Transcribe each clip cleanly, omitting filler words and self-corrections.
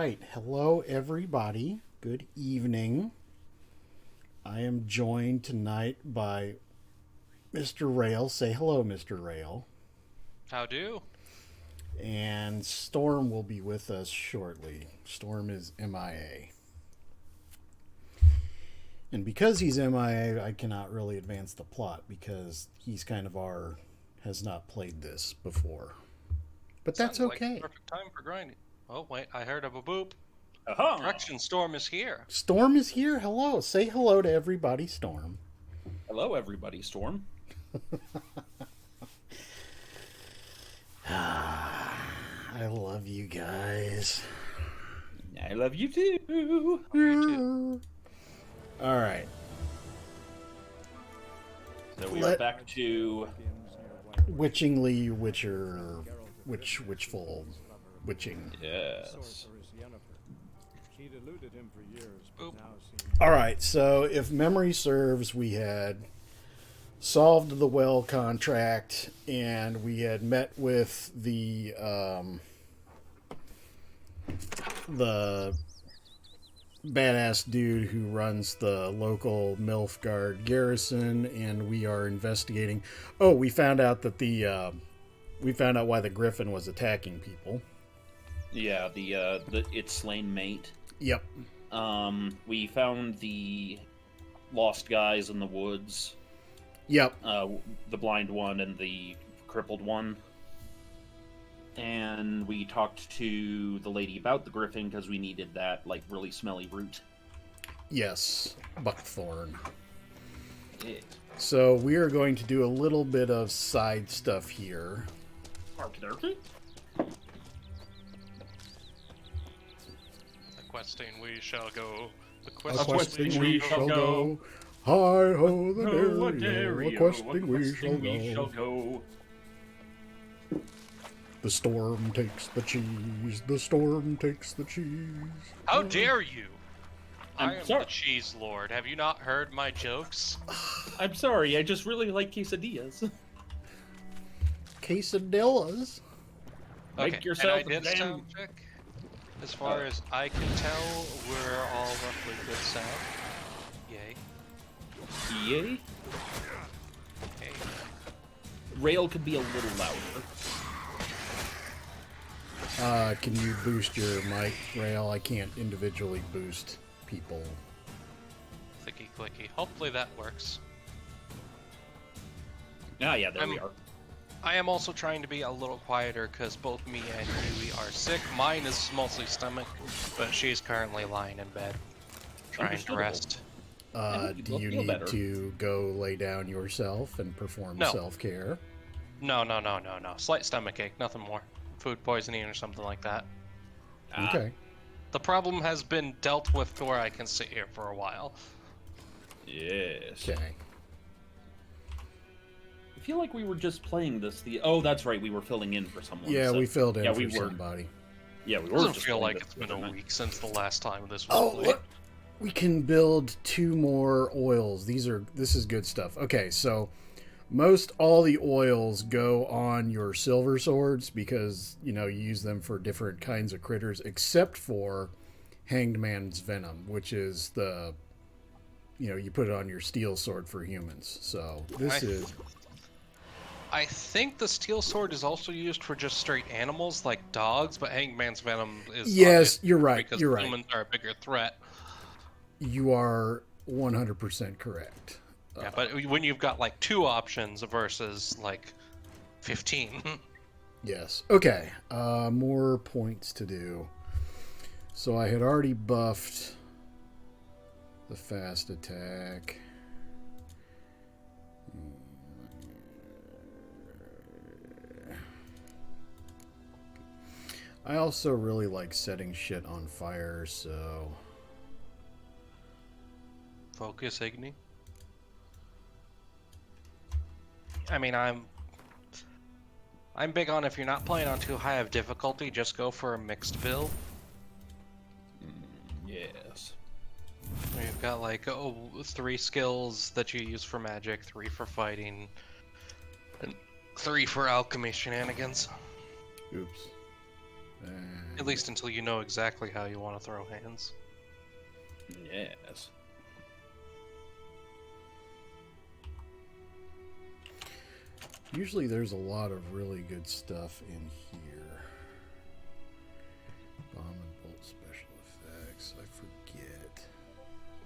right. Hello, everybody. Good evening. I am joined tonight by Mr. Rail. Say hello, Mr. Rail. How do? And Storm will be with us shortly. Storm is MIA. And because he's MIA, I cannot really advance the plot because he's kind of has not played this before. But that's Sounds okay. Like perfect time for grinding. Oh wait, I heard of a boop. Aha! Correction, Storm is here. Storm is here. Hello. Say hello to everybody, Storm. Hello, everybody, Storm. I love you guys. I love you too. You too. All right. So we are back to Witchingly, Witcher, Witchful, Witching. yes. Boop. All right. So, if memory serves, we had solved the well contract, and we had met with the badass dude who runs the local Milfgard garrison, and we are investigating. Oh, we found out that we found out why the Griffin was attacking people. Yeah, the its slain mate. Yep. We found the lost guys in the woods. Yep. The blind one and the crippled one. And we talked to the lady about the griffin because we needed that like really smelly root. Yes. Buckthorn. Yeah. So we are going to do a little bit of side stuff here. Okie A questing we shall go. A A questing, questing we shall go. Hi ho the dairy, a questing we shall go. The storm takes the cheese. The storm takes the cheese. How dare you? I'm I am sorry. the cheese lord. Have you not heard my jokes? I'm sorry, I just really like quesadillas. Quesadillas. Make Okay, yourself and I a did damn- sound check. As far as I can tell, we're all roughly good sound. Yay. Yay. Okay. Rail could be a little louder. Can you boost your mic, Rail? I can't individually boost people. Clicky clicky. Hopefully that works. Ah, yeah, there we I'm- are. I am also trying to be a little quieter because both me and Yui are sick. Mine is mostly stomach, but she's currently lying in bed trying to Understandable. rest. Do you feel need better. to go lay down yourself and perform No. self-care? No. Slight stomach ache, nothing more. Food poisoning or something like that. Ah, Okay. The problem has been dealt with to where I can sit here for a while. Yes. Okay. I feel like we were just playing this. Oh, that's right. We were filling in for someone. Yeah, so- we filled in yeah, for we were. somebody. Yeah, we It were. doesn't just feel playing like this it's been a overnight. week since the last time this was Oh, played. look! We can build 2 more oils. This is good stuff. Okay, so most all the oils go on your silver swords because you use them for different kinds of critters, except for Hanged Man's Venom, which is you put it on your steel sword for humans. So this is I think the steel sword is also used for just straight animals like dogs, but Hangman's Venom is Yes, obvious you're right. because You're right. humans are a bigger threat. You are 100% correct. Yeah, but when you've got like 2 options versus like 15. Yes. Okay. More points to do. So I had already buffed the fast attack. I also really like setting shit on fire, so Focus, Igni. I mean, I'm big on if you're not playing on too high of difficulty, just go for a mixed build. Yes. You've got like 3 skills that you use for magic, 3 for fighting, and 3 for alchemy shenanigans. oops. At least until you know exactly how you want to throw hands. Yes. Usually there's a lot of really good stuff in here. Bomb and bolt special effects. I forget.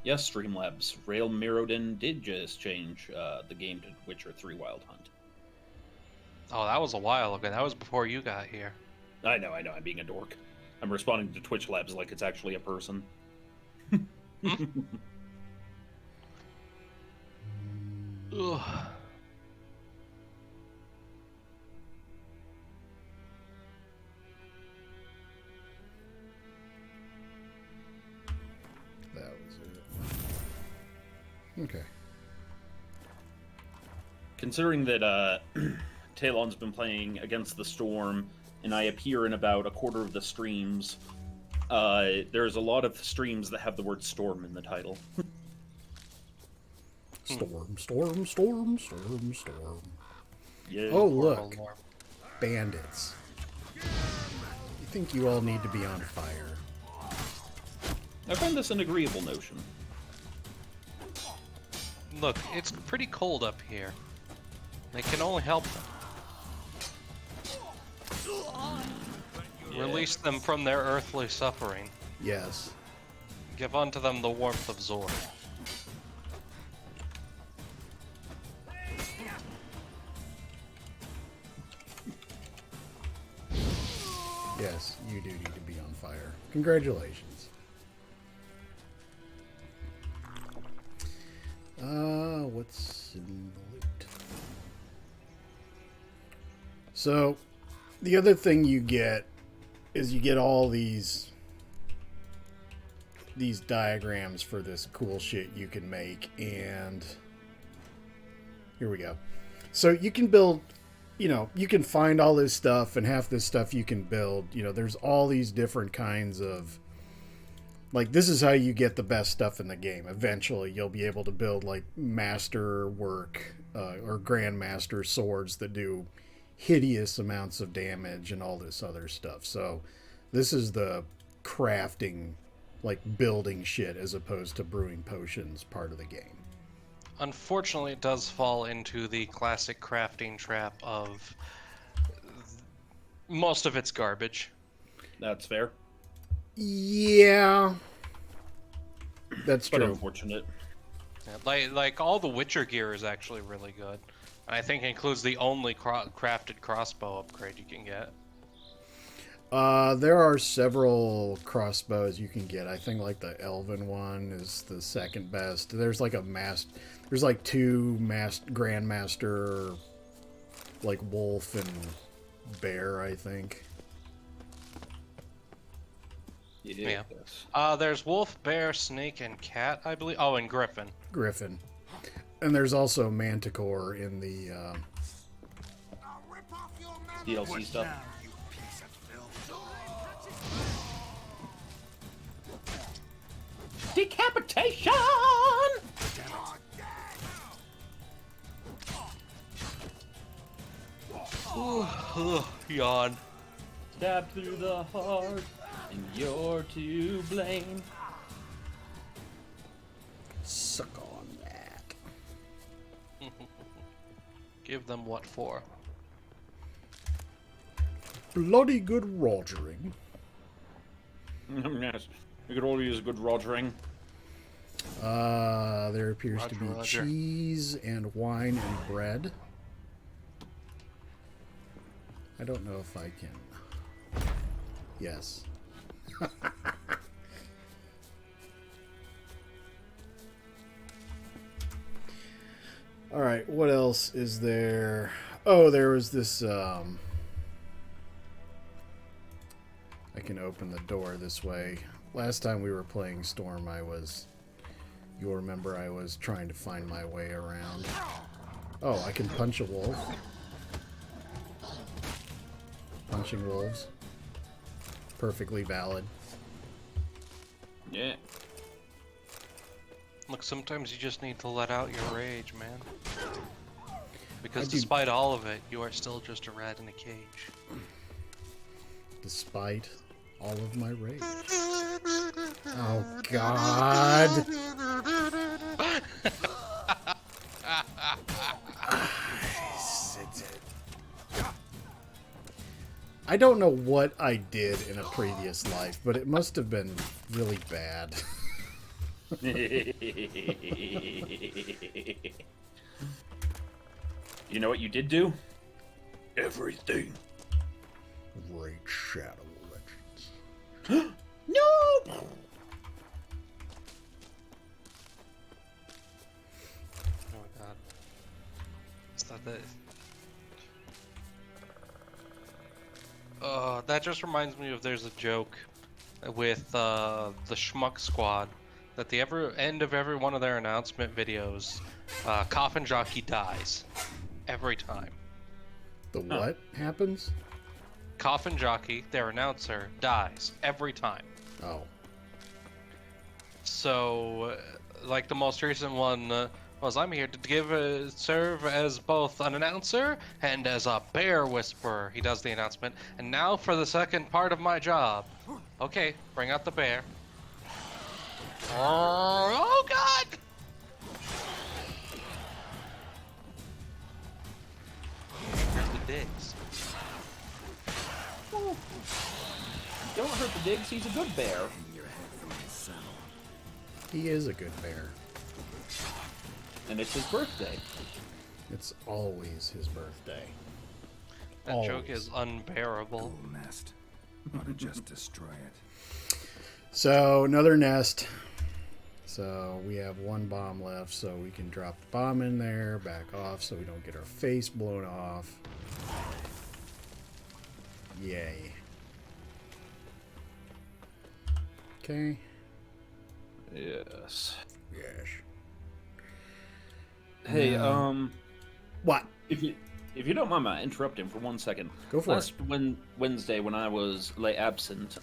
Yes, Streamlabs. Rail Mirrodin did just change the game to Witcher 3 Wild Hunt. Oh, that was a while ago. That was before you got here. I know, I'm being a dork. I'm responding to Twitch Labs like it's actually a person. Ugh. That was it. Okay. Considering that Talon's been playing Against the Storm, and I appear in about a quarter of the streams, there's a lot of streams that have the word storm in the title. Storm, storm, storm, storm, storm. Yeah. Oh, Poor look. old Lorm. Bandits. You think you all need to be on fire. I find this an agreeable notion. Look, it's pretty cold up here. They can only help them. Yeah. Release them from their earthly suffering. Yes. Give unto them the warmth of Zor. Yes, you do need to be on fire. Congratulations. What's in the loot? So, the other thing you get is you get all these diagrams for this cool shit you can make, and here we go. So you can build, you can find all this stuff, and half this stuff you can build. There's all these different kinds of, like, this is how you get the best stuff in the game. Eventually, you'll be able to build, like, master work or grandmaster swords that do hideous amounts of damage and all this other stuff. So this is the crafting, like, building shit as opposed to brewing potions part of the game. Unfortunately, it does fall into the classic crafting trap of most of it's garbage. That's fair. Yeah, that's But true. unfortunate. Yeah, like all the Witcher gear is actually really good. I think it includes the only crafted crossbow upgrade you can get. There are several crossbows you can get. I think like the Elven one is the second best. There's like there's like two Grandmaster, like wolf and bear, I think. Yeah. There's wolf, bear, snake, and cat, I believe. Oh, and griffin. Griffin. And there's also Manticore in the DLC stuff. Decapitation! Yawn. Stabbed through the heart, and you're to blame. suck on that. Give them what for? Bloody good rogering. Yes, we could all use a good rogering. There appears to be Roger. cheese and wine and bread. I don't know if I can. Yes. Alright, what else is there? Oh, there was this, I can open the door this way. Last time we were playing Storm, you'll remember I was trying to find my way around. Oh, I can punch a wolf. Punching wolves. Perfectly valid. Yeah. Look, sometimes you just need to let out your rage, man. Because I do- despite all of it, you are still just a rat in a cage. despite all of my rage. Oh, God. I don't know what I did in a previous life, but it must have been really bad. You know what you did do? Everything. Raid Shadow Legends. No! Oh my god. Is that it? That just reminds me of there's a joke with the Schmuck Squad that the end of every one of their announcement videos, Coffin Jockey dies. Every time. The what happens? Coffin Jockey, their announcer, dies. Every time. Oh. So, like the most recent one was, I'm here to serve as both an announcer and as a bear whisperer. He does the announcement. And now for the second part of my job. Okay, bring out the bear. Oh God! Here's the digs. Don't hurt the digs, he's a good bear. He is a good bear. And it's his birthday. It's always his birthday. That joke is unbearable. Nest. Want to just destroy it. So, another nest. So, we have one bomb left, so we can drop the bomb in there, back off so we don't get our face blown off. Yay. Okay. Yes. Yes. Hey, What? if you don't mind my interrupting for 1 second. Go for Last Wednesday when I was lay absent,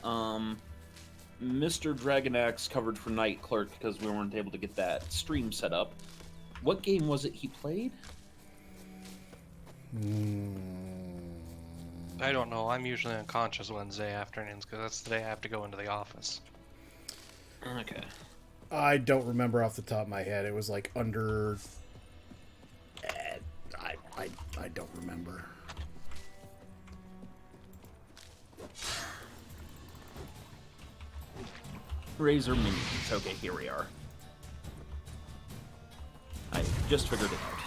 Mr. Dragonax covered for Night Clerk because we weren't able to get that stream set up. What game was it he played? I don't know. I'm usually unconscious Wednesday afternoons because that's the day I have to go into the office. Okay. I don't remember off the top of my head. It was like under... I don't remember. Razor Minions. Okay, here we are. I just figured it out.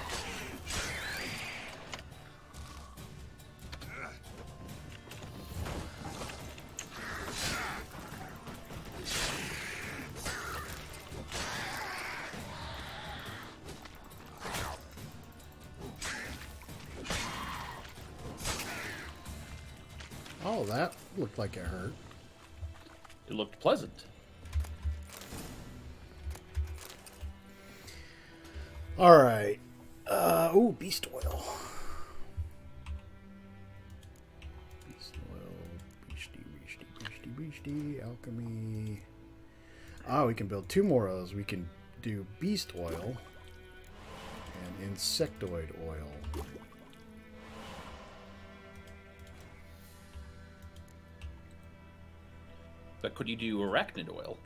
Oh, that looked like it hurt. It looked pleasant. All right. Ooh, beast oil. Beast oil. Beastie. Alchemy. Ah, we can build 2 more of those. We can do beast oil and insectoid oil. But could you do arachnid oil?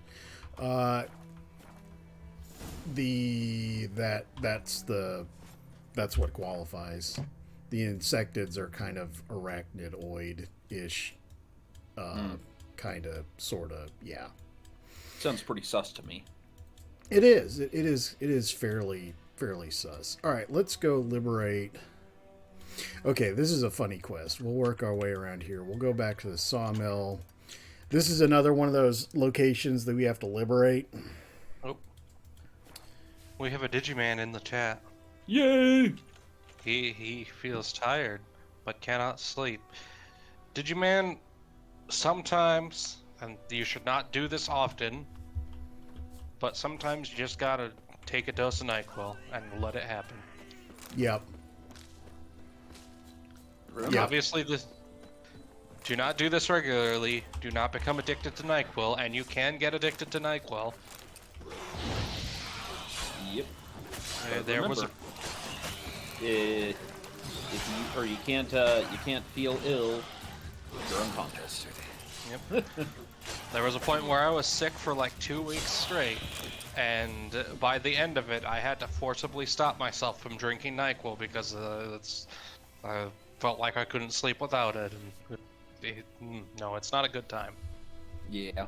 That's what qualifies. The insectids are kind of arachnidoid-ish, kind of, sort of, yeah. Sounds pretty sus to me. It is. It is fairly sus. All right, let's go liberate. Okay, this is a funny quest. We'll work our way around here. We'll go back to the sawmill. This is another one of those locations that we have to liberate. Oh. We have a Digiman in the chat. Yay! He feels tired, but cannot sleep. Digiman, sometimes, and you should not do this often, but sometimes you just gotta take a dose of NyQuil and let it happen. Yep. Yep. Obviously, do not do this regularly. Do not become addicted to NyQuil, and you can get addicted to NyQuil. Yep. There was a... If you can't feel ill You're unconscious. Yep. There was a point where I was sick for like 2 weeks straight, and by the end of it, I had to forcibly stop myself from drinking NyQuil because I felt like I couldn't sleep without it. And no, it's not a good time. Yeah.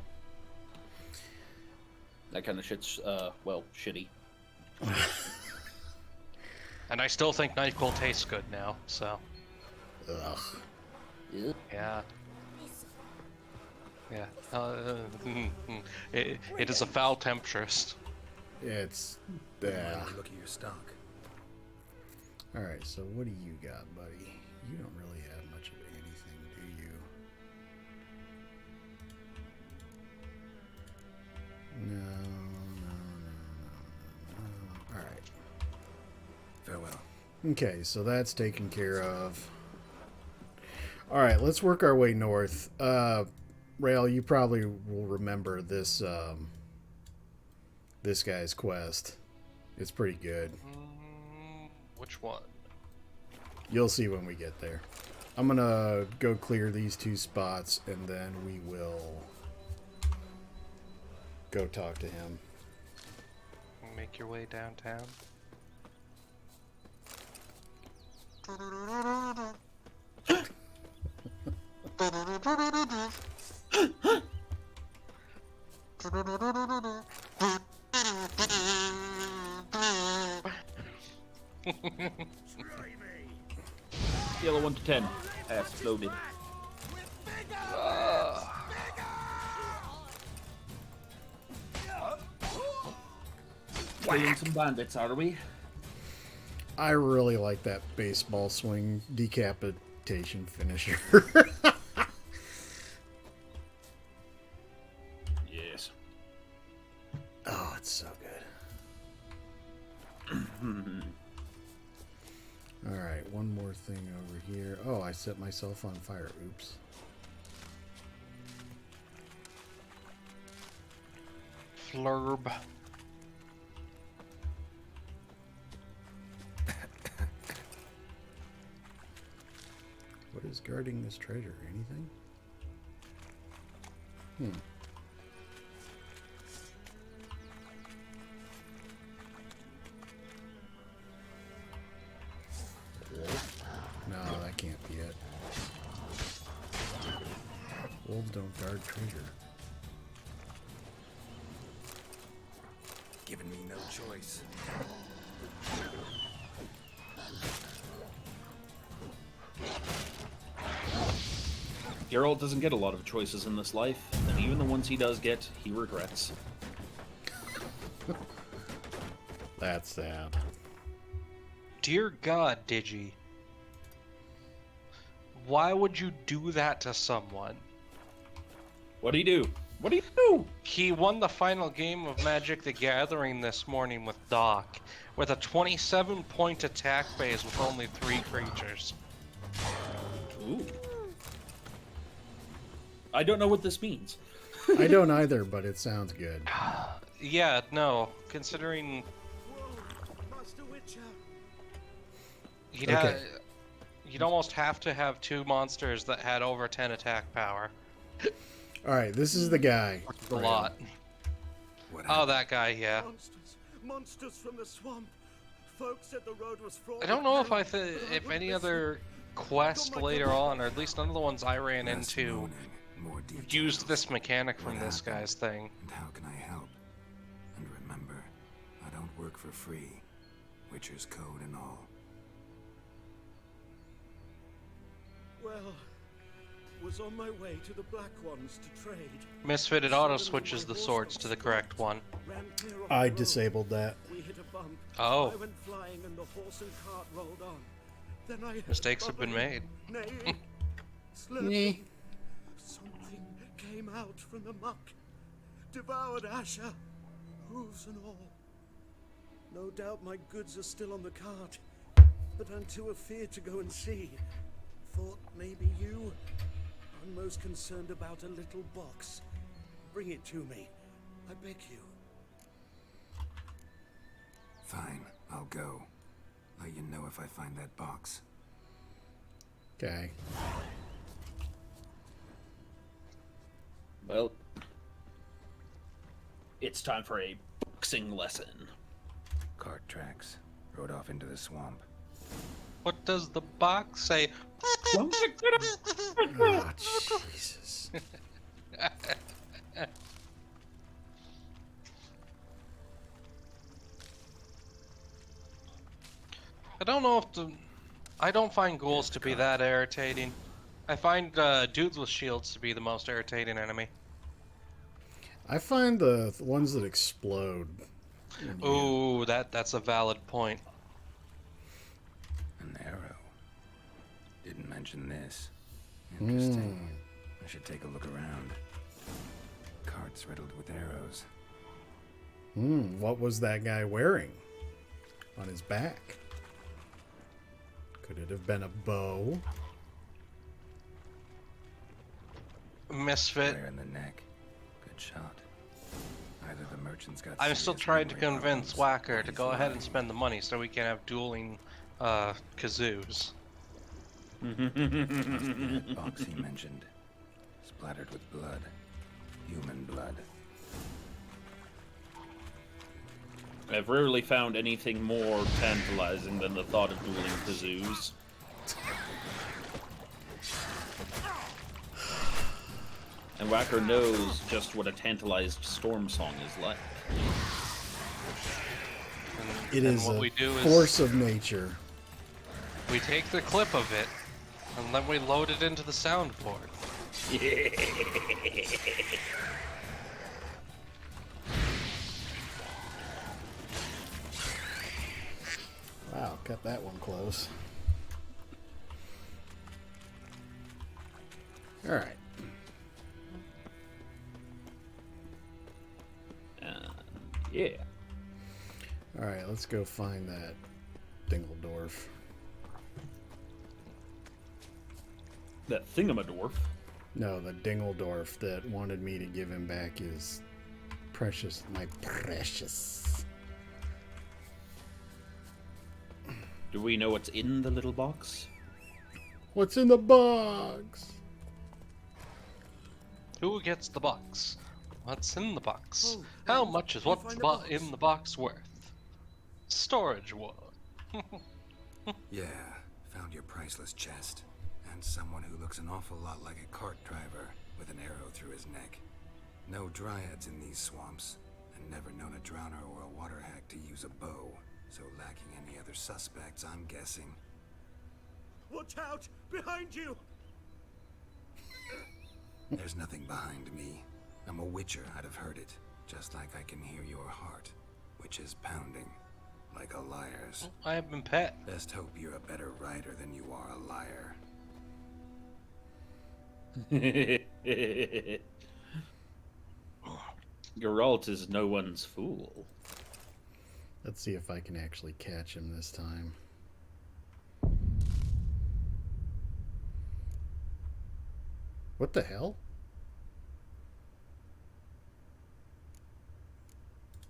That kind of shit's, well, shitty. And I still think NyQuil tastes good now, so. Ugh. Yeah. Yeah. It is a foul temptress. It's yeah. Look at your stock. All right. So what do you got, buddy? You don't really have much of anything, do you? No. All right. Farewell. Okay, so that's taken care of. All right, let's work our way north. Rail, you probably will remember this this guy's quest. It's pretty good. Which one? You'll see when we get there. I'm gonna go clear these 2 spots, and then we will go talk to him. Make your way downtown. Scale of 1 to 10. Pass loaded. Playing some bandits, are we? I really like that baseball swing decapitation finisher. Yes. Oh, it's so good. All right, one more thing over here. Oh, I set myself on fire. Oops. Flurb. What is guarding this treasure? Anything? Hmm. No, that can't be it. Wolves don't guard treasure. Giving me no choice. Geralt doesn't get a lot of choices in this life, and even the ones he does get, he regrets. That's sad. Dear God, Digi. Why would you do that to someone? What do you do? What do you do? He won the final game of Magic the Gathering this morning with Doc, with a 27-point attack base with only 3 creatures. Ooh. I don't know what this means. I don't either, but it sounds good. Yeah, no, considering he'd Okay. you'd almost have to have 2 monsters that had over 10 attack power. All right, this is the guy. A lot. What Oh, that guy, yeah. Monsters from the swamp. Folks said the road was fraud. I don't know if if any other quest later on, or at least none of the ones I ran Less into, moaning, more details. used this mechanic from What this happened? guy's thing. And how can I help? And remember, I don't work for free. Witcher's code and all. Well, was on my way to the Black Ones to trade. Misfit, it auto switches the swords to the correct one. Ran clear off I the road. disabled that. We hit a bump. Oh. I went flying and the horse and cart rolled on. Then I heard Mistakes have been made. Nay. Slurping. Something came out from the muck. Devoured Asher. Hooves and all. No doubt my goods are still on the cart. But I'm too afeard to go and see. Thought maybe you. I'm most concerned about a little box. Bring it to me. I beg you. Fine, I'll go. Let you know if I find that box. Okay. Well, it's time for a boxing lesson. Cart tracks. Rode off into the swamp. What does the box say? Oh, Jesus. I don't know if the. I don't find ghouls to be that irritating. I find dudes with shields to be the most irritating enemy. I find the ones that explode. Ooh, that's a valid point. An arrow. Didn't mention this. Interesting. I should take a look around. Carts riddled with arrows. What was that guy wearing on his back? Could it have been a bow? Misfit. Flare in the neck. Good shot. Either the merchant's got. I'm still serious trying to memory convince problems, Whacker or to he's go ahead and lying. spend the money so we can have dueling kazoos. That box he mentioned. Splattered with blood. Human blood. I've rarely found anything more tantalizing than the thought of dueling kazoos. And Whacker knows just what a tantalized storm song is like. It And is what a we do is force of nature. we take the clip of it and then we load it into the soundboard. Wow, cut that one close. All right. Yeah. All right, let's go find that Dingledorf. That thingamadorf. No, the Dingledorf that wanted me to give him back his precious, my precious. Do we know what's in the little box? What's in the box? Who gets the box? What's in the box? Oh, How right. much is You what's find a box. in the box worth? Storage war. Yeah, found your priceless chest. And someone who looks an awful lot like a cart driver with an arrow through his neck. No dryads in these swamps, and never known a drowner or a water hack to use a bow. So lacking any other suspects, I'm guessing. Watch out! Behind you! There's nothing behind me. I'm a witcher, I'd have heard it. Just like I can hear your heart, which is pounding, like a liar's. I have been pet. Best hope you're a better rider than you are a liar. Geralt is no one's fool. Let's see if I can actually catch him this time. What the hell?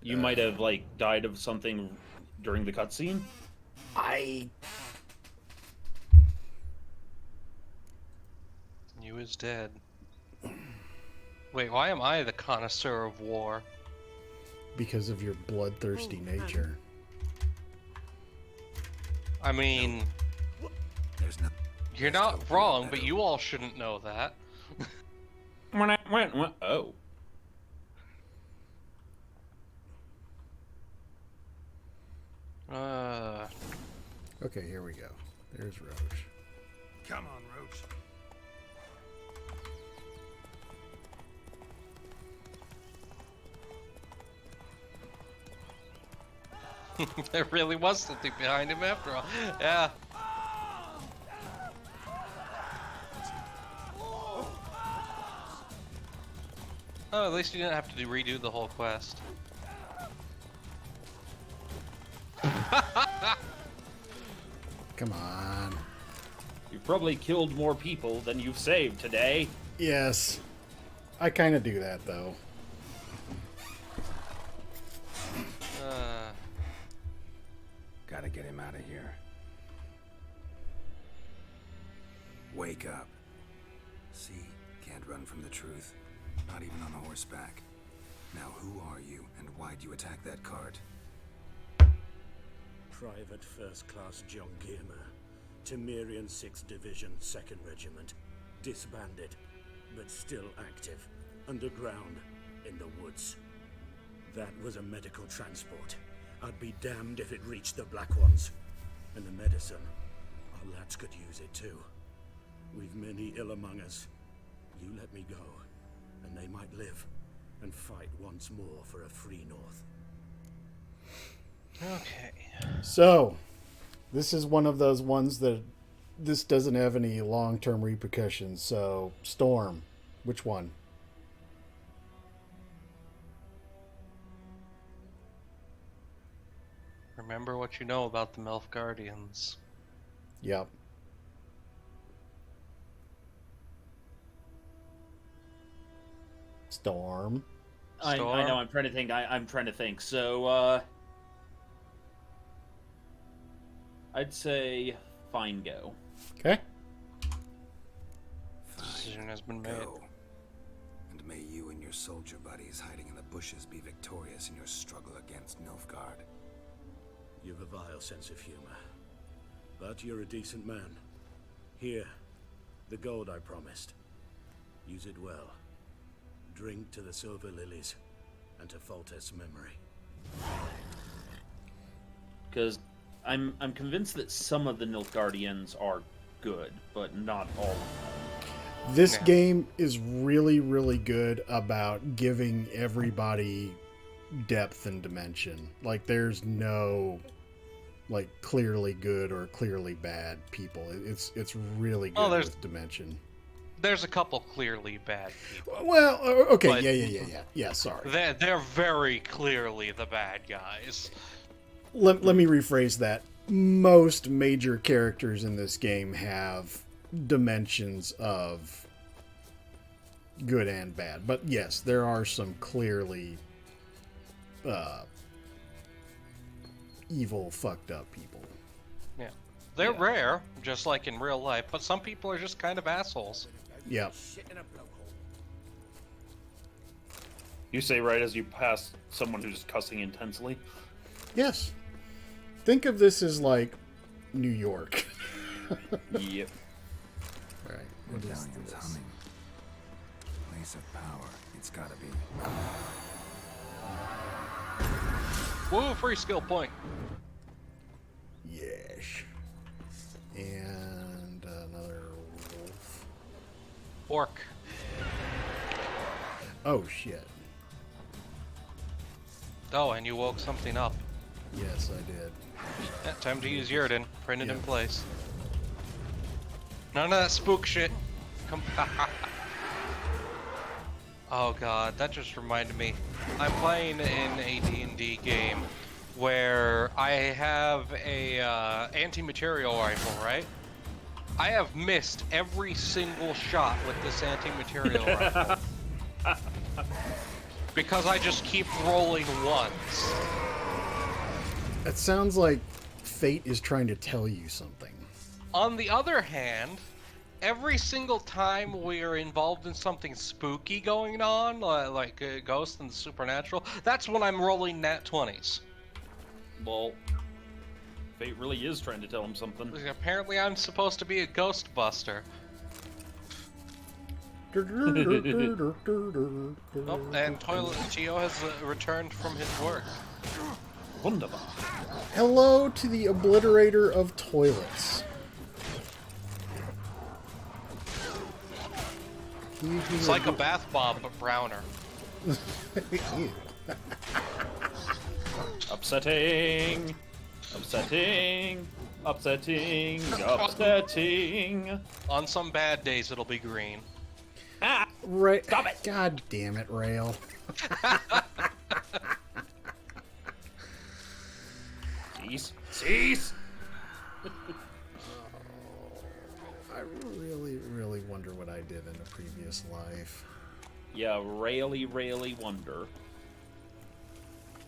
You might have, like, died of something during the cutscene? You is dead. Wait, why am I the connoisseur of war? Because of your bloodthirsty Oh, nature. I mean, There's no. you're Best hope not you're a wrong, but better- you all shouldn't know that. Oh. Okay, here we go. There's Roach. Come on, Roach. There really was something behind him after all. Yeah. Oh, at least you didn't have to redo the whole quest. Come on. You've probably killed more people than you've saved today. Yes. I kind of do that, though. Gotta get him out of here. Wake up. See, can't run from the truth. not even on horseback. Now who are you, and why'd you attack that cart? Private First Class John Giermer, Temerian 6th Division, 2nd Regiment. Disbanded, but still active, underground, in the woods. That was a medical transport. I'd be damned if it reached the Black Ones. And the medicine, our lads could use it too. We've many ill among us. You let me go, and they might live, and fight once more for a free North. Okay. So, this is one of those ones that this doesn't have any long-term repercussions. So, Storm, which one? Remember what you know about the Melf Guardians. Yep. Storm. I know. I'm trying to think. I'm trying to think. So, I'd say fine go. Okay. Decision has been made. Go. And may you and your soldier buddies hiding in the bushes be victorious in your struggle against Nilfgaard. You've a vile sense of humor. But you're a decent man. Here, the gold I promised. Use it well. Drink to the Silver Lilies, and to Foltest's memory. Because I'm convinced that some of the Nilfgaardians are good, but not all of them. This Yeah. game is really, really good about giving everybody depth and dimension. Like, there's no, like, clearly good or clearly bad people. It's really good there's- with dimension. There's a couple clearly bad people. Well, okay, But- yeah. Sorry. They're very clearly the bad guys. Let me rephrase that. Most major characters in this game have dimensions of good and bad. But yes, there are some clearly evil, fucked up people. Yeah. They're Yeah. rare, just like in real life, but some people are just kind of assholes. Yep. You say right as you pass someone who's cussing intensely. Yes. Think of this as like New York. Yep. All right. What is Medallion's this? humming. Place of power. It's gotta be. Woo, free skill point. Yes. And another wolf. Orc. Oh shit. Oh, and you woke something up. Yes, I did. Yeah, time to use Yurden. Print it in Yeah. place. None of that spook shit. Come. Oh god, that just reminded me. I'm playing in a D&D game where I have a anti-material rifle, right? I have missed every single shot with this anti-material rifle. Because I just keep rolling once. It sounds like fate is trying to tell you something. On the other hand, every single time we are involved in something spooky going on, like Ghost and the Supernatural, that's when I'm rolling nat 20s. Well, fate really is trying to tell him something. Apparently I'm supposed to be a Ghostbuster. Oh, and Toilet Geo has returned from his work. Wunderbar. Hello to the obliterator of toilets. It's like a bath bomb, but browner. Ew. Upsetting. Upsetting. Upsetting. Upsetting. On some bad days, it'll be green. Ah! Right. Stop it. God damn it, Rail. Cease. Cease. I really, really wonder what I did in a previous life. Yeah, really wonder.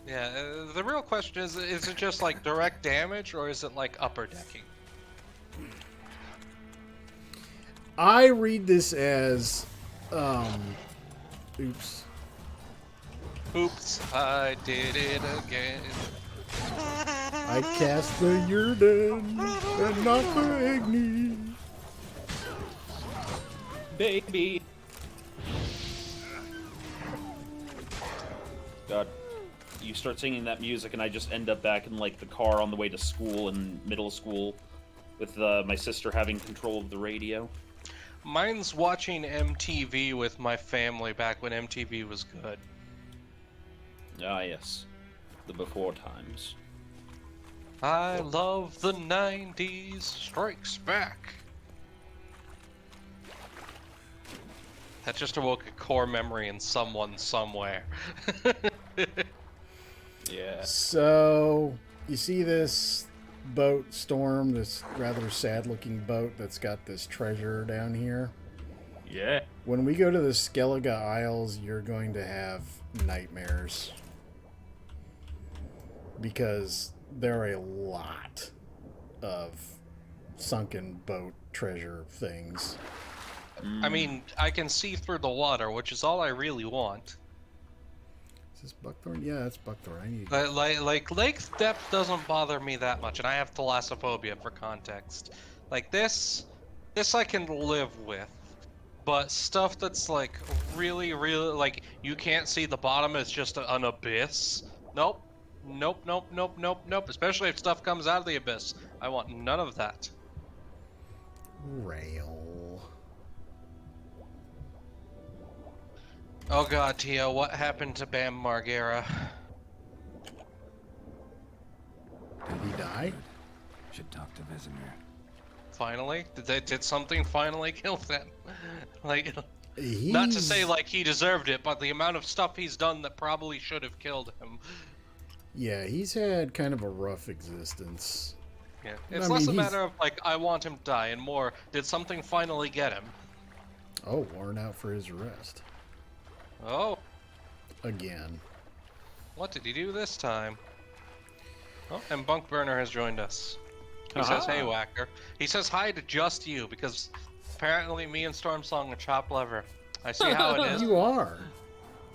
Yeah, the real question is it just like direct damage, or is it like upper decking? I read this as Oops. Oops, I did it again. I cast the Yrden and not the Igni. Baby. God, you start singing that music, and I just end up back in like the car on the way to school in middle school, with my sister having control of the radio. Mine's watching MTV with my family back when MTV was good. Ah, yes, the before times. I love the 90s Strikes Back. That just awoke a core memory in someone somewhere. Yeah. So, you see this boat, Storm, this rather sad-looking boat that's got this treasure down here? Yeah. When we go to the Skellige Isles, you're going to have nightmares. Because there are a lot of sunken boat treasure things. I mean, I can see through the water, which is all I really want. Is this Buckthorn? Yeah, that's Buckthorn. I need. Like lake depth doesn't bother me that much, and I have thalassophobia for context. Like this I can live with. But stuff that's like really, like you can't see the bottom, it's just an abyss. Nope. Nope. Especially if stuff comes out of the abyss. I want none of that. Rail. Oh god, Tio, what happened to Bam Margera? Did he die? Should talk to Vesemir. Finally? Did something finally kill them? Like, He's... not to say like he deserved it, but the amount of stuff he's done that probably should have killed him. Yeah, he's had kind of a rough existence. Yeah, I it's mean, less a he's- matter of like I want him to die, and more did something finally get him? Oh, warrant out for his arrest. Oh, Again. what did he do this time? Oh, and Bunkburner has joined us. He Aha. says, "Hey, Whacker." He says hi to just you because apparently me and Stormsong are chopped liver. I see how it is. You are.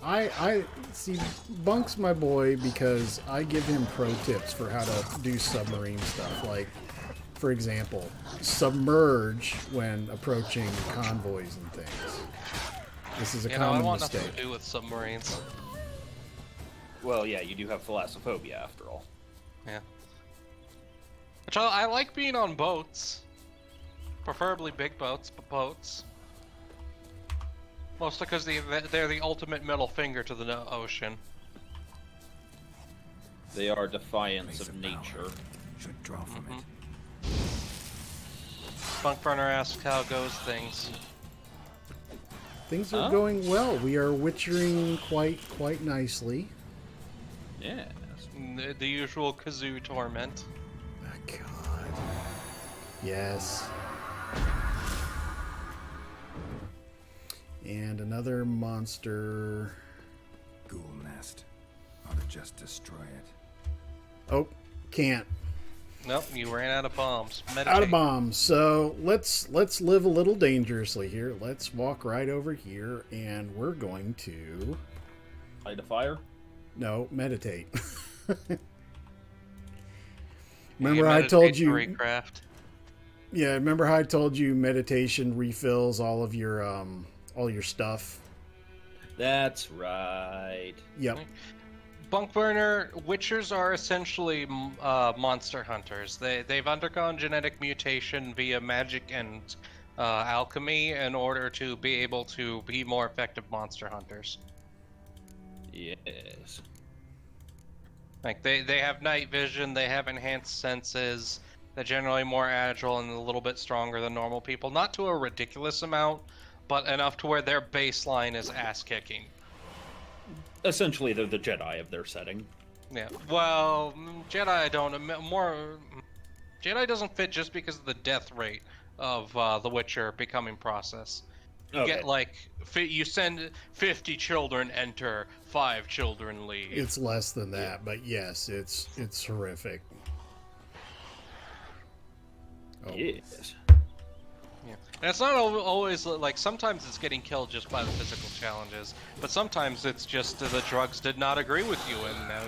I see, Bunk's my boy because I give him pro tips for how to do submarine stuff. Like, for example, submerge when approaching convoys and things. This is a You know, I common want mistake. nothing to do with submarines. Well, yeah, you do have thalassophobia after all. Yeah. Which I like being on boats. Preferably big boats, but boats. Mostly because they're the ultimate middle finger to the ocean. They are defiance Place of of power. nature. Should draw from it. Bunkburner asks how goes things. Things are Oh. going well. We are witchering quite nicely. Yes. The usual kazoo torment. Oh, God. Yes. And another monster. Ghoul nest. Ought to just destroy it. Oh, can't. Nope, you ran out of bombs. Meditate. Out of bombs. So let's live a little dangerously here. Let's walk right over here, and we're going to Light a fire? meditate. You Remember I meditate told to you? recraft. Yeah, remember how I told you meditation refills all your stuff. That's right. Yep. Bunkburner, Witchers are essentially monster hunters. They've undergone genetic mutation via magic and alchemy in order to be able to be more effective monster hunters. Yes. Like they have night vision, they have enhanced senses, they're generally more agile and a little bit stronger than normal people. Not to a ridiculous amount, but enough to where their baseline is ass kicking. Essentially, they're the Jedi of their setting. Yeah. Well, Jedi don't more. Jedi doesn't fit just because of the death rate of the Witcher becoming process. You Okay. get like you send 50 children enter, 5 children leave. It's less than that, but yes, it's horrific. Oh, Yes. Yeah. And it's not always like sometimes it's getting killed just by the physical challenges, but sometimes it's just the drugs did not agree with you, and now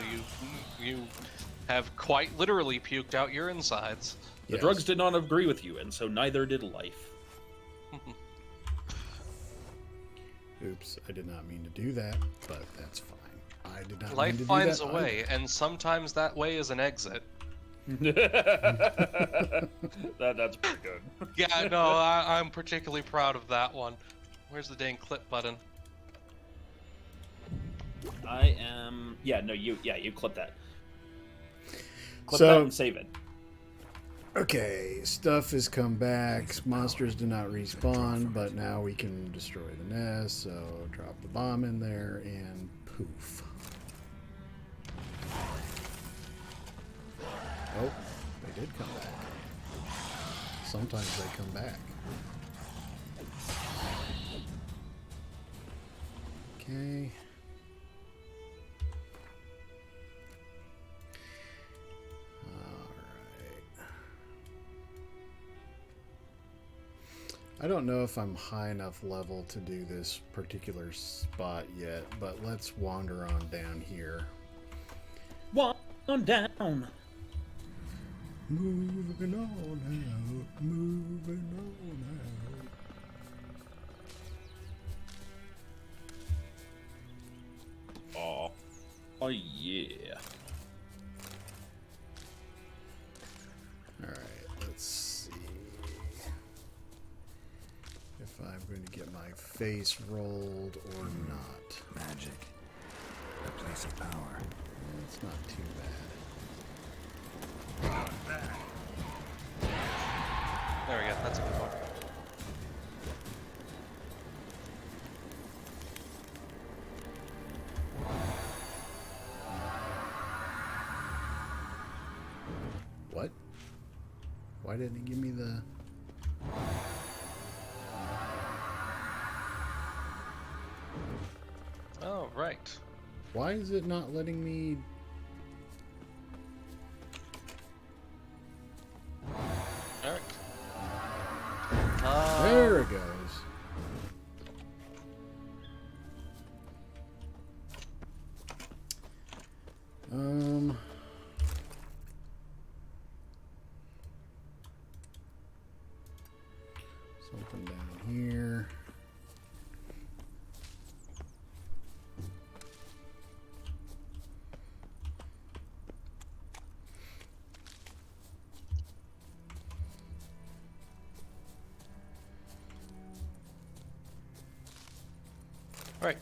you have quite literally puked out your insides. The Yes. drugs did not agree with you, and so neither did life. Oops, I did not mean to do that, but that's fine. I did not Life mean to finds do a that way, and sometimes that way is an exit. That's pretty good. Yeah, no, I'm particularly proud of that one. Where's the dang clip button? I am. Yeah, no, you clip that. Clip So- that and save it. Okay, stuff has come back. Monsters do not respawn, but now we can destroy the nest. So drop the bomb in there and poof. Oh, they did come back. Sometimes they come back. Okay. I don't know if I'm high enough level to do this particular spot yet, but let's wander on down here. One down. Moving on out, moving on out. Oh yeah. Alright, let's see if I'm going to get my face rolled or not. Magic. A place of power. It's not too bad. There we go. That's a good one. What? Why didn't it give me the... Oh, right. Why is it not letting me... Eric. There it goes. Something down here. Right.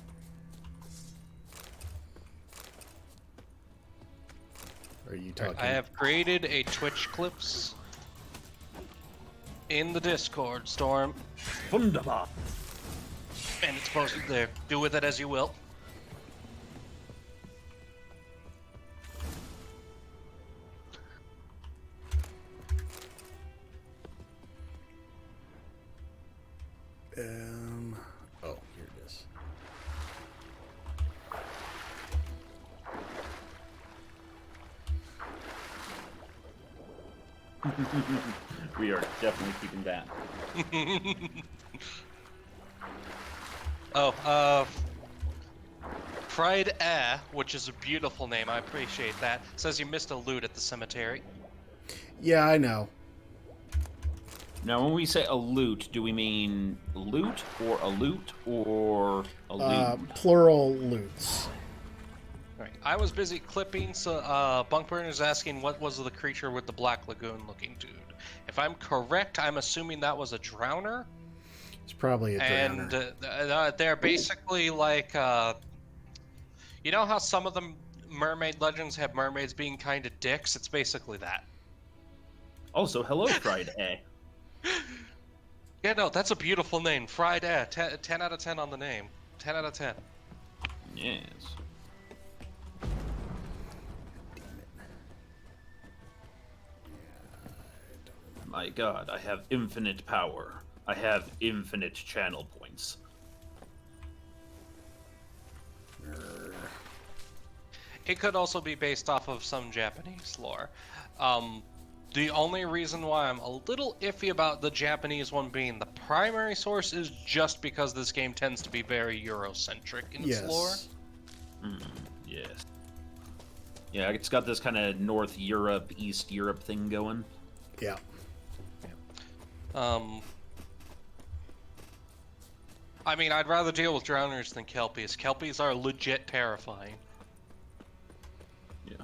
Are you talking? I have created a Twitch clips in the Discord, Storm, Wunderbar. and it's posted there. Do with it as you will. Oh, here it is. We are definitely keeping that. Oh, Pride Air, which is a beautiful name, I appreciate that, says you missed a loot at the cemetery. Yeah, I know. Now, when we say a loot, do we mean loot or a loot or a loot? Plural loots. Right. I was busy clipping, so Bunkburner is asking what was the creature with the black lagoon looking dude. If I'm correct, I'm assuming that was a drowner. It's probably a And drowner. they're basically like, you know how some of the mermaid legends have mermaids being kind of dicks? It's basically that. Also, hello, Fried A. Yeah, no, that's a beautiful name. Fried Air. 10 out of 10 on the name. 10 out of 10. Yes. My god, I have infinite power. I have infinite channel points. It could also be based off of some Japanese lore. The only reason why I'm a little iffy about the Japanese one being the primary source is just because this game tends to be very Eurocentric in its lore. Yes. Yeah, it's got this kind of North Europe, East Europe thing going. Yeah. I mean, I'd rather deal with drowners than kelpies. Kelpies are legit terrifying. Yeah.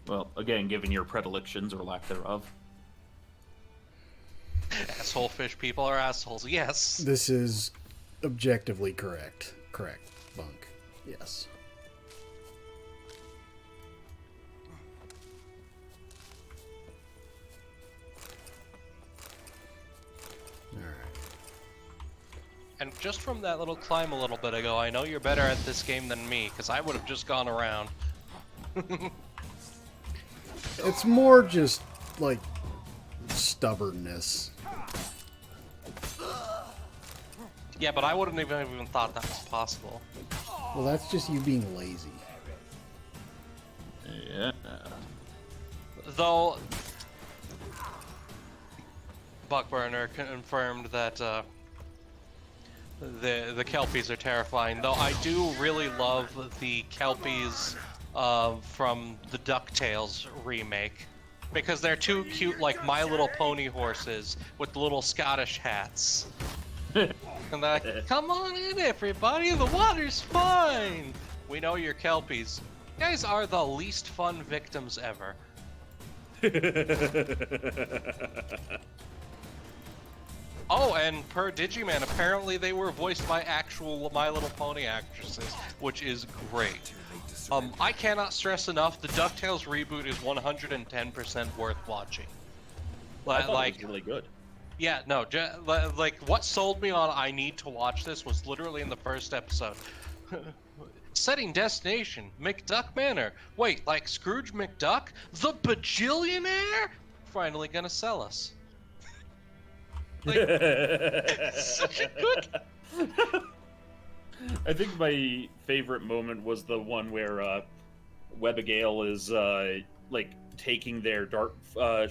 Well, again, given your predilections or lack thereof. Asshole fish people are assholes, yes. This is objectively correct. Correct, Bunk. Yes. Alright. And just from that little climb a little bit ago, I know you're better at this game than me, because I would have just gone around. It's more just, like, stubbornness. Yeah, but I wouldn't even thought that was possible. Well, that's just you being lazy. Yeah. Though, Buckburner confirmed that the Kelpies are terrifying. Though I do really love the Kelpies from the DuckTales remake, because they're too cute, like My Little Pony horses with little Scottish hats. And they're like, come on in, everybody, the water's fine! We know you're Kelpies. You guys are the least fun victims ever. Oh, and per Digiman, apparently they were voiced by actual My Little Pony actresses, which is great. I cannot stress enough, the DuckTales reboot is 110% worth watching. I thought it was really good. Yeah, no, like, what sold me on I need to watch this was literally in the first episode. Setting destination, McDuck Manor. Wait, like Scrooge McDuck? The bajillionaire? Finally gonna sell us. Like, such a good... I think my favorite moment was the one where Webigail is like taking their dart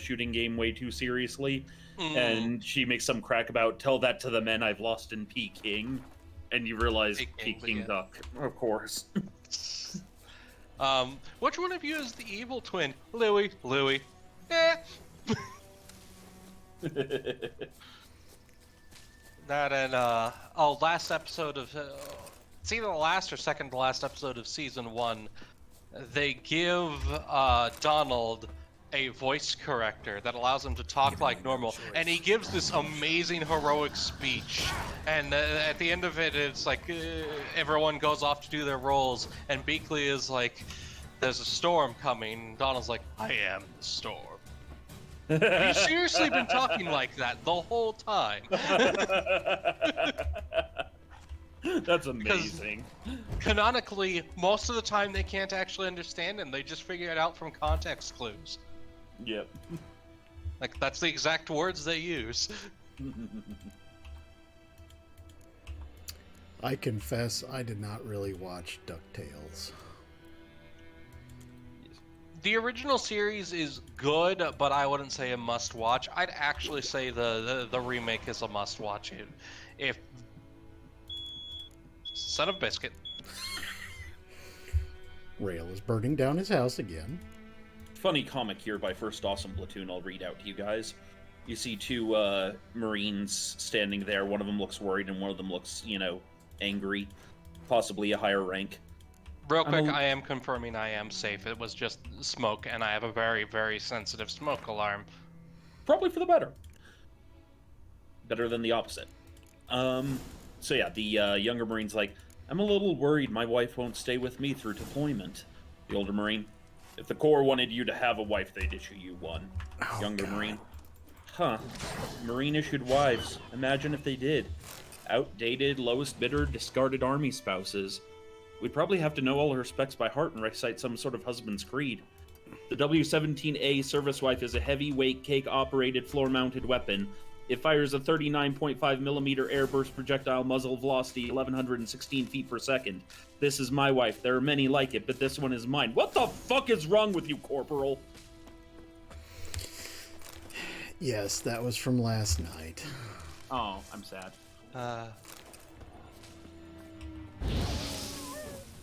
shooting game way too seriously, and she makes some crack about "tell that to the men I've lost in Peking," and you realize Peking Duck, of course. Which one of you is the evil twin? Louie. Eh. That and last episode of it's either the last or second to last episode of season 1, they give Donald a voice corrector that allows him to talk like normal, and he gives this amazing heroic speech, and at the end of it, it's like everyone goes off to do their roles, and Beakley is like, there's a storm coming. Donald's like, I am the storm. Have you seriously been talking like that the whole time? That's amazing. Canonically, most of the time they can't actually understand him. They just figure it out from context clues. Yep. Like, that's the exact words they use. I confess I did not really watch DuckTales. The original series is good, but I wouldn't say a must-watch. I'd actually say the remake is a must-watch. If son of biscuit. Rail is burning down his house again. Funny comic here by First Awesome Platoon I'll read out to you guys. You see two Marines standing there. One of them looks worried and one of them looks, angry. Possibly a higher rank. Real quick, I am confirming I am safe. It was just smoke, and I have a very, very sensitive smoke alarm. Probably for the better. Better than the opposite. So yeah, the younger Marine's like, I'm a little worried my wife won't stay with me through deployment. The older Marine, if the Corps wanted you to have a wife, they'd issue you one. Oh, Younger God. Marine, huh. Marine issued wives. Imagine if they did. Outdated, lowest bidder, discarded army spouses. We'd probably have to know all her specs by heart and recite some sort of husband's creed. The W-17A service wife is a heavyweight cake-operated floor-mounted weapon. It fires a 39.5mm airburst projectile muzzle velocity 1,116 feet per second. This is my wife. There are many like it, but this one is mine. What the fuck is wrong with you, Corporal? Yes, that was from last night. Oh, I'm sad.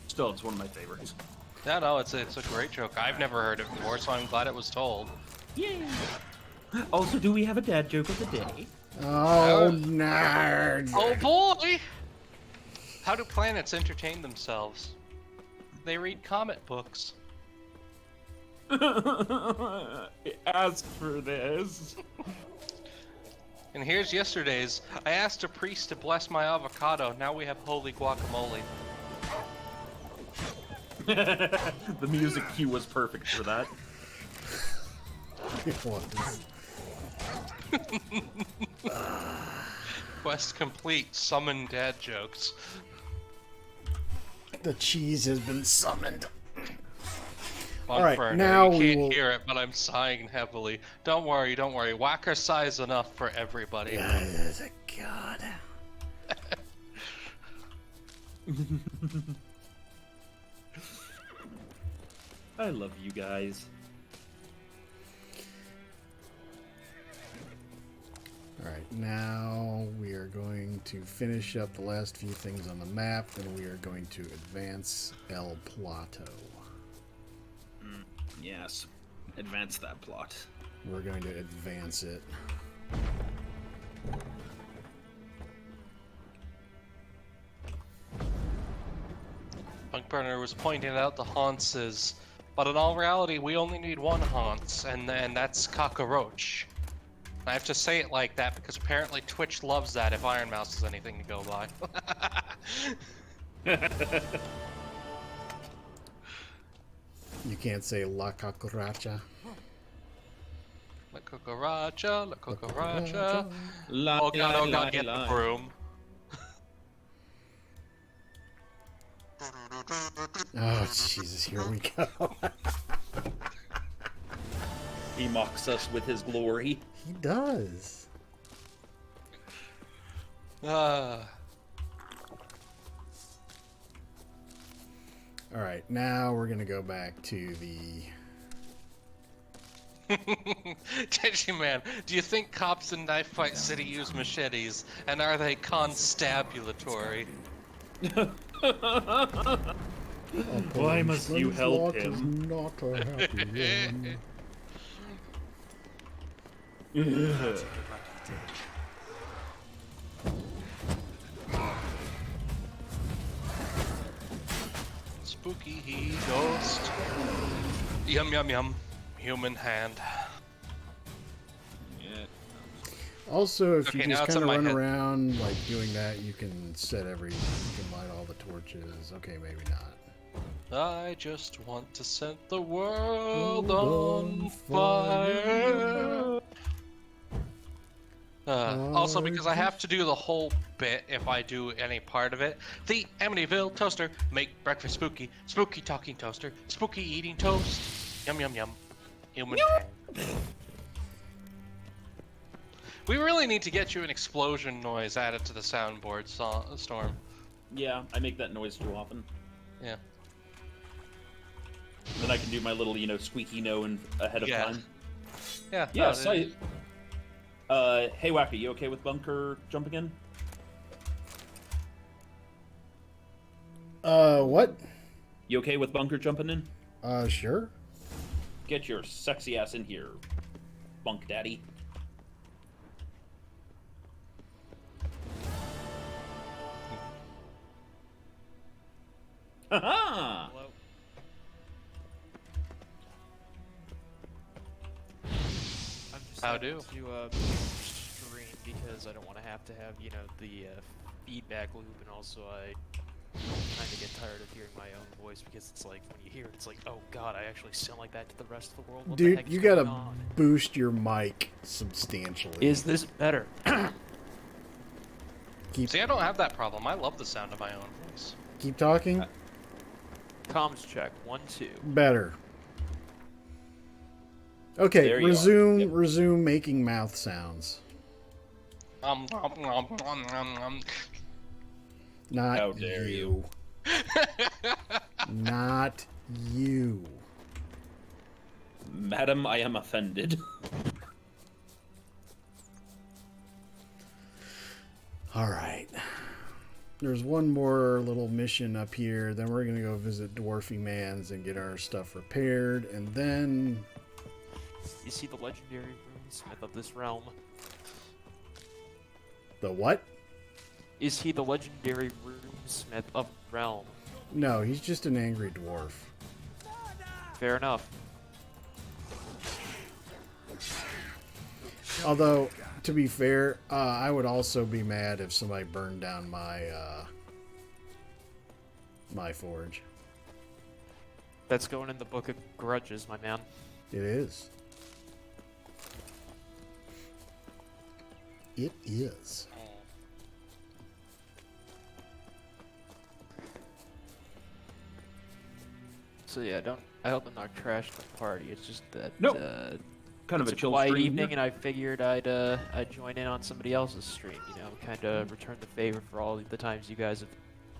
Still, it's one of my favorites. No, it's a great joke. I've never heard it before, so I'm glad it was told. Yeah. Also, do we have a dad joke of the day? Oh, nerd! Oh boy! How do planets entertain themselves? They read comic books. Ask for this. And here's yesterday's. I asked a priest to bless my avocado. Now we have holy guacamole. The music cue was perfect for that. It was. Quest complete. Summon dad jokes. The cheese has been summoned. All right, Burner. now you we can't will- hear it, but I'm sighing heavily. Don't worry. Whacker sighs enough for everybody. God. I love you guys. Alright, now we are going to finish up the last few things on the map, then we are going to advance El Plato. Yes. Advance that plot. We're going to advance it. Bunkburner was pointing out the haunts, but in all reality, we only need one haunts, and that's Cockroach. I have to say it like that because apparently Twitch loves that if Iron Mouse is anything to go by. You can't say La Cucaracha. La cucaracha, la cucaracha. La, Oh god, get the broom. Oh, Jesus, here we go. He mocks us with his glory. He does. Alright, now we're going to go back to the... Man, do you think cops in Knife Fight City use machetes? And are they constabulatory? Why must you help Lancelot is him? not a happy one. Spooky he ghost. Yum yum yum. Human hand. Yeah. Also, if you Okay, now just it's kind in of my run head. around like doing that, you can set you can light all the torches. Okay, maybe not. I just want to set the world On on fire. Also, because I have to do the whole bit if I do any part of it. The Amityville toaster make breakfast spooky. Spooky talking toaster. Spooky eating toast. Yum yum yum. Human hand. We really need to get you an explosion noise added to the soundboard, Storm. Yeah, I make that noise too often. Yeah. Then I can do my little, squeaky no ahead of Yeah. time. Yeah. Yes, no, hey Wacky, you okay with bunker jumping in? What? You okay with bunker jumping in? Sure. Get your sexy ass in here, bunk daddy. Haha! Hello. I'm just How having do? to stream because I don't want to have the feedback loop, and also I kind of get tired of hearing my own voice because it's like when you hear it, it's like, oh god, I actually sound like that to the rest of the world. What the Dude, heck is you going gotta on? boost your mic substantially. Is this better? See, I don't have that problem. I love the sound of my own voice. Keep talking. Comms check 1 2. Better. Okay, There you are. resume. Yep. Resume making mouth sounds. Nom, nom, nom, nom, nom, nom. Not How dare you. Not you. Madam, I am offended. Alright. There's one more little mission up here. Then we're going to go visit Dwarfy Man's and get our stuff repaired. And then... You see the legendary runesmith of this realm? The what? Is he the legendary runesmith of the realm? No, he's just an angry dwarf. Fair enough. Although, to be fair, I would also be mad if somebody burned down my my forge. That's going in the book of grudges, my man. It is. It is. So yeah, I hope I'm not crashing the party. It's just that Nope. Kind of it's a a chill quiet stream evening, here. and I figured I'd join in on somebody else's stream. You know, kind of return the favor for all the times you guys have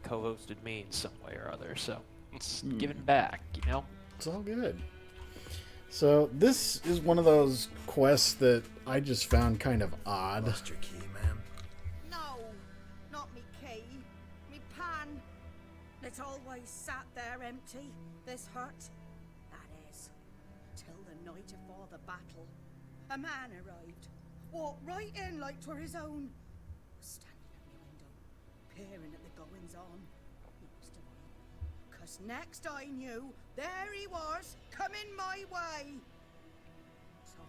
co-hosted me in some way or other. So it's giving back, you know. It's all good. So this is one of those quests that I just found kind of odd. Lost your key, ma'am? No, not me key. Me pan. It's always sat there empty, this hut. That is, till the night afore the battle. A man arrived, walked right in like 'twere his own. Was standing at my window, peering at the goings on. He must have been. 'Cause next I knew, there he was, coming my way. So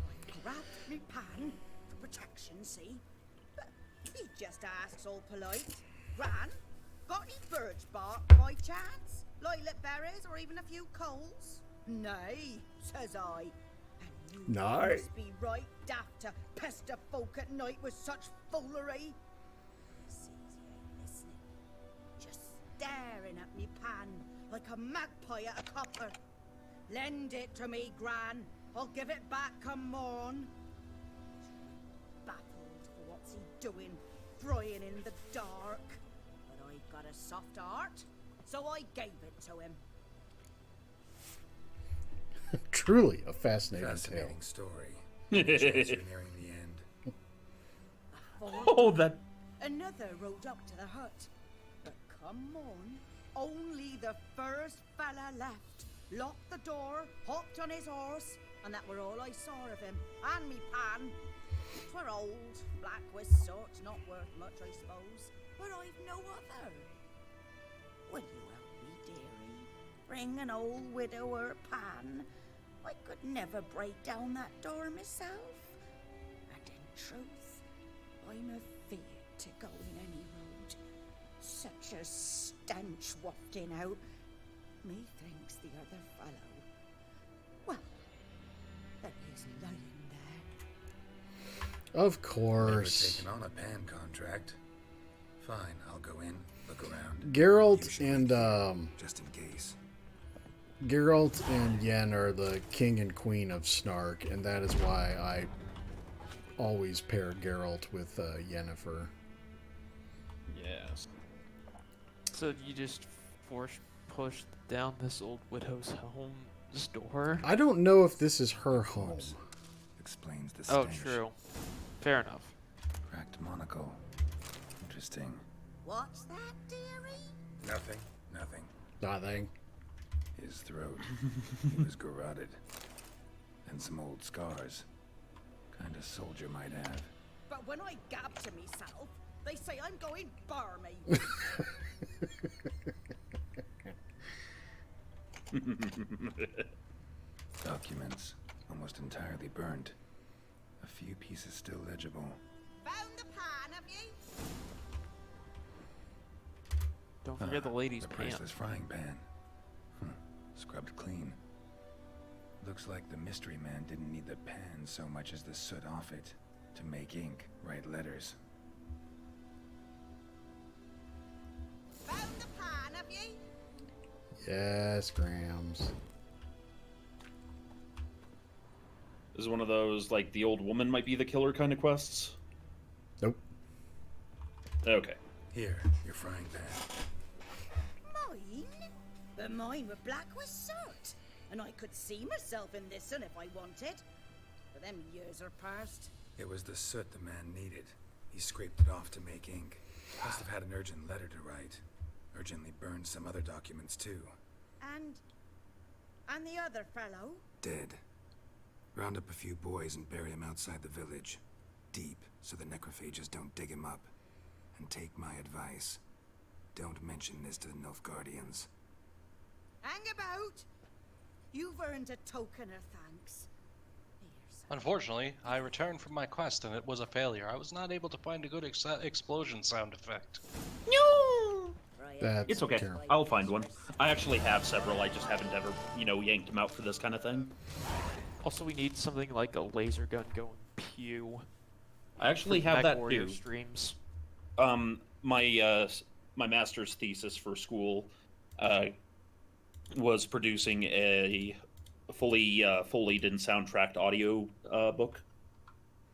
I grabbed me pan for protection, see? But he just asks all polite. Gran, got any birch bark by chance? Lilac berries or even a few coals? Nay, says I. And you Nay. must be right daft to pester folk at night with such foolery. Sees he ain't listening. Just staring at me pan like a magpie at a copper. Lend it to me, Gran. I'll give it back come morn. Baffled for what's he doing, frying in the dark. But I've got a soft heart, so I gave it to him. Truly a fascinating, Fascinating story. Chance you're nearing the end. Oh, that. Another rode up to the hut. But come on, only the first fella left. Locked the door, hopped on his horse, and that were all I saw of him. And me pan. 'Twere old, black with soot, not worth much, I suppose. But I've no other. Will you help me, dearie? Bring an old widower pan. I could never break down that door myself. And in truth, I'm afeard to go in any road. Such a stench wafting out. Methinks the other fellow. Well, there he's lying there. Of Never course. taken on a pan contract. Fine, I'll go in, look around. Geralt Usually and here, just in case. Geralt and Yen are the king and queen of Snark, and that is why I always pair Geralt with Yennefer. Yes. So you just push down this old widow's home's door? I don't know if this is her home. Corpse. Explains the Oh, stench. true. Fair enough. Cracked monocle. Interesting. What's that, dearie? Nothing. Nothing. Nothing. His throat. He was garroted. And some old scars. Kind of soldier might have. But when I gab to myself, they say I'm going barmy. Documents. Almost entirely burned. A few pieces still legible. Found the pan, have you? Don't forget the lady's The pants. priceless frying pan. Scrubbed clean. Looks like the mystery man didn't need the pan so much as the soot off it to make ink, write letters. Found the pan, have you? Yes, Grams. This is one of those, like, the old woman might be the killer kind of quests? Nope. Okay. Here, your frying pan. Mine? But mine were black with soot. And I could see myself in this one if I wanted. But them years are past. It was the soot the man needed. He scraped it off to make ink. Must have had an urgent letter to write. Urgently burned some other documents too. And the other fellow? Dead. Round up a few boys and bury him outside the village. Deep, so the necrophages don't dig him up. And take my advice. Don't mention this to the Nilfgaardians. Hang about! You've earned a token of thanks. Here, sir. Unfortunately, I returned from my quest and it was a failure. I was not able to find a good explosion sound effect. Right. That's It's okay. terrible. I'll find one. I actually have several. I just haven't ever, yanked them out for this kind of thing. Also, we need something like a laser gun going pew. I actually for have Mech that Warrior too. streams. My master's thesis for school was producing a fully folied and soundtracked audio book,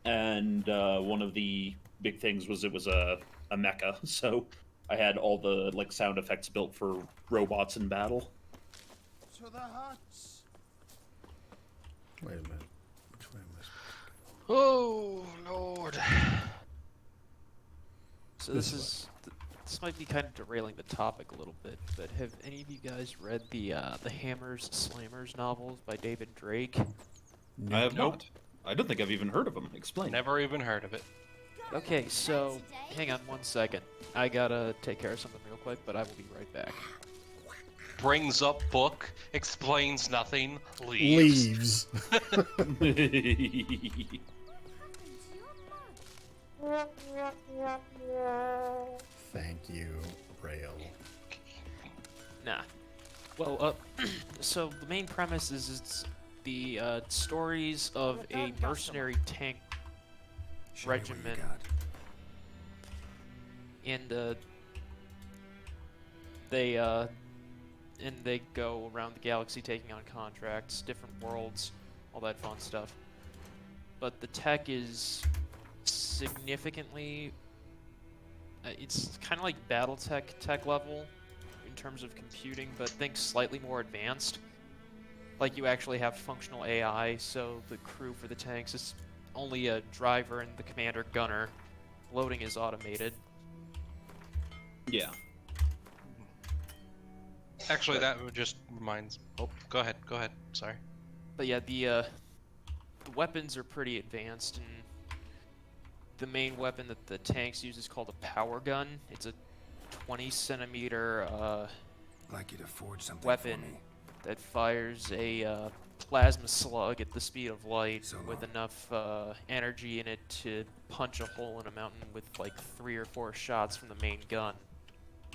and one of the big things was it was a mecha, so I had all the sound effects built for robots in battle. To the huts. Wait a minute. Which way am I supposed Oh, Lord. So this might be kind of derailing the topic a little bit, but have any of you guys read the Hammers Slammers novels by David Drake? I have Nope. not. I don't think I've even heard of them. Explain. Never even heard of it. Okay, so hang on 1 second. I gotta take care of something real quick, but I will be right back. Brings up book, explains nothing, to leaves. Leaves. Thank you, Rail. Nah. Well, so the main premise is it's the stories of a mercenary tank Show me what you Regiment. got. and they go around the galaxy taking on contracts, different worlds, all that fun stuff. But the tech is significantly it's kind of like BattleTech level in terms of computing, but think slightly more advanced. Like you actually have functional AI, so the crew for the tanks is only a driver and the commander gunner. Loading is automated. Yeah. Actually, that just reminds. Oh, go ahead. Sorry. But yeah, the weapons are pretty advanced, and the main weapon that the tanks use is called a power gun. It's a 20-centimeter I'd like you to forge something weapon for me. that fires a plasma slug at the speed of light So with long. enough energy in it to punch a hole in a mountain with like 3 or 4 shots from the main gun.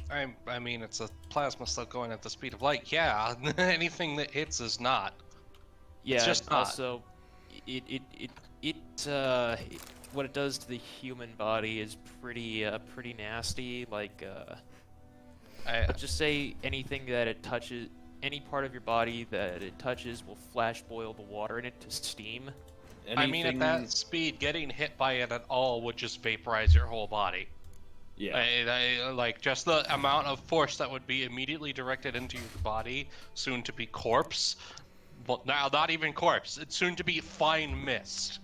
I mean, it's a plasma slug going at the speed of light. Yeah, anything that hits is not. Yeah, just and not. also what it does to the human body is pretty nasty. Like let's just say anything that it touches, any part of your body that it touches will flash boil the water in it to steam. I mean, at that speed, getting hit by it at all would just vaporize your whole body. Yeah. Like, just the amount of force that would be immediately directed into your body, soon to be corpse. Well, now, not even corpse. It's soon to be fine mist.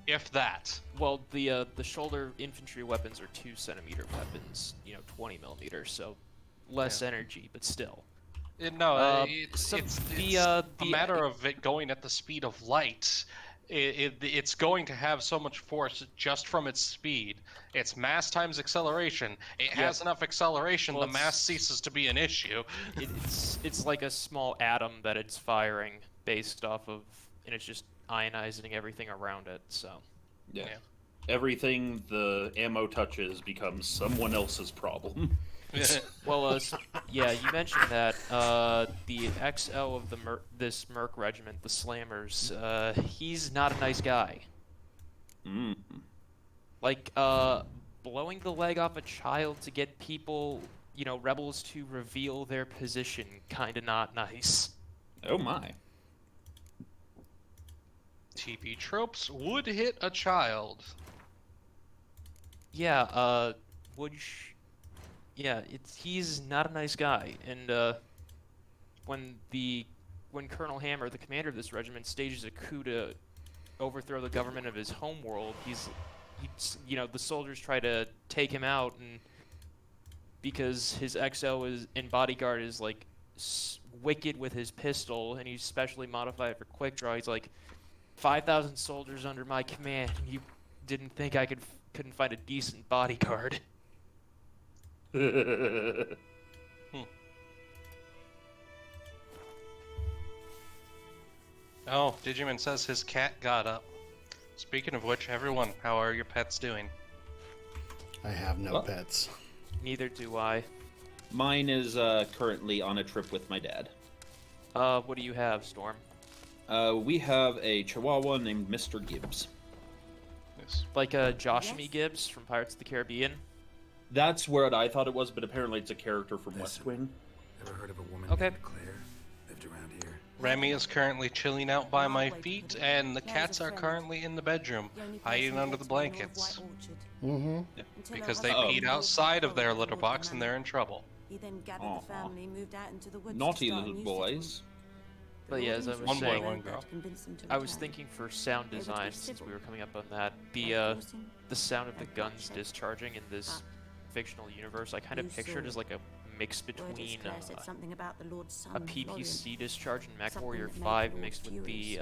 If that. Well, the shoulder infantry weapons are 2-centimeter weapons, 20 millimeters, so less energy, but still. No, so it's the a matter of it going at the speed of light. It's going to have so much force just from its speed. It's mass times acceleration. It has enough acceleration, Well, the mass ceases to be an issue. It's like a small atom that it's firing based off of, and it's just ionizing everything around it. So Yeah. Yeah. Everything the ammo touches becomes someone else's problem. well, yeah, you mentioned that the XL of this Merc regiment, the Slammers, he's not a nice guy. Mm. Like blowing the leg off a child to get people, rebels to reveal their position, kind of not nice. Oh my. TP tropes would hit a child. Yeah, he's not a nice guy, and when Colonel Hammer, the commander of this regiment, stages a coup to overthrow the government of his homeworld, the soldiers try to take him out, and because his XO is in bodyguard is like wicked with his pistol, and he's specially modified for quick draw. He's like, 5,000 soldiers under my command. And you didn't think I couldn't find a decent bodyguard? Oh, Digimon says his cat got up. Speaking of which, everyone, how are your pets doing? I have no pets. Neither do I. Mine is currently on a trip with my dad. What do you have, Storm? We have a Chihuahua named Mr. Gibbs. Yes. Like Joshua Gibbs from Pirates of the Caribbean? That's what I thought it was, but apparently it's a character from West Wing. Ever heard of a woman Okay. named Claire? Lived around here. Remy is currently chilling out by my feet, and the cats are currently in the bedroom, hiding under the blankets. Mm-hmm. Because they peed outside of their litter box and they're in trouble. He then gathered the family, moved out into the woods. Naughty little boys. But yeah, as I was One boy, saying, one girl. I was thinking for sound design, since we were coming up on that, the sound of the guns discharging in this fictional universe, I kind of pictured as like a mix between a PPC discharge in MechWarrior 5 mixed with the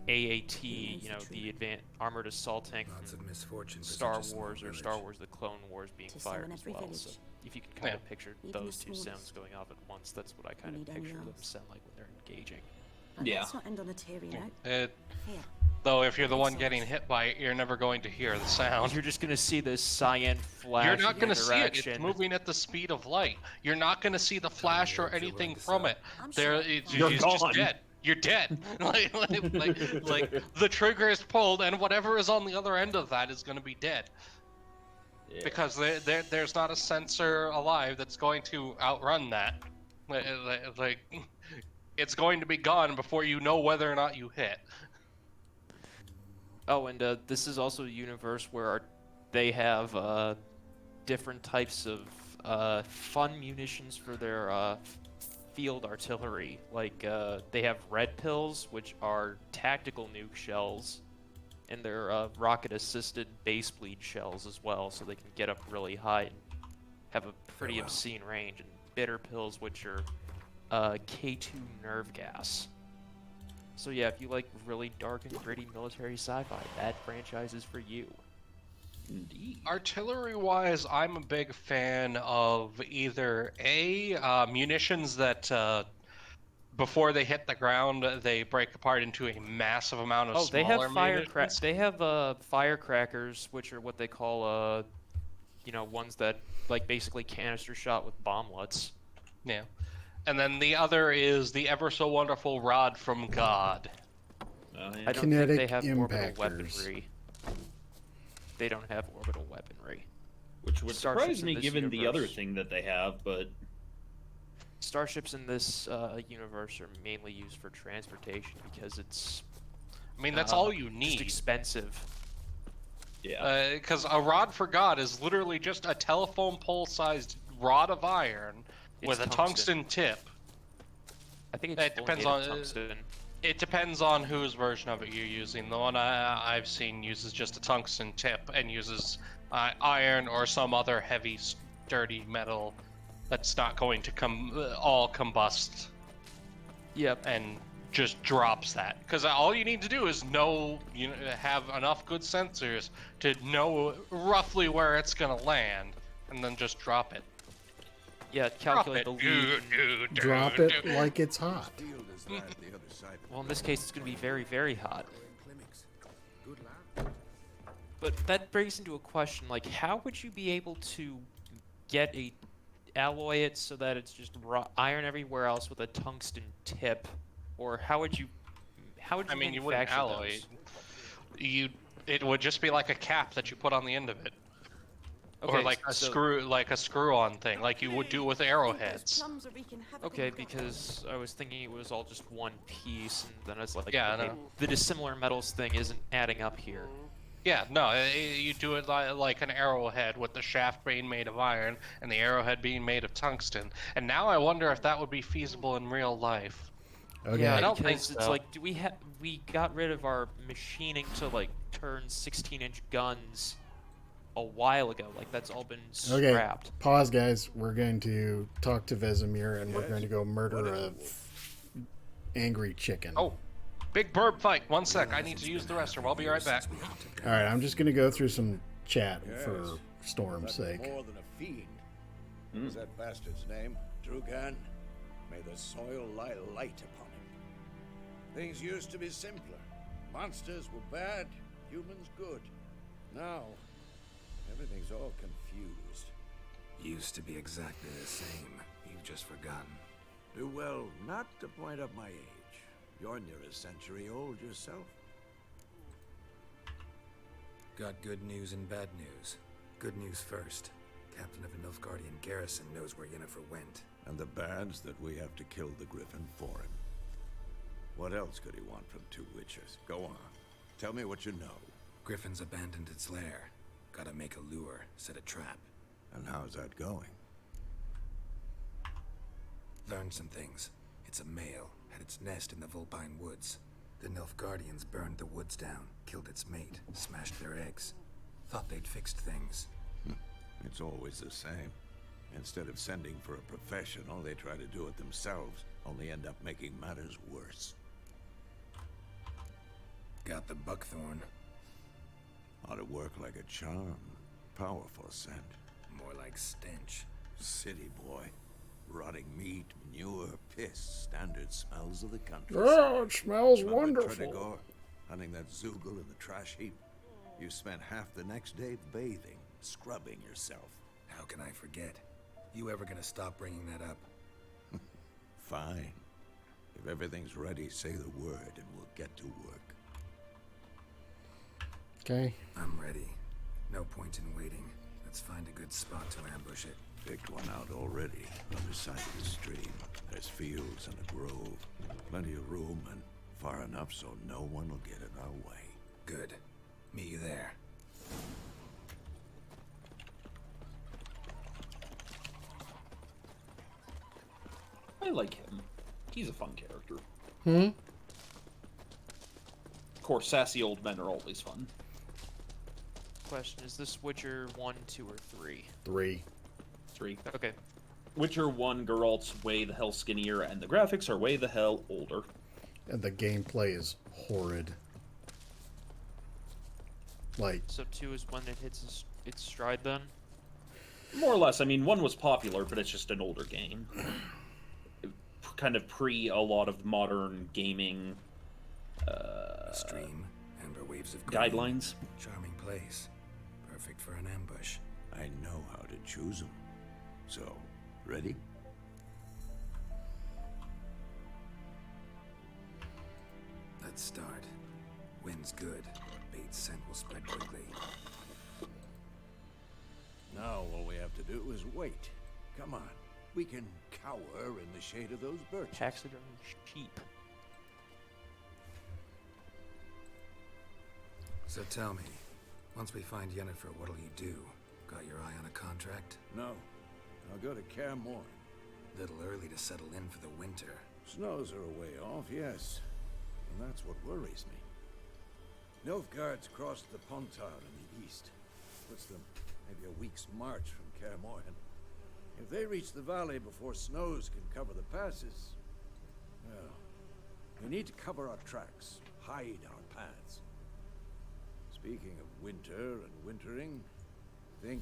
AAT, the Armored Assault Tank Lots of from misfortune. for Star such a small Wars or village. Star Wars: The Clone Wars being To fired summon as every well. village. So if you can kind of Yeah. picture Even those the two smallest. sounds going off at once, that's what I kind of need picture them anyone sound like when they're engaging. Yeah. Let's not end on a teary note. Here. Though if you're the one getting hit by it, you're never going to hear the sound. You're just gonna see this cyan flash. You're not in going to your see it. direction. It's moving at the speed of light. You're not going to see the flash or anything from it. I'm There, sure. it's You're just gone. dead. You're dead. like the trigger is pulled, and whatever is on the other end of that is going to be dead. Yeah. Because there's not a sensor alive that's going to outrun that. Like, it's going to be gone before you know whether or not you hit. Oh, and this is also a universe where they have different types of fun munitions for their field artillery. Like they have red pills, which are tactical nuke shells, and they're rocket-assisted base bleed shells as well, so they can get up really high and have a pretty Farewell. obscene range. And bitter pills, which are K2 nerve gas. So yeah, if you like really dark and gritty military sci-fi, that franchise is for you. Indeed. Artillery-wise, I'm a big fan of either munitions that before they hit the ground they break apart into a massive amount of They smaller have munitions. They have firecrackers, which are what they call ones that like basically canister shot with bomblets. Yeah. And then the other is the ever so wonderful rod from God. I don't Kinetic think they have orbital impactors. weaponry. They don't have orbital weaponry. Which would Starships surprise in me this given the other universe. thing that they have, but Starships in this universe are mainly used for transportation because it's I mean, that's all you just need. expensive. yeah. Because a rod for God is literally just a telephone pole-sized rod of iron with a It's tungsten tip. I think it's It full depends made of on- tungsten. It depends on whose version of it you're using. The one I've seen uses just a tungsten tip and uses iron or some other heavy, sturdy metal that's not going to all combust Yep. and just drops that. Because all you need to do is have enough good sensors to know roughly where it's gonna land, and then just drop it. Yeah, Drop calculate it. the lead. and- Drop it like it's hot. Well, in this case, it's going to be very, very hot. But that brings into a question, like, how would you be able to alloy it so that it's just iron everywhere else with a tungsten tip? Or how would you I mean, you wouldn't manufacture alloy it. It would just be like a cap that you put on the end of it. Or Okay, like a so- screw-on thing, like you would do with arrowheads. Okay, because I was thinking it was all just one piece, and then it's like, Yeah, okay, no. the dissimilar metals thing isn't adding up here. Yeah, no, you do it like an arrowhead with the shaft being made of iron and the arrowhead being made of tungsten. And now I wonder if that would be feasible in real life. Okay. Yeah, I don't think because it's so. like, we got rid of our machining to like turn 16-inch guns a while ago. Like, that's all been Okay, scrapped. pause, guys. We're going to talk to Vesemir, and we're going to go murder a angry chicken. Oh, big burb fight. 1 sec. I need to use the restroom. I'll be right back. All right, I'm just going to go through some chat for Storm's That's sake. more than a fiend. Is that bastard's name? Drugan? May the soil lie light upon him. Things used to be simpler. Monsters were bad, humans good. Now, everything's all confused. Used to be exactly the same. You've just forgotten. Do well not to point up my age. You're near a century old yourself. Got good news and bad news. Good news first. Captain of the Nilfgaardian garrison knows where Yennefer went. And the bad's that we have to kill the Griffin for him. What else could he want from two witchers? Go on. Tell me what you know. Griffin's abandoned its lair. Gotta make a lure, set a trap. And how's that going? Learned some things. It's a male, had its nest in the Vulpine Woods. The Nilfgaardians burned the woods down, killed its mate, smashed their eggs. Thought they'd fixed things. It's always the same. Instead of sending for a professional, they try to do it themselves, only end up making matters worse. Got the buckthorn. Ought to work like a charm. Powerful scent. More like stench. City boy. Rotting meat, manure, piss. Standard smells of the country. Oh, it smells Remember wonderful. Tredegar, hunting that Zoogle in the trash heap? You spent half the next day bathing, scrubbing yourself. How can I forget? You ever gonna stop bringing that up? Fine. If everything's ready, say the word and we'll get to work. Okay. I'm ready. No point in waiting. Let's find a good spot to ambush it. Picked one out already, other side of the stream. There's fields and a grove. Plenty of room and far enough so no one will get in our way. Good. Meet you there. I like him. He's a fun character. Of course, sassy old men are always fun. Question, is this Witcher 1, 2, or 3? 3. 3. Okay. Witcher 1, Geralt's way the hell skinnier, and the graphics are way the hell older. And the gameplay is horrid. Like, So 2 is when it hits its stride then? More or less. I mean, 1 was popular, but it's just an older game. Kind of pre a lot of modern gaming Stream, amber waves of green. guidelines. Charming place. Perfect for an ambush. I know how to choose them. So, ready? Let's start. Wind's good. Bait's scent will spread quickly. Now all we have to do is wait. Come on. We can cower in the shade of those birches. Taxidermy sheep. So tell me, once we find Yennefer, what'll you do? Got your eye on a contract? No. I'll go to Kaer Morhen. Little early to settle in for the winter. Snows are a way off, yes. And that's what worries me. Nilfgaard's crossed the Pontar in the east. Puts them maybe a week's march from Kaer Morhen. If they reach the valley before snows can cover the passes, well, we need to cover our tracks, hide our paths. Speaking of winter and wintering, think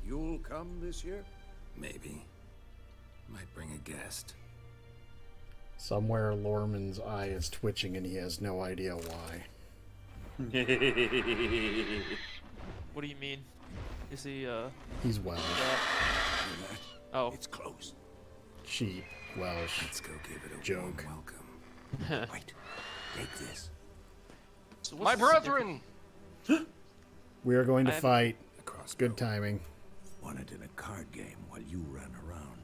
you'll come this year? Maybe. Might bring a guest. somewhere Lorman's eye is twitching and he has no idea why. What do you mean? Is he, He's Welsh. Oh. It's close. Sheep. Welsh. Let's go give it a Joke. warm welcome. Wait. Take this. So My what's the brethren! We are going to I'm- fight. Across Good timing. Wanted in a card game while you ran around.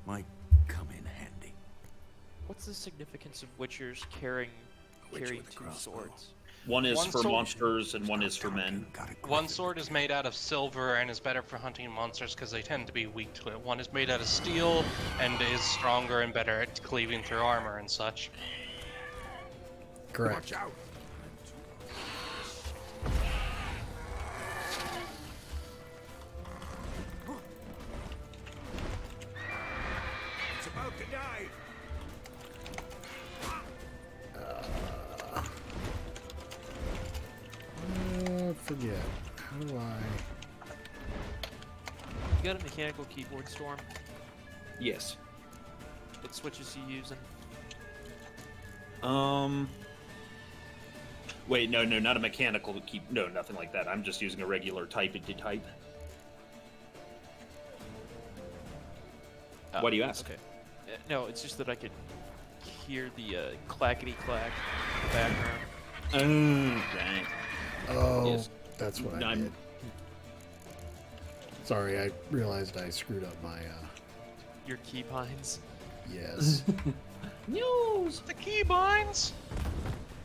Might come in handy. What's the significance of Witchers carrying Witcher two with a crossbow. swords? One is One for sword- monsters and one is for men. Got it One covered. sword is made out of silver and is better for hunting monsters because they tend to be weak to it. One is made out of steel and is stronger and better at cleaving through armor and such. Correct. Watch out. forget. How do I... You got a mechanical keyboard, Storm? Yes. What switches you using? Wait, no, not a mechanical keep. No, nothing like that. I'm just using a regular typing to type. Why do you ask? Okay. No, it's just that I could hear the clackety-clack in the background. Right. Oh, Yes. that's what I I'm- did. Sorry, I realized I screwed up my, Your keybinds. yes. News! The keybinds!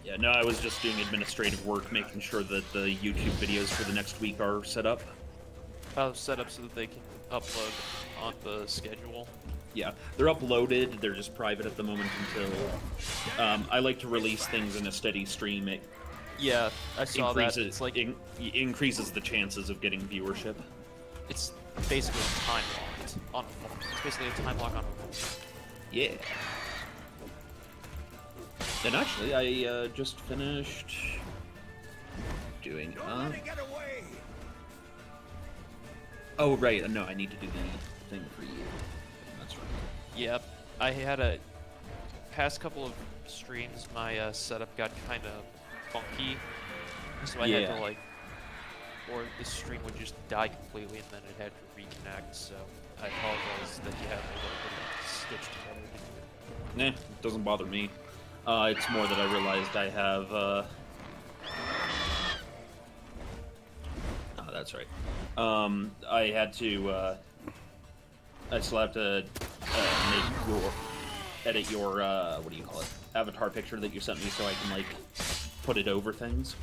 Yeah, no, I was just doing administrative work, making sure that the YouTube videos for the next week are set up. Set up so that they can upload on the schedule. Yeah, they're uploaded. They're just private at the moment until... I like to release things in a steady stream. It Yeah, I saw that. It's like increases the chances of getting viewership. it's basically time locked on a phone. It's basically a time lock on a phone. Yeah. And actually, I just finished doing. Get away! Oh right, no, I need to do the thing for you. That's right. Yep, I had a past couple of streams. My setup got kind of funky, so I had to like, or the stream would just die completely, and then it had to reconnect. So I apologize that you have a little bit of stitched together. Nah, it doesn't bother me. It's more that I realized I have. Oh, that's right. I had to. I still have to edit your what do you call it? Avatar picture that you sent me, so I can like put it over things.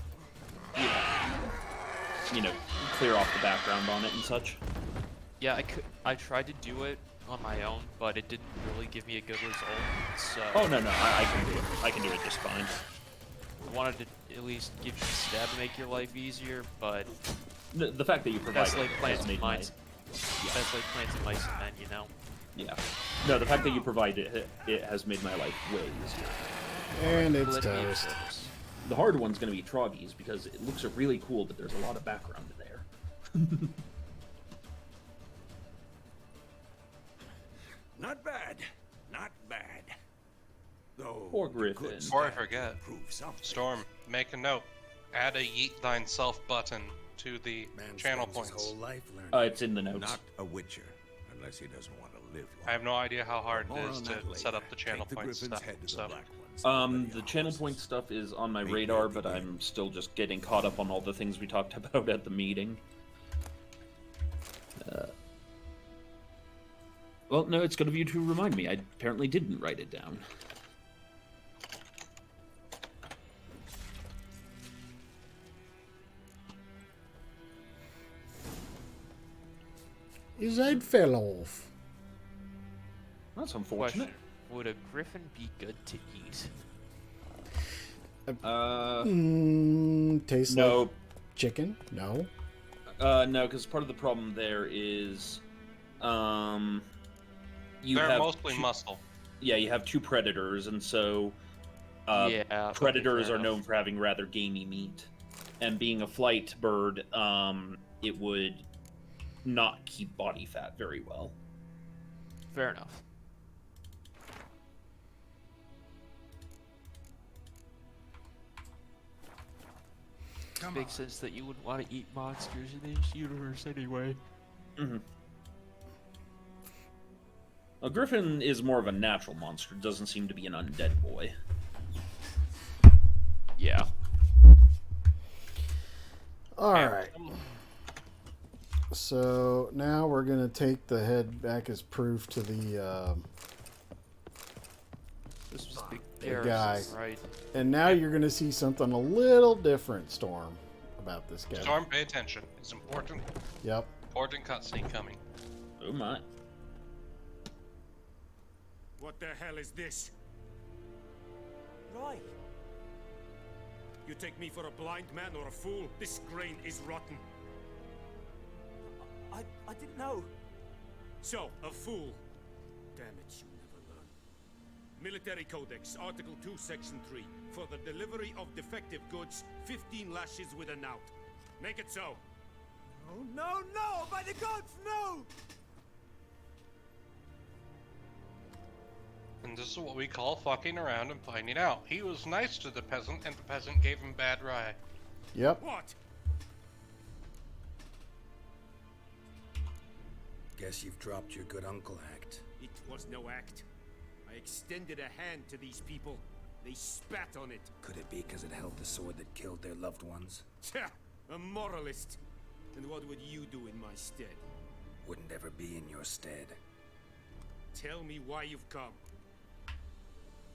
You know, clear off the background on it and such. Yeah, I tried to do it on my own, but it didn't really give me a good result. So Oh no, I can do it. I can do it just fine. I wanted to at least give you a stab to make your life easier, but The fact that you provide that's like it has plants and made my mice. That's like plants and mice and men, you know. yeah. No, the fact that you provide it has made my life way easier. And it's Let me toast. focus. The hard one's going to be Troggies because it looks really cool, but there's a lot of background there. Not bad. Not bad. Though Poor the Griffin. good Before I stand forget, to prove something. Storm, make a note. Add a yeet thine self button to the Man channel spends his points. whole life learning. It's in the notes. Not a Witcher, unless he doesn't want to live long. I have no idea how hard More it is on to that later. set up the channel Take the points Griffin's stuff. head to the So, Black Ones. The channel point stuff is on my Maybe radar, I'll but begin. I'm still just getting caught up on all the things we talked about at the meeting. Well, no, it's good of you to remind me. I apparently didn't write it down. His head fell off. That's unfortunate. Question: would a griffin be good to eat? Tastes No, like chicken? No. no, because part of the problem there is, you they're have mostly two- muscle. Yeah, you have two predators, and so Yeah, okay, predators fair are enough. known for having rather gamey meat. And being a flight bird, it would not keep body fat very well. Fair enough. Makes sense that you wouldn't want to eat monsters in this universe anyway. A griffin is more of a natural monster. It doesn't seem to be an undead boy. Yeah. All right. So now we're going to take the head back as proof to the... This was a big The guy. Garrison, right? and now you're going to see something a little different, Storm, about this guy. Storm, pay attention. It's important. Yep. Important cutscene coming. Oh my. What the hell is this? Right. You take me for a blind man or a fool? This grain is rotten. I didn't know. So, a fool. Damn it, you never learn. Military Codex, Article 2, Section 3. For the delivery of defective goods, 15 lashes with a knout. Make it so. No, no, no! By the gods, no! And this is what we call fucking around and finding out. He was nice to the peasant, and the peasant gave him bad rye. Yep. What? Guess you've dropped your good uncle act. It was no act. I extended a hand to these people. They spat on it. Could it be because it held the sword that killed their loved ones? Tja, a moralist. And what would you do in my stead? Wouldn't ever be in your stead. Tell me why you've come.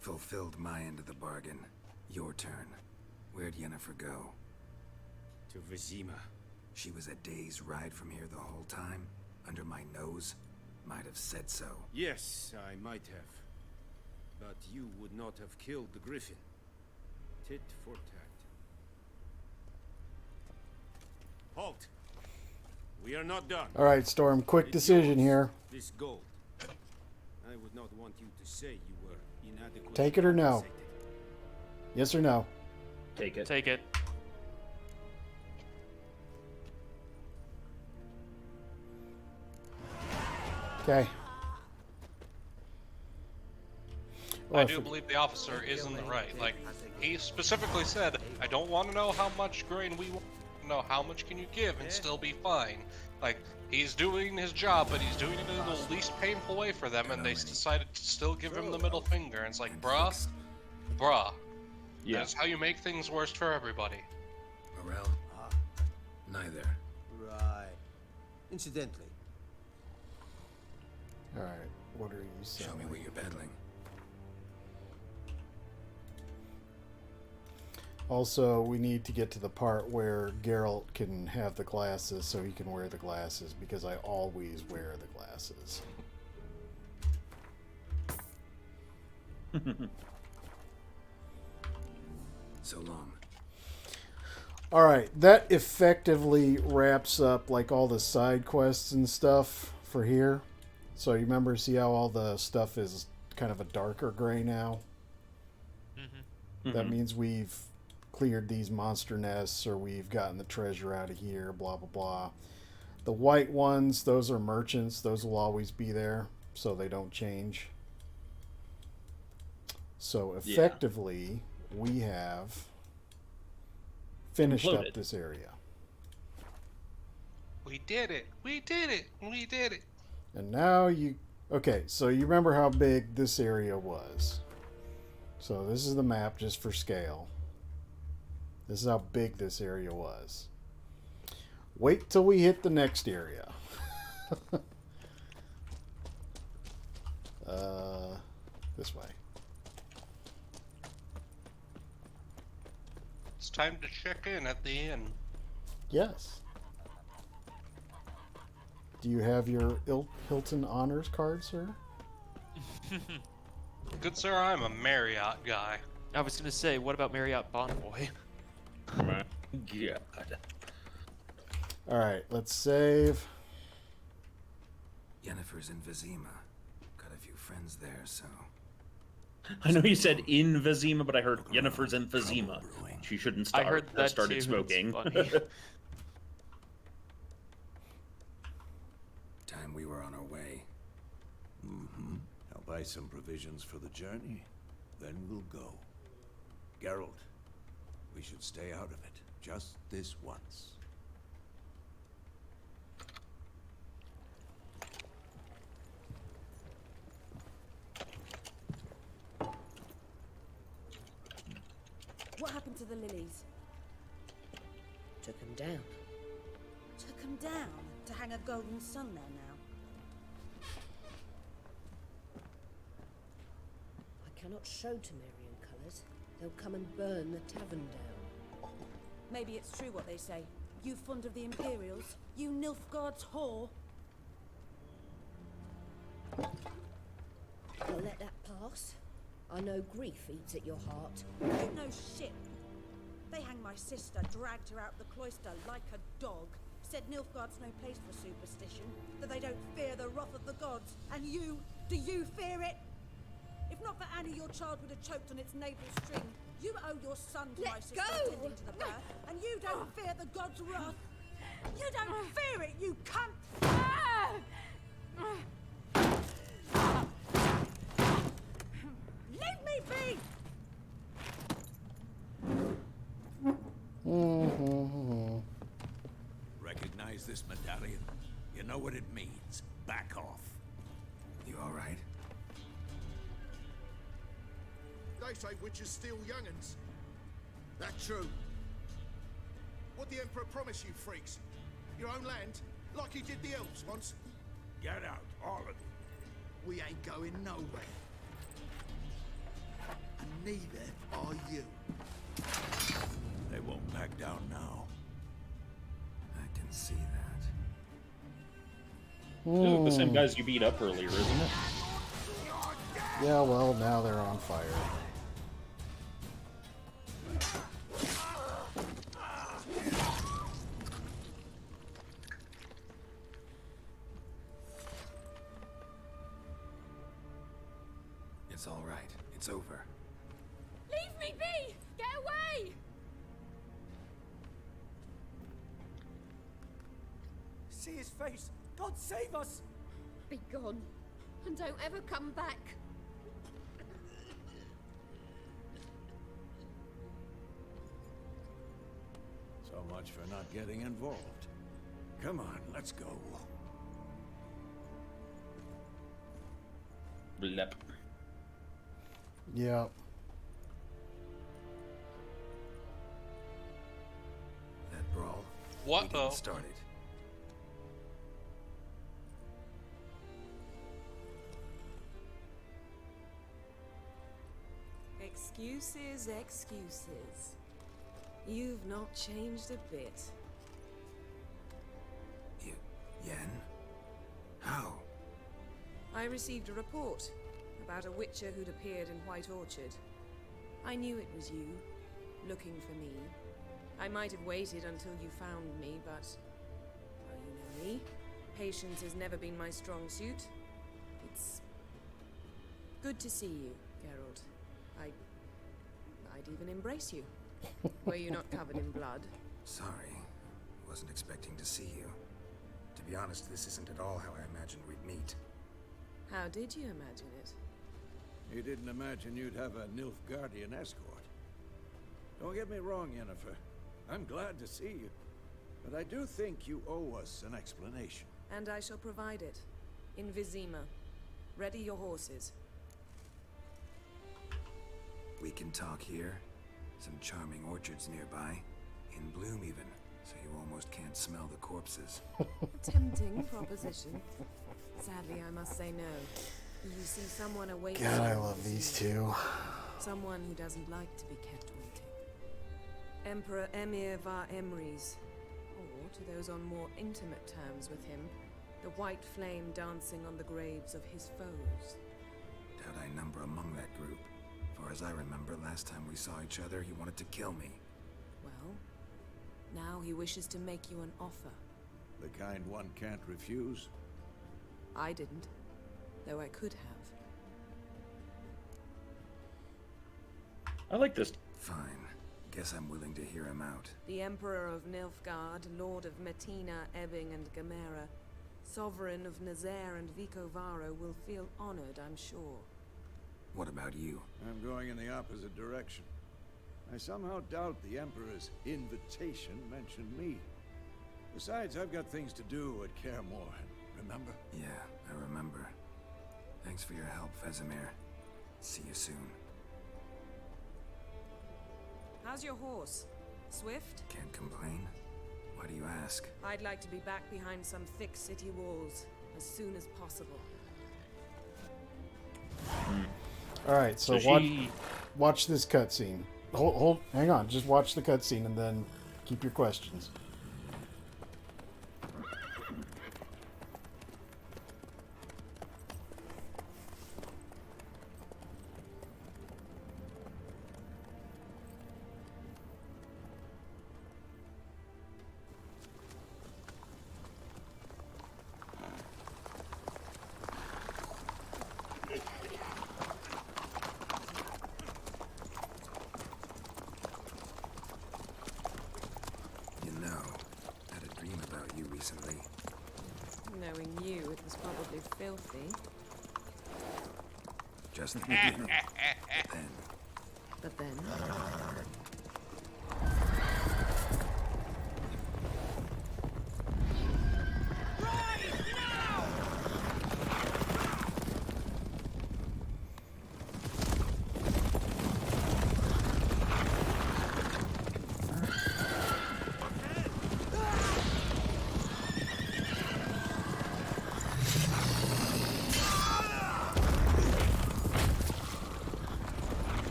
Fulfilled my end of the bargain. Your turn. Where'd Yennefer go? To Vizima. She was a day's ride from here the whole time? Under my nose? Might have said so. Yes, I might have. But you would not have killed the griffin. Tit for tat. Halt! We are not done. All right, Storm. Quick It's decision yours, here. This gold. I would not want you to say you were inadequate. Take it or no? Yes or no? Take it. Take it. Okay. I do believe the officer is in the right. Like, he specifically said, I don't want to know how much grain we want to know. How much can you give and still be fine? Like, he's doing his job, but he's doing it in the least painful way for them, and they decided to still give him the middle finger. And it's like, bruh, Yeah. that's how you make things worse for everybody. Morel? Neither. Right. Incidentally. All right. What are you saying? Show me what you're battling. Also, we need to get to the part where Geralt can have the glasses so he can wear the glasses, because I always wear the glasses. So long. All right, that effectively wraps up like all the side quests and stuff for here. So you remember, see how all the stuff is kind of a darker gray now? That means we've cleared these monster nests, or we've gotten the treasure out of here, blah, blah, blah. The white ones, those are merchants. Those will always be there, so they don't change. So effectively, we have finished up this area. We did it! We did it! We did it! And now you... Okay, so you remember how big this area was. So this is the map just for scale. This is how big this area was. Wait till we hit the next area. This way. It's time to check in at the inn. Yes. Do you have your Hilton Honors card, sir? Good sir, I'm a Marriott guy. I was gonna say, what about Marriott Bonvoy? My God. Alright, let's save. Yennefer's in Vizima. Got a few friends there, so... I know you said in Vizima, but I heard Yennefer's in Vizima. She shouldn't start. I heard that started too. smoking. It's funny. Time we were on our way. I'll buy some provisions for the journey, then we'll go. Geralt, we should stay out of it, just this once. What happened to the lilies? Took him down. Took him down to hang a golden sun there now. I cannot show Temerian colours. They'll come and burn the tavern down. Maybe it's true what they say. You fond of the Imperials? You Nilfgaard's whore? I'll let that pass. I know grief eats at your heart. You know shit. They hanged my sister, dragged her out the cloister like a dog. Said Nilfgaard's no place for superstition, that they don't fear the wrath of the gods. And you, do you fear it? If not for Annie, your child would have choked on its navel string. You owe your son to Let my sister go! attending to the birth, and you don't fear the god's wrath. You don't fear it, you cunt! Leave me be! Recognize this medallion? You know what it means. Back off. You all right? They say witches steal young'uns. That true? What the Emperor promised you freaks? Your own land? Like he did the elves once? Get out, all of you. We ain't going nowhere. And neither are you. They won't back down now. I can see that. Ooh, the same guys you beat up earlier, isn't it? Yeah, well, now they're on fire. It's all right. It's over. Leave me be! Get away! See his face! God save us! Be gone, and don't ever come back. So much for not getting involved. Come on, let's go. Blep. Yeah. That brawl. What we the? didn't start it. Excuses, excuses. You've not changed a bit. Yen? How? I received a report about a witcher who'd appeared in White Orchard. I knew it was you, looking for me. I might have waited until you found me, but... well, you know me. Patience has never been my strong suit. It's... good to see you, Geralt. I'd even embrace you. Were you not covered in blood? Sorry. Wasn't expecting to see you. To be honest, this isn't at all how I imagined we'd meet. How did you imagine it? You didn't imagine you'd have a Nilfgaardian escort. Don't get me wrong, Yennefer. I'm glad to see you. But I do think you owe us an explanation. And I shall provide it. In Vizima. Ready your horses. We can talk here. Some charming orchards nearby. In bloom even, so you almost can't smell the corpses. Tempting proposition. Sadly, I must say no. You see someone awaiting. God, I love these two. Someone who doesn't like to be kept waiting. Emperor Emir var Emrys. Or, to those on more intimate terms with him, the white flame dancing on the graves of his foes. Doubt I number among that group. For as I remember, last time we saw each other, he wanted to kill me. Well, now he wishes to make you an offer. The kind one can't refuse. I didn't, though I could have. I like this. Fine. Guess I'm willing to hear him out. The Emperor of Nilfgaard, Lord of Metina, Ebbing, and Gamera, Sovereign of Nazaire and Vicovaro will feel honored, I'm sure. What about you? I'm going in the opposite direction. I somehow doubt the Emperor's invitation mentioned me. Besides, I've got things to do at Kaer Morhen, remember? Yeah, I remember. Thanks for your help, Vesemir. See you soon. How's your horse? Swift? Can't complain. Why do you ask? I'd like to be back behind some thick city walls as soon as possible. All right, so watch this cutscene. Hang on. Just watch the cutscene and then keep your questions. about you recently? Knowing you, it was probably filthy. Just the beginning. But then...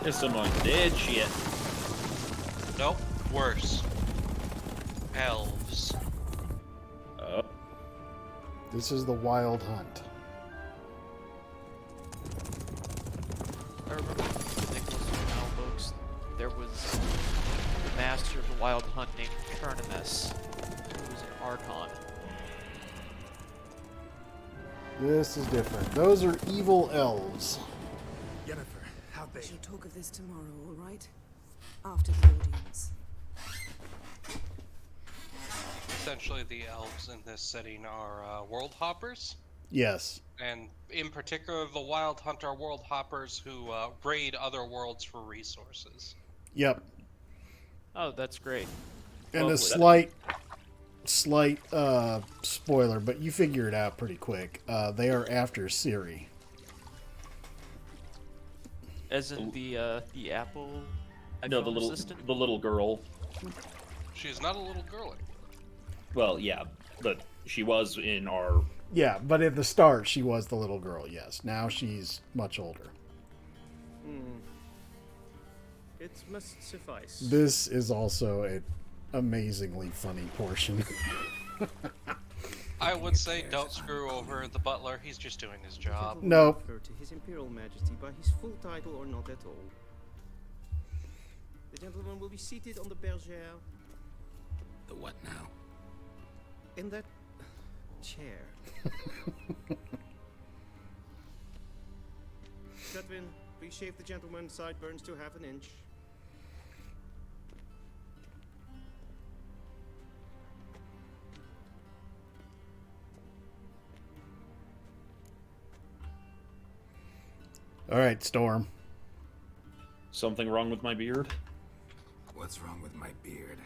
There's someone dead shit. Nope, worse. Elves. Oh. This is the Wild Hunt. I remember in Nicholas Flamel books, there was the master of the Wild Hunt named Turnimus, who was an Archon. This is different. Those are evil elves. Yennefer, how We they... shall talk of this tomorrow, all right? After the audience. Essentially, the elves in this setting are world hoppers. Yes. And in particular, the Wild Hunt are world hoppers who raid other worlds for resources. Yep. Oh, that's great. And Well, a slight spoiler, but you figure it out pretty quick. They are after Ciri. As in the Apple No, iPhone assistant? the little girl. She's not a little girl anymore. Well, yeah, but she was in our... Yeah, but at the start, she was the little girl, yes. Now she's much older. It must suffice. This is also an amazingly funny portion. I would say don't screw over the butler. He's just doing his job. Nope. Refer to His Imperial Majesty by his full title or not at all. The gentleman will be seated on the bergère. The what now? In that chair. Chetwin, please shave the gentleman's sideburns to half an inch. All right, Storm. Something wrong with my beard? What's wrong with my beard?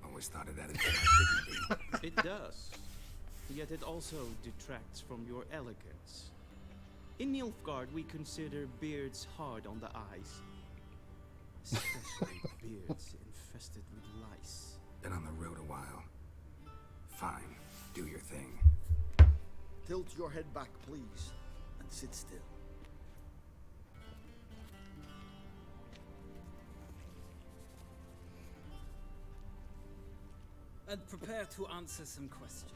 Always thought of that as my dignity. It does. Yet it also detracts from your elegance. In Nilfgaard, we consider beards hard on the eyes. Especially beards infested with lice. Been on the road a while. Fine, do your thing. Tilt your head back, please, and sit still. And prepare to answer some questions.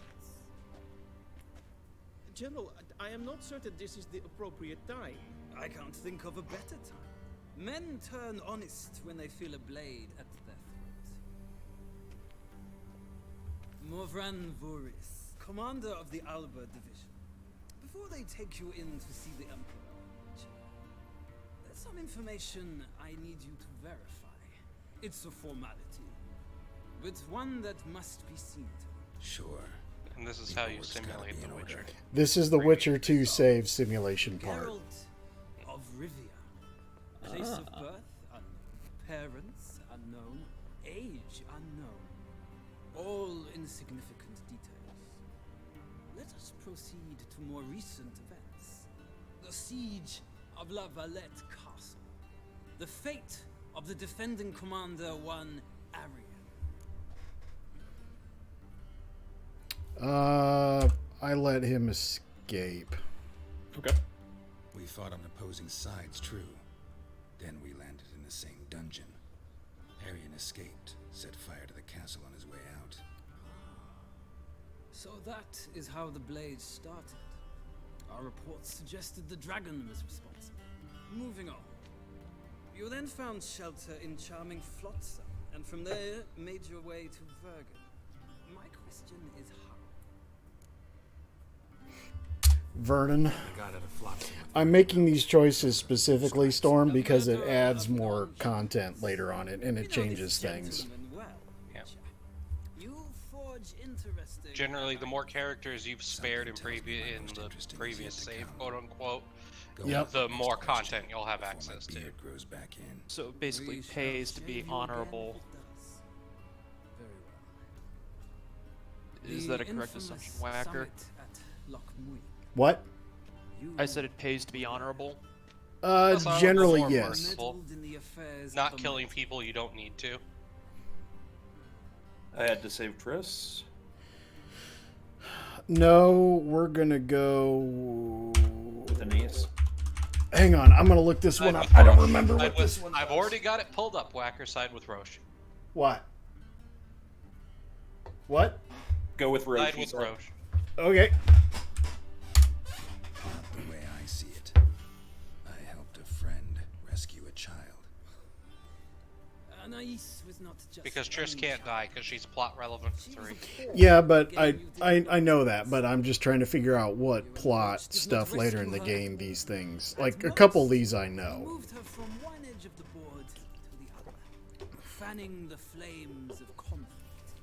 General, I am not certain this is the appropriate time. I can't think of a better time. Men turn honest when they feel a blade at their throat. Morvran Voris, commander of the Alba Division. Before they take you in to see the Emperor, there's some information I need you to verify. It's a formality, but one that must be seen to. Sure. And this is how you simulate The Witcher. This is the Witcher 2 save simulation part. Geralt of Rivia. Place of birth unknown. Parents unknown. Age unknown. All insignificant details. Let us proceed to more recent events. The siege of La Valette Castle. The fate of the defending commander, one Arian. I let him escape. Okay. We fought on opposing sides, true. Then we landed in the same dungeon. Arian escaped, set fire to the castle on his way out. So that is how the Blade started. Our reports suggested the dragon was responsible. Moving on. You then found shelter in charming Flotsam, and from there made your way to Vergen. My question is how? Vernon. I got out of Flotsam. I'm making these choices specifically, Storm, because it adds more content later on it, and it changes things. Yeah. You forge interesting. Generally, the more characters you've spared in the previous save, quote unquote, Yep. the more content you'll have access to. Beard grows back in. So it basically pays to be honorable. Is that a correct assumption, Whacker? What? I said it pays to be honorable. Generally, More yes. merciful. Not killing people you don't need to. I had to save Triss. No, we're gonna go with Aeneas. Hang on, I'm gonna look this one up. I don't remember what this one. I've already got it pulled up. Whacker side with Roche. What? What? Go with Roche. Side with Roche. Okay. The way I see it, I helped a friend rescue a child. Anais was not just Because Triss can't die because she's plot relevant for 3. Yeah, but I know that, but I'm just trying to figure out what plot stuff later in the game these things. Like a couple of these I know. Moved her from one edge of the board to the other, fanning the flames of conflict.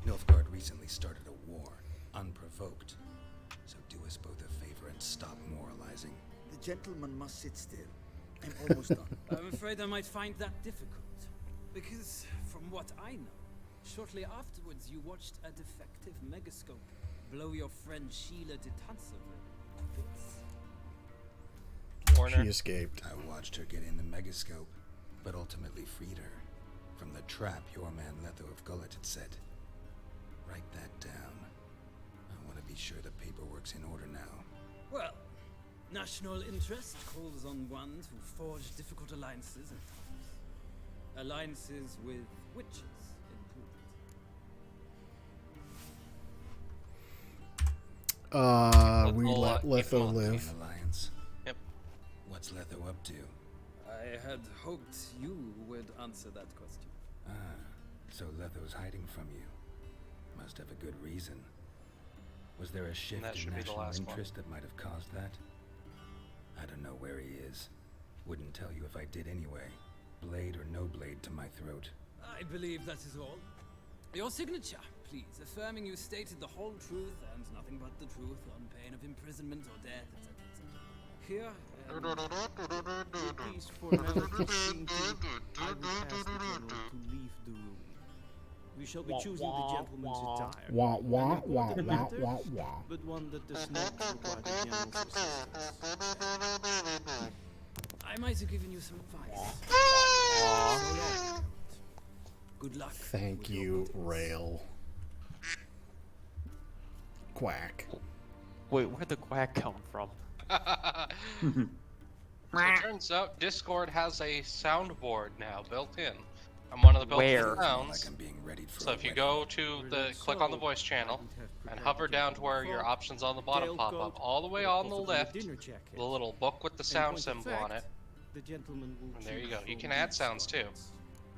Nilfgaard recently started a war, unprovoked. So do us both a favor and stop moralizing. The gentleman must sit still. I'm almost done. I'm afraid I might find that difficult. Because, from what I know, shortly afterwards you watched a defective megascope blow your friend Sheila de Tansever to bits. She escaped. I watched her get in the megascope, but ultimately freed her from the trap your man Letho of Gullet had set. Write that down. I want to be sure the paperwork's in order now. Well, national interest calls on one to forge difficult alliances at times. Alliances with witches included. We let Letho live. Alliance. Yep. What's Letho up to? I had hoped you would answer that question. Ah, so Letho's hiding from you. Must have a good reason. Was there a shift that in should be the national last one. interest that might have caused that? I don't know where he is. Wouldn't tell you if I did anyway. Blade or no blade to my throat. I believe that is all. Your signature, please, affirming you stated the whole truth and nothing but the truth on pain of imprisonment or death, etc. Here, These formalities seem to, I would ask the General to leave the room. We shall be choosing the gentleman's attire. Wah, wah, An wah, important wah, matter, wah, wah. but one that does not require the General's assistance. I might have given you some advice. Good luck. Thank you, Rail. Quack. Wait, where'd the quack come from? So it turns out Discord has a soundboard now built in. I'm one of the built-in sounds. So if you go to click on the voice channel and hover down to where your options on the bottom pop up, all the way on the left, the little book with the sound symbol on it. And there you go. You can add sounds too,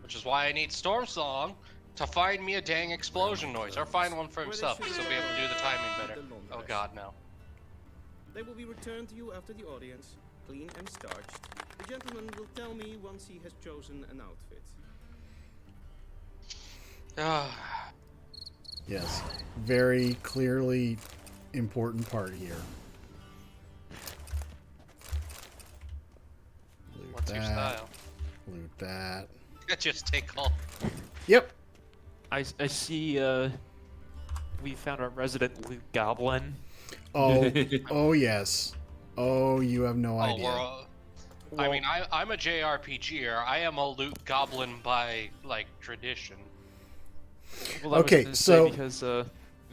which is why I need Storm Song to find me a dang explosion noise, or find one for himself, so he'll be able to do the timing better. Oh God, no. They will be returned to you after the audience, clean and starched. The gentleman will tell me once he has chosen an outfit. Yes, very clearly important part here. Loot What's your style? Loot that. Just take all. Yep. I see, we found our resident loot goblin. Oh, oh yes. Oh, you have no idea. I mean, I'm a JRPGer. I am a loot goblin by, like, tradition. Well, I okay, was so say because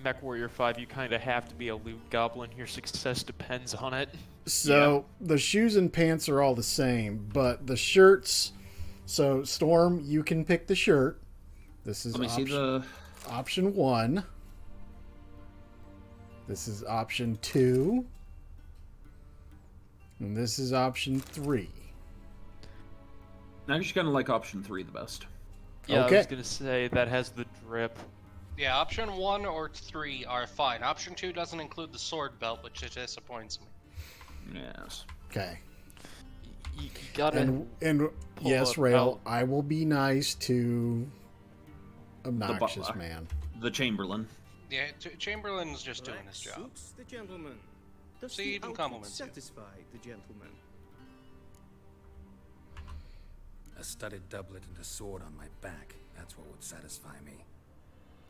Mech Warrior 5, you kind of have to be a loot goblin. Your success depends on it. So the shoes and pants are all the same, but the shirts. So Storm, you can pick the shirt. This is option 1. This is option 2. And this is option 3. I actually kind of like option 3 the best. Yeah, okay. I was gonna say that has the drip. Yeah, option 1 or 3 are fine. Option 2 doesn't include the sword belt, which disappoints me. Yes. Okay. You gotta. And yes, up Rail, out- I will be nice to obnoxious butler. man. The Chamberlain. Yeah, Chamberlain's just doing his Black job. suits the gentleman. Does See, the even outfit compliments you. satisfy the gentleman? A studded doublet and a sword on my back. That's what would satisfy me.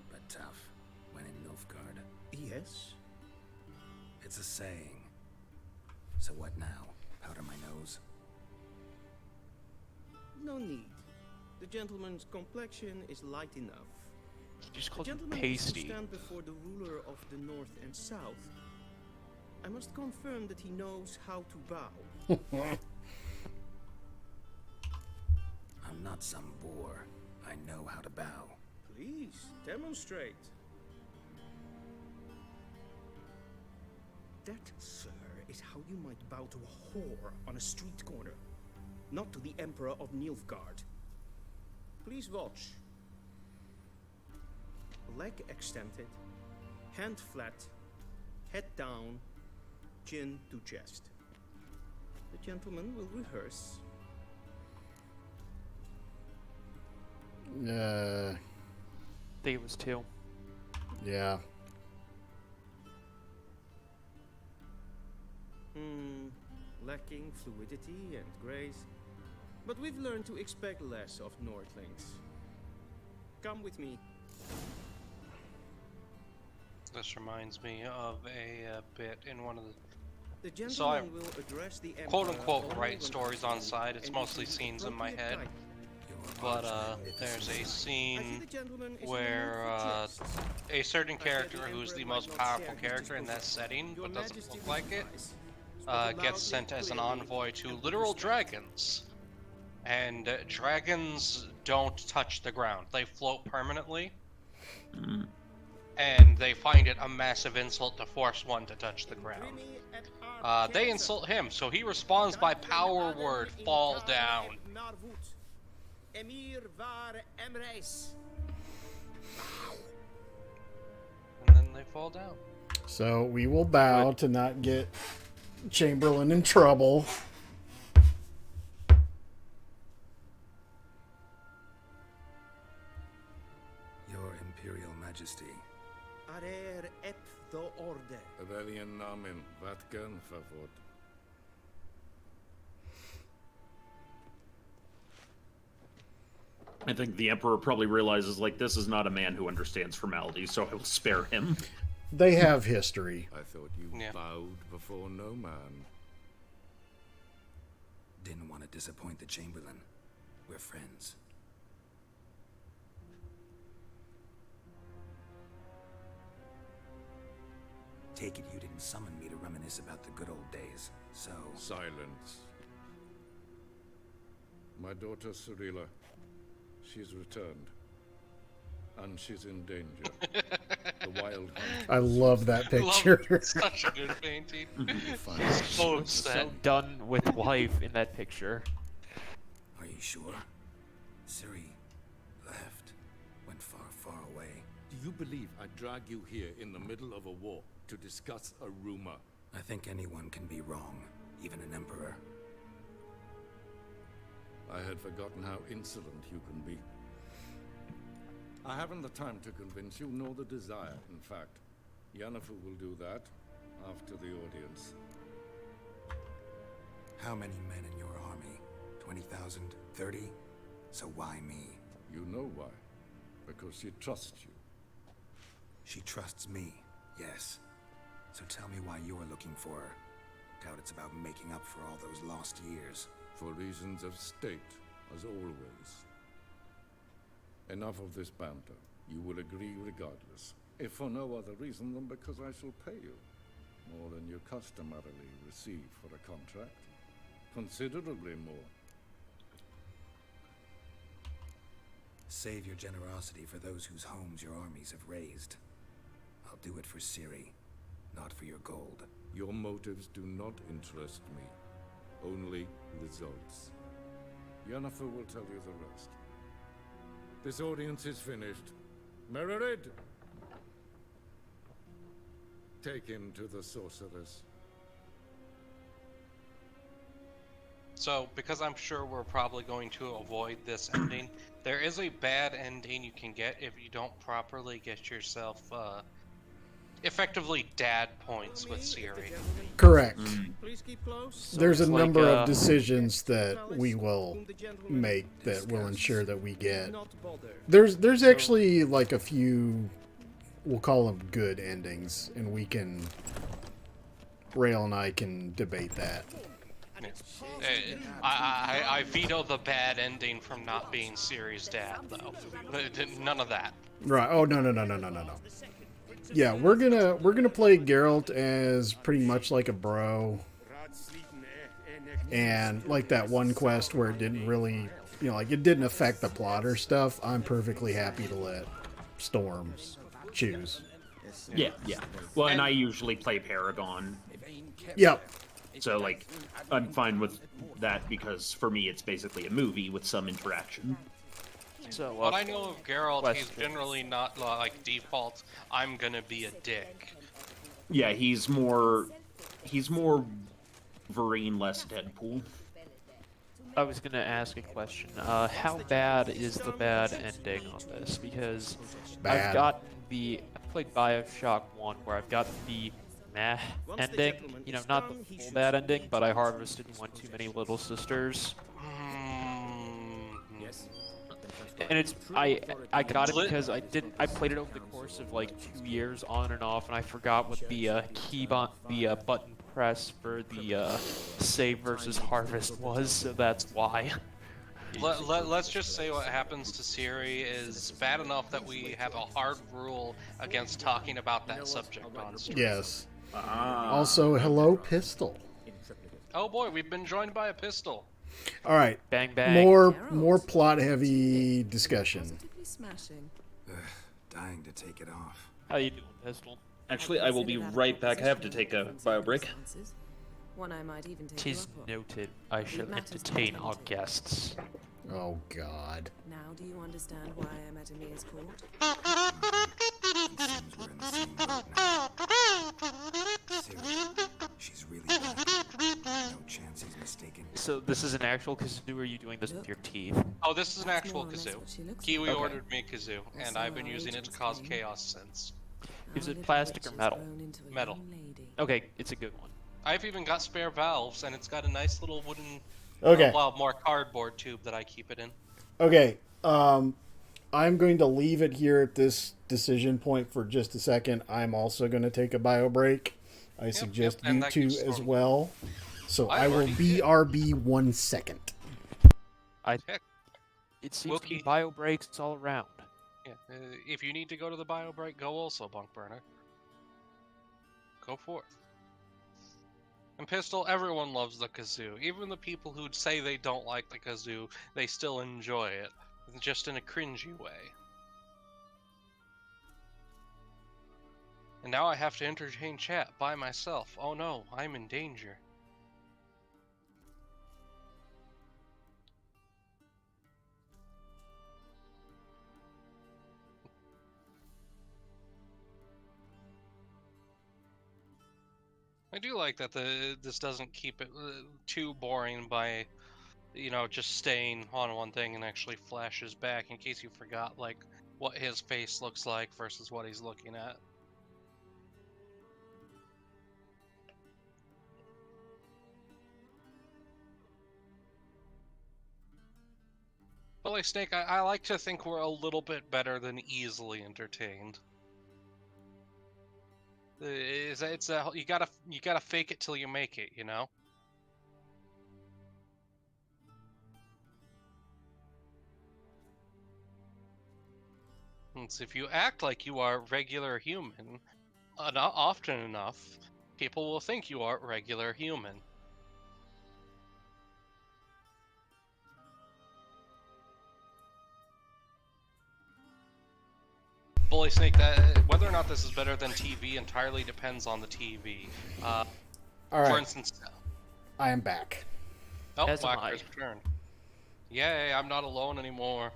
But tough, when in Nilfgaard. Yes. It's a saying. So what now? Powder my nose? No need. The gentleman's complexion is light enough. You just The called him gentleman is to pasty. stand before the ruler of the North and South. I must confirm that he knows how to bow. I'm not some boor. I know how to bow. Please, demonstrate. That, sir, is how you might bow to a whore on a street corner, not to the Emperor of Nilfgaard. Please watch. Leg extended, hand flat, head down, chin to chest. The gentleman will rehearse. I think it was 2. Yeah. Lacking fluidity and grace. But we've learned to expect less of Nordlings. Come with me. This reminds me of a bit in one of The So I gentleman will address the quote Emperor unquote only write when stories on possible side. It's and mostly using scenes in my appropriate head. guidance. But there's a I see scene the gentleman is where known for jests. a certain I fear character the who's the Emperor most might not powerful share his character in that disposition. setting, Your but doesn't Majesty look will like it, advise. Speak gets loudly, sent as an clearly, envoy to and with literal respect. dragons. And dragons don't touch the ground. They float permanently. And they find it a massive insult to force one to touch the ground. They insult him, so he responds by power word, fall down. Emir var Emreis. And then they fall down. So we will bow to not get Chamberlain in trouble. Your Imperial Majesty. Arer ep the orde. Aurelian Namen, Vatkan Favot. I think the Emperor probably realizes, like, this is not a man who understands formality, so I will spare him. They have history. I thought you bowed before no man. Didn't want to disappoint the Chamberlain. We're friends. Take it you didn't summon me to reminisce about the good old days, so... Silence. My daughter Cirilla, she's returned. And she's in danger. The wild hunt. I love that picture. It's such a good painting. So upset. Done with life in that picture. Are you sure? Ciri left. Went far, far away. Do you believe I drag you here in the middle of a war to discuss a rumor? I think anyone can be wrong, even an emperor. I had forgotten how insolent you can be. I haven't the time to convince you, nor the desire, in fact. Yennefer will do that after the audience. How many men in your army? 20,000? 30? So why me? You know why. Because she trusts you. She trusts me, yes. So tell me why you're looking for her. Doubt it's about making up for all those lost years. For reasons of state, as always. Enough of this banter. You will agree regardless. If for no other reason than because I shall pay you. More than you customarily receive for a contract. Considerably more. Save your generosity for those whose homes your armies have razed. I'll do it for Ciri, not for your gold. Your motives do not interest me. Only results. Yennefer will tell you the rest. This audience is finished. Mererid! Take him to the sorceress. So, because I'm sure we're probably going to avoid this ending, there is a bad ending you can get if you don't properly get yourself, effectively dad points with Siri. Correct. Please keep close. There's a it's number like, of decisions that we will make that will ensure that we get. There's actually like a few, we'll call them good endings, and we can, Rail and I can debate that. I veto the bad ending from not being Siri's dad, though. None of that. Right. Oh no. Yeah, we're gonna play Geralt as pretty much like a bro, and like that one quest where it didn't really, like it didn't affect the plot or stuff. I'm perfectly happy to let Storm choose. Yeah. Well, and I usually play Paragon. Yep. So, like, I'm fine with that because for me it's basically a movie with some interaction. So, what I know of Geralt, he's generally not like default. I'm gonna be a dick. Yeah, he's more Wolverine, less Deadpool. I was gonna ask a question. How bad is the bad ending on this? Because Bad. I played Bioshock 1, where I've got the meh ending. Not the full bad ending, but I harvested one too many little sisters. And it's I got it because I played it over the course of like 2 years on and off, and I forgot what the button press for the save versus harvest was, so that's why. Let's just say what happens to Siri is bad enough that we have a hard rule against talking about that subject on stream. Yes. Also, hello, Pistol. Oh boy, we've been joined by a pistol. All right. Bang bang. More plot-heavy discussion. Dying to take it off. How you doing, Pistol? Actually, I will be right back. I have to take a bio break. One I might even take 'Tis noted. I shall entertain our guests. Oh God. Now do you understand why I'm at Emir's court? She's really bad. No chance he's mistaken. So this is an actual kazoo, or are you doing this with your teeth? Oh, this is an actual kazoo. Kiwi Okay. ordered me a kazoo, and I've been using it to cause chaos since. Is it plastic or metal? Metal. Okay, it's a good one. I've even got spare valves, and it's got a nice little wooden, Okay. more cardboard tube that I keep it in. Okay. I'm going to leave it here at this decision point for just a second. I'm also going to take a bio break. I suggest and you that two keeps as Storm- well. So I will already BRB 1 second. It seems to be bio breaks all around. Yeah, if you need to go to the bio break, go also, Bunk Burner. Go forth. And Pistol, everyone loves the kazoo. Even the people who'd say they don't like the kazoo, they still enjoy it. Just in a cringy way. And now I have to entertain chat by myself. Oh no, I'm in danger. I do like that this doesn't keep it too boring by, just staying on one thing and actually flashes back in case you forgot, like, what his face looks like versus what he's looking at. But like Snake, I like to think we're a little bit better than easily entertained. You gotta fake it till you make it, you know? And so if you act like you are regular human, often enough, people will think you are regular human. Bully Snake, whether or not this is better than TV entirely depends on the TV. All right. For instance, I am back. oh, As am Blackbear's returned. Yay, I'm not alone anymore.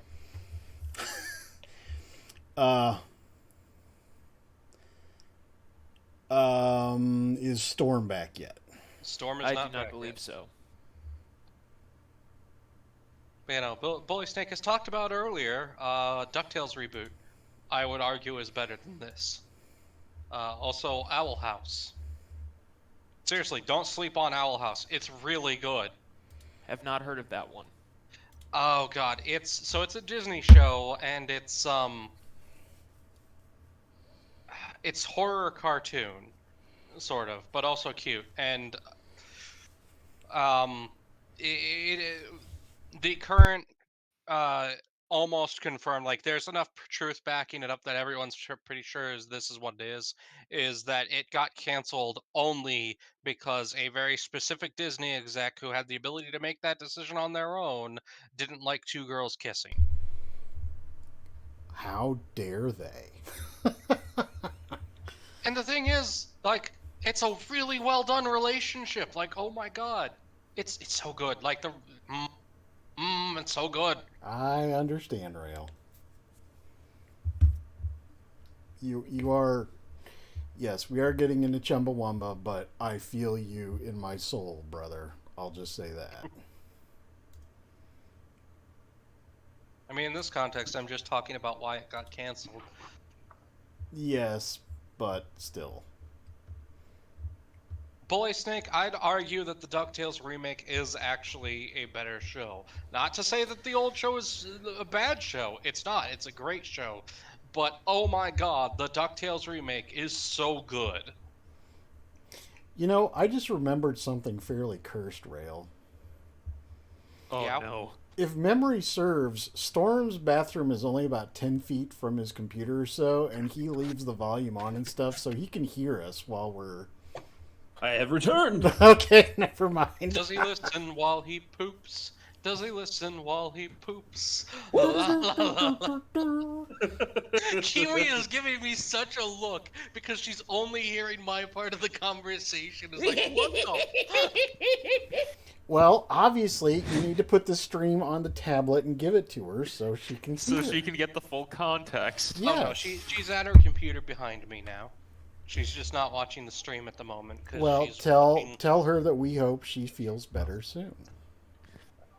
Is Storm back yet? Storm is I not do not back believe yet. so. you know, Bully Snake has talked about earlier, DuckTales reboot, I would argue is better than this. Also, Owl House. Seriously, don't sleep on Owl House. It's really good. Have not heard of that one. Oh god, it's a Disney show, and it's horror cartoon, sort of, but also cute, and the current almost confirmed, like there's enough truth backing it up that everyone's pretty sure this is what it is that it got canceled only because a very specific Disney exec who had the ability to make that decision on their own didn't like two girls kissing. How dare they? And the thing is, like, it's a really well done relationship. Like, oh my god, it's so good. Like it's so good. I understand, Rail. You are, yes, we are getting into Chumbawamba, but I feel you in my soul, brother. I'll just say that. I mean, in this context, I'm just talking about why it got canceled. Yes, but still. Bully Snake, I'd argue that the DuckTales remake is actually a better show. Not to say that the old show is a bad show. It's not. It's a great show. But, oh my god, the DuckTales remake is so good. You know, I just remembered something fairly cursed, Rail. Oh, yeah. no. If memory serves, Storm's bathroom is only about 10 feet from his computer or so, and he leaves the volume on and stuff so he can hear us while we're... I have returned! Okay, never mind. Does he listen while he poops? Does he listen while he poops? Kiwi is giving me such a look because she's only hearing my part of the conversation. It's like, what the? Well, obviously, you need to put the stream on the tablet and give it to her so she can see So it. she can get the full context. Yes. Oh no, she's at her computer behind me now. She's just not watching the stream at the moment. Well, she's tell her that we hope she feels better soon.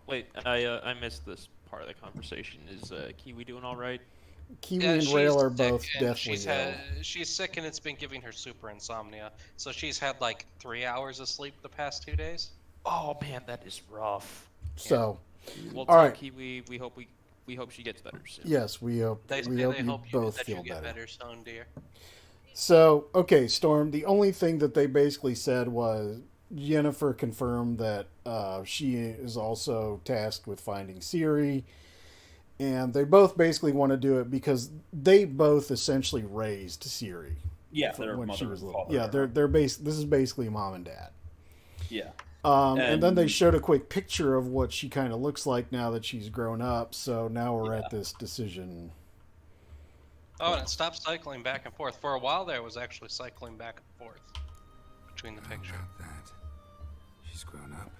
Wait, I missed this part of the conversation. Is Kiwi doing all right? Kiwi and Rail are both deathly ill. She's sick and it's been giving her super insomnia. So she's had like 3 hours of sleep the past 2 days. Oh man, that is rough. So, Well, all right. Kiwi, we hope she gets better soon. Yes, we hope They you hope both that feel you get better. better soon, dear. So, okay, Storm, the only thing that they basically said was Jennifer confirmed that she is also tasked with finding Ciri, and they both basically want to do it because they both essentially raised Ciri. Yeah, they're when mother she was and little. father. Yeah, they're this is basically mom and dad. Yeah. And then they showed a quick picture of what she kind of looks like now that she's grown up. So now we're at this decision. Oh, and it stopped cycling back and forth. For a while there, it was actually cycling back and forth between the picture. That. She's grown up.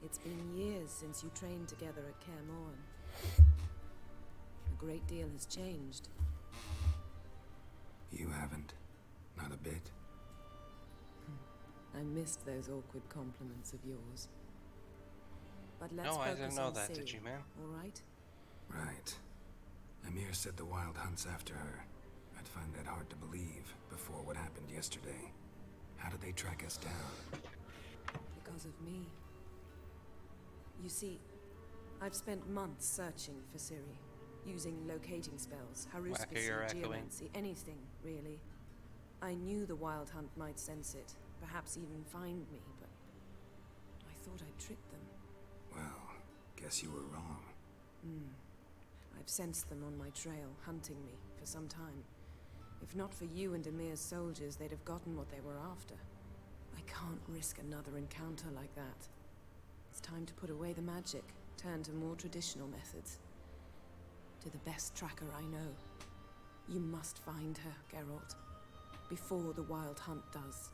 It's been years since you trained together at Kaer Morhen. A great deal has changed. You haven't. Not a bit. I missed those awkward compliments of yours. But let's No, I focus didn't know on that, Ciri, did you, man? all right? Right. Amir said the Wild Hunt's after her. I'd find that hard to believe before what happened yesterday. How did they track us down? Because of me. You see, I've spent months searching for Ciri, using locating spells, haruspicy, you're echoing. geomancy, anything, really. I knew the Wild Hunt might sense it, perhaps even find me, but I thought I'd tricked them. Well, guess you were wrong. I've sensed them on my trail, hunting me, for some time. If not for you and Amir's soldiers, they'd have gotten what they were after. I can't risk another encounter like that. It's time to put away the magic, turn to more traditional methods. To the best tracker I know. You must find her, Geralt. Before the Wild Hunt does.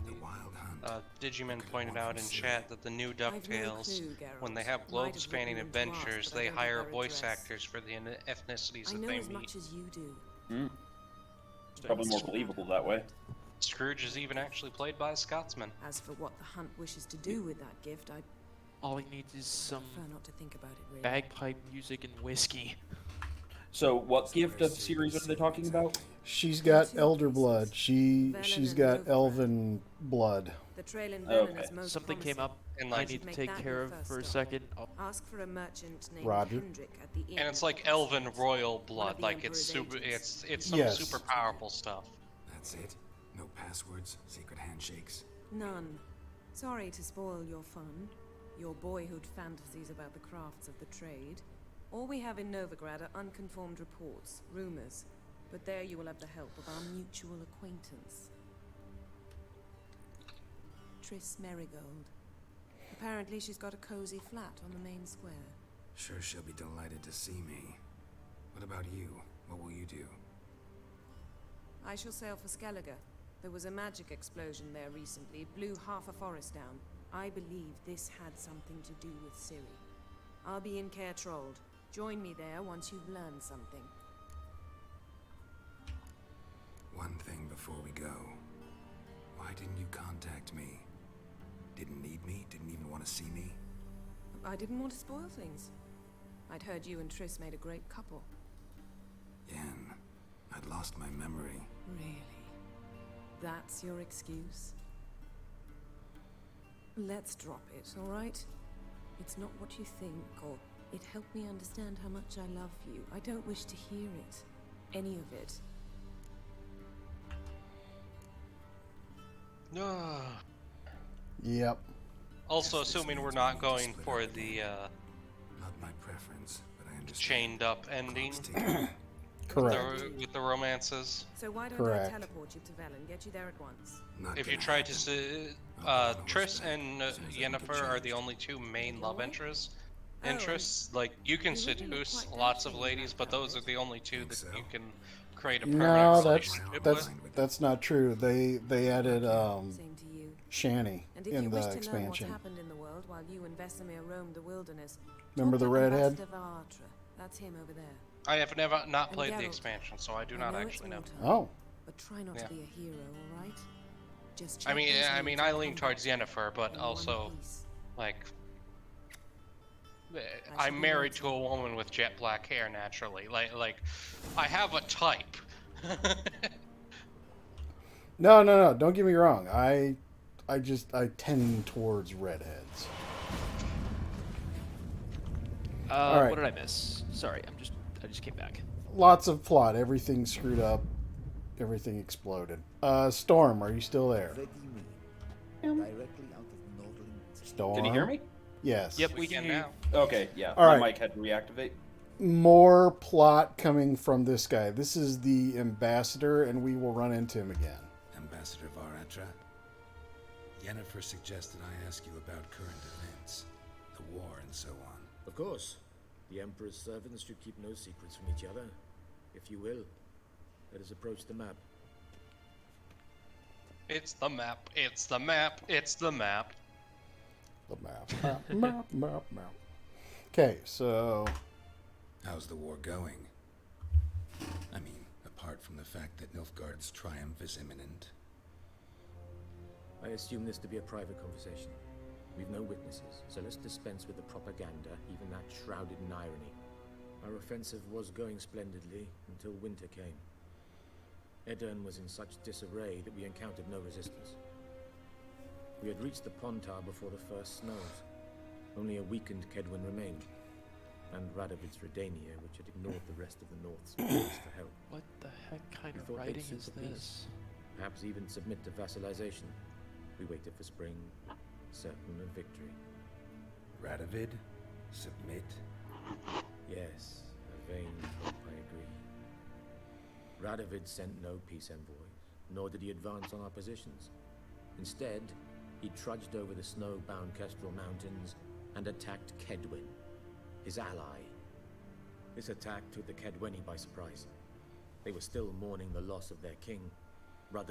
The Wild Hunt. Digiman pointed out in chat that the new DuckTales, clue, Geralt. when they have Might have globe-spanning written them to adventures, ask, but I they don't hire have their voice address. actors for the ethnicities I that know they as meet. much as you do. Probably more believable that way. Scrooge is even actually played by a Scotsman. As for what the hunt wishes to do with that gift, I All he needs is some prefer not to think about it really. bagpipe music and whiskey. So, what gift of series are they talking about? She's got elder blood. She's got elven blood. The trail in Vernon Okay. is most Something came promising. up And I like, need to Make take that care your of first for a stop. second. Oh, Ask for a merchant named Roger. Hendrik at the inn. and it's like opposite elven it. royal One blood. of the Like it's Emperor's super. agents. It's some Yes. super powerful stuff. That's it? No passwords, secret handshakes? None. Sorry to spoil your fun, your boyhood fantasies about the crafts of the trade. All we have in Novigrad are unconformed reports, rumors. But there you will have the help of our mutual acquaintance. Triss Merigold. Apparently she's got a cozy flat on the main square. Sure she'll be delighted to see me. What about you? What will you do? I shall sail for Skellige. There was a magic explosion there recently, blew half a forest down. I believe this had something to do with Ciri. I'll be in Caer Trold. Join me there once you've learned something. One thing before we go. Why didn't you contact me? Didn't need me? Didn't even want to see me? I didn't want to spoil things. I'd heard you and Triss made a great couple. Yen, I'd lost my memory. Really? That's your excuse? Let's drop it, all right? It's not what you think, or it helped me understand how much I love you. I don't wish to hear it. Any of it. Yep. Also, assuming we're not going for the Not my preference, but I understand. chained up ending Correct. with the romances. So why don't Correct. I teleport you to Velen, get you there at once? Not If you gonna try happen. to, I'll go on Triss horseback and as soon as I can Yennefer get are change. the only two main love interests. Oh, and Like you can you really look seduce quite lots of dashing in ladies, that but those are outfit. the only two Think that so? you can create a permanent No, relationship that's with. that's not true. They added Same to you. Shani And if in you the wish to know what's expansion. happened in the world while you and Vesemir roamed the wilderness, Remember talk the to redhead? Ambassador Varatra. That's him over there. I have never not And played the Geralt. expansion, so I do I not know it's actually know. water, Oh, But try not Yeah. to be a hero, all right? Just I check mean, those I notes mean, and I lean come towards back Yennefer, but in one also piece. like should I'm be married to waiting. a woman with jet black hair naturally. Like I have a type. no. Don't get me wrong. I tend towards redheads. All right. What did I miss? Sorry, I just came back. Lots of plot. Everything screwed up. Everything exploded. Storm, are you still there? Ready me. Directly out of Northern. Storm. Can you hear me? Yes. Yep, We can now. Okay, yeah. All my right. mic had to reactivate. More plot coming from this guy. This is the ambassador, and we will run into him again. Ambassador Varatra, Yennefer suggested I ask you about current events, the war and so on. Of course. The Emperor's servants should keep no secrets from each other. If you will, let us approach the map. It's the map. It's the map. It's the map. The map. Okay, so How's the war going? I mean, apart from the fact that Nilfgaard's triumph is imminent. I assume this to be a private conversation. We've no witnesses, so let's dispense with the propaganda, even that shrouded in irony. Our offensive was going splendidly until winter came. Edirn was in such disarray that we encountered no resistance. We had reached the Pontar before the first snows. Only a weakened Kedwin remained, and Radovid's Redania, which had ignored the rest of the North's pleas for help. What the heck kind We of thought they'd writing sue is for peace. this? Perhaps even submit to vassalization. We waited for spring, certain of victory. Radovid? Submit? Yes, a vain hope, I agree. Radovid sent no peace envoys, nor did he advance on our positions. Instead, he trudged over the snow-bound Kestrel Mountains and attacked Kedwin, his ally. This attack took the Kedweni by surprise. They were still mourning the loss of their king.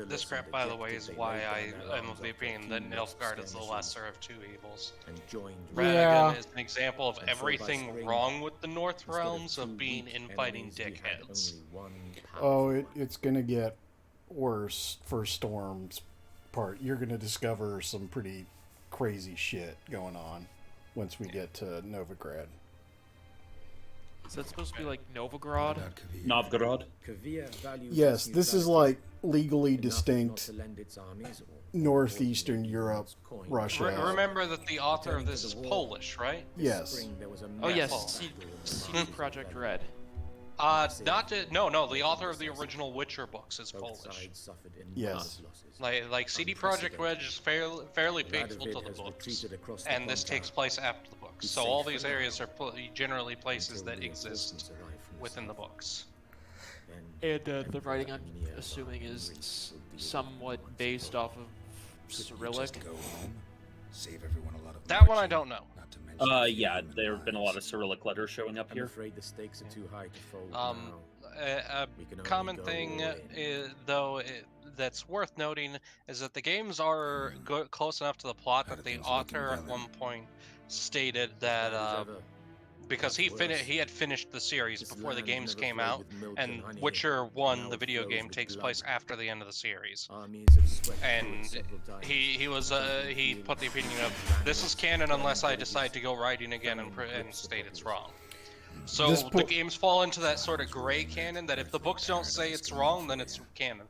This crap, by the way, is why I am of the opinion that Nilfgaard is the lesser of two evils. And joined Radagon is an example of And so by everything spring, wrong with the North instead of Realms two of being weak infighting enemies, we had dickheads. only one oh, powerful one. it's gonna get worse for Storm's part. You're going to discover some pretty crazy shit going on once we get to Novigrad. Is that supposed to be like Novigrad? Novgorod. Yes, this is like legally distinct northeastern Europe, Russia. Remember that the author of this is Polish, right? Yes. Oh yes, CD Projekt Red. No. The author of the original Witcher books is Polish. Yes. Like CD Projekt Red is fairly faithful to the books, and this takes place after the books. So all these areas are generally places that exist within the books. And the writing, I'm assuming, is somewhat based off of Cyrillic. Save everyone a lot of That one I don't know. Yeah, there have been a lot of Cyrillic letters showing up here. I'm afraid the stakes are too high to fold A common thing, that's worth noting is that the games are close enough to the plot that the author at one point stated that because he had finished the series before the games came out, and Witcher 1, the video game, takes place after the end of the series. And he put the opinion of, this is canon unless I decide to go writing again and state it's wrong. So the games fall into that sort of gray canon that if the books don't say it's wrong, then it's canon.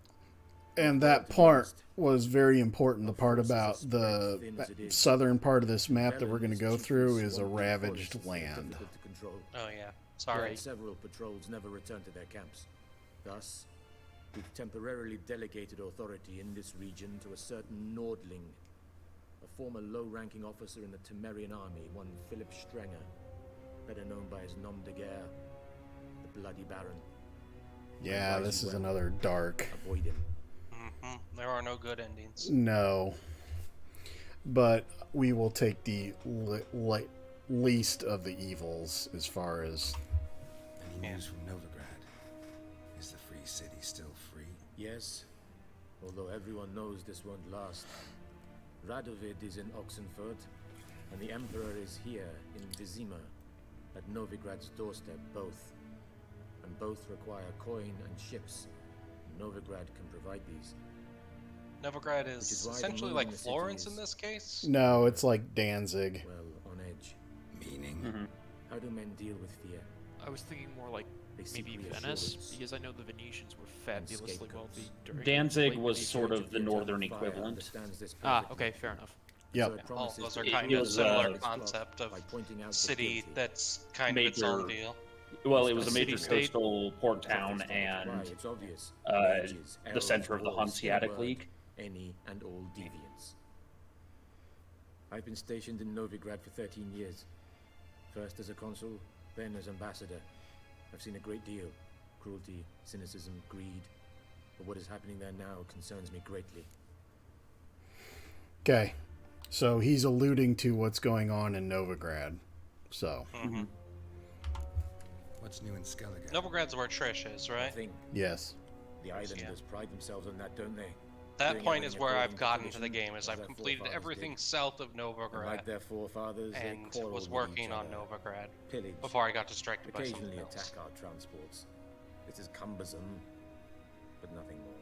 And that part was very important. The part about the southern part of this map that we're going to go through is a ravaged land. Oh yeah, sorry. Several patrols never returned to their camps. Thus, we've temporarily delegated authority in this region to a certain Nordling, a former low-ranking officer in the Temerian army, one Philip Strenger, better known by his nom de guerre, the Bloody Baron. Yeah, this is another dark. Avoid him. There are no good endings. No. But we will take the least of the evils as far as... Any news from Novigrad? Is the free city still free? Yes, although everyone knows this won't last. Radovid is in Oxenfurt, and the Emperor is here in Vizima, at Novigrad's doorstep, both. And both require coin and ships. Novigrad can provide these. Novigrad is essentially like Florence in this case? No, it's like Danzig. Well, on edge. Meaning? How do men deal with fear? I was thinking more like maybe Venice, because I know the Venetians were fabulously wealthy during Danzig was sort of the northern equivalent. Ah, okay, fair enough. Yep. All those are kind of a similar concept of city that's kind of its own deal. Well, it was a major coastal port town and the center of the Hanseatic League. Any and all deviants. I've been stationed in Novigrad for 13 years. First as a consul, then as ambassador. I've seen a great deal. Cruelty, cynicism, greed. But what is happening there now concerns me greatly. Okay. So he's alluding to what's going on in Novigrad. So. Mm-hmm. What's new in Skellige? Novigrad's where Trish is, right? Yes. The islanders pride themselves on that, don't they? That point is where I've gotten to the game, is I've completed everything south of Novigrad, like their forefathers, and was working on Novigrad before I got distracted by something else. Attack our transports. This is cumbersome, but nothing more.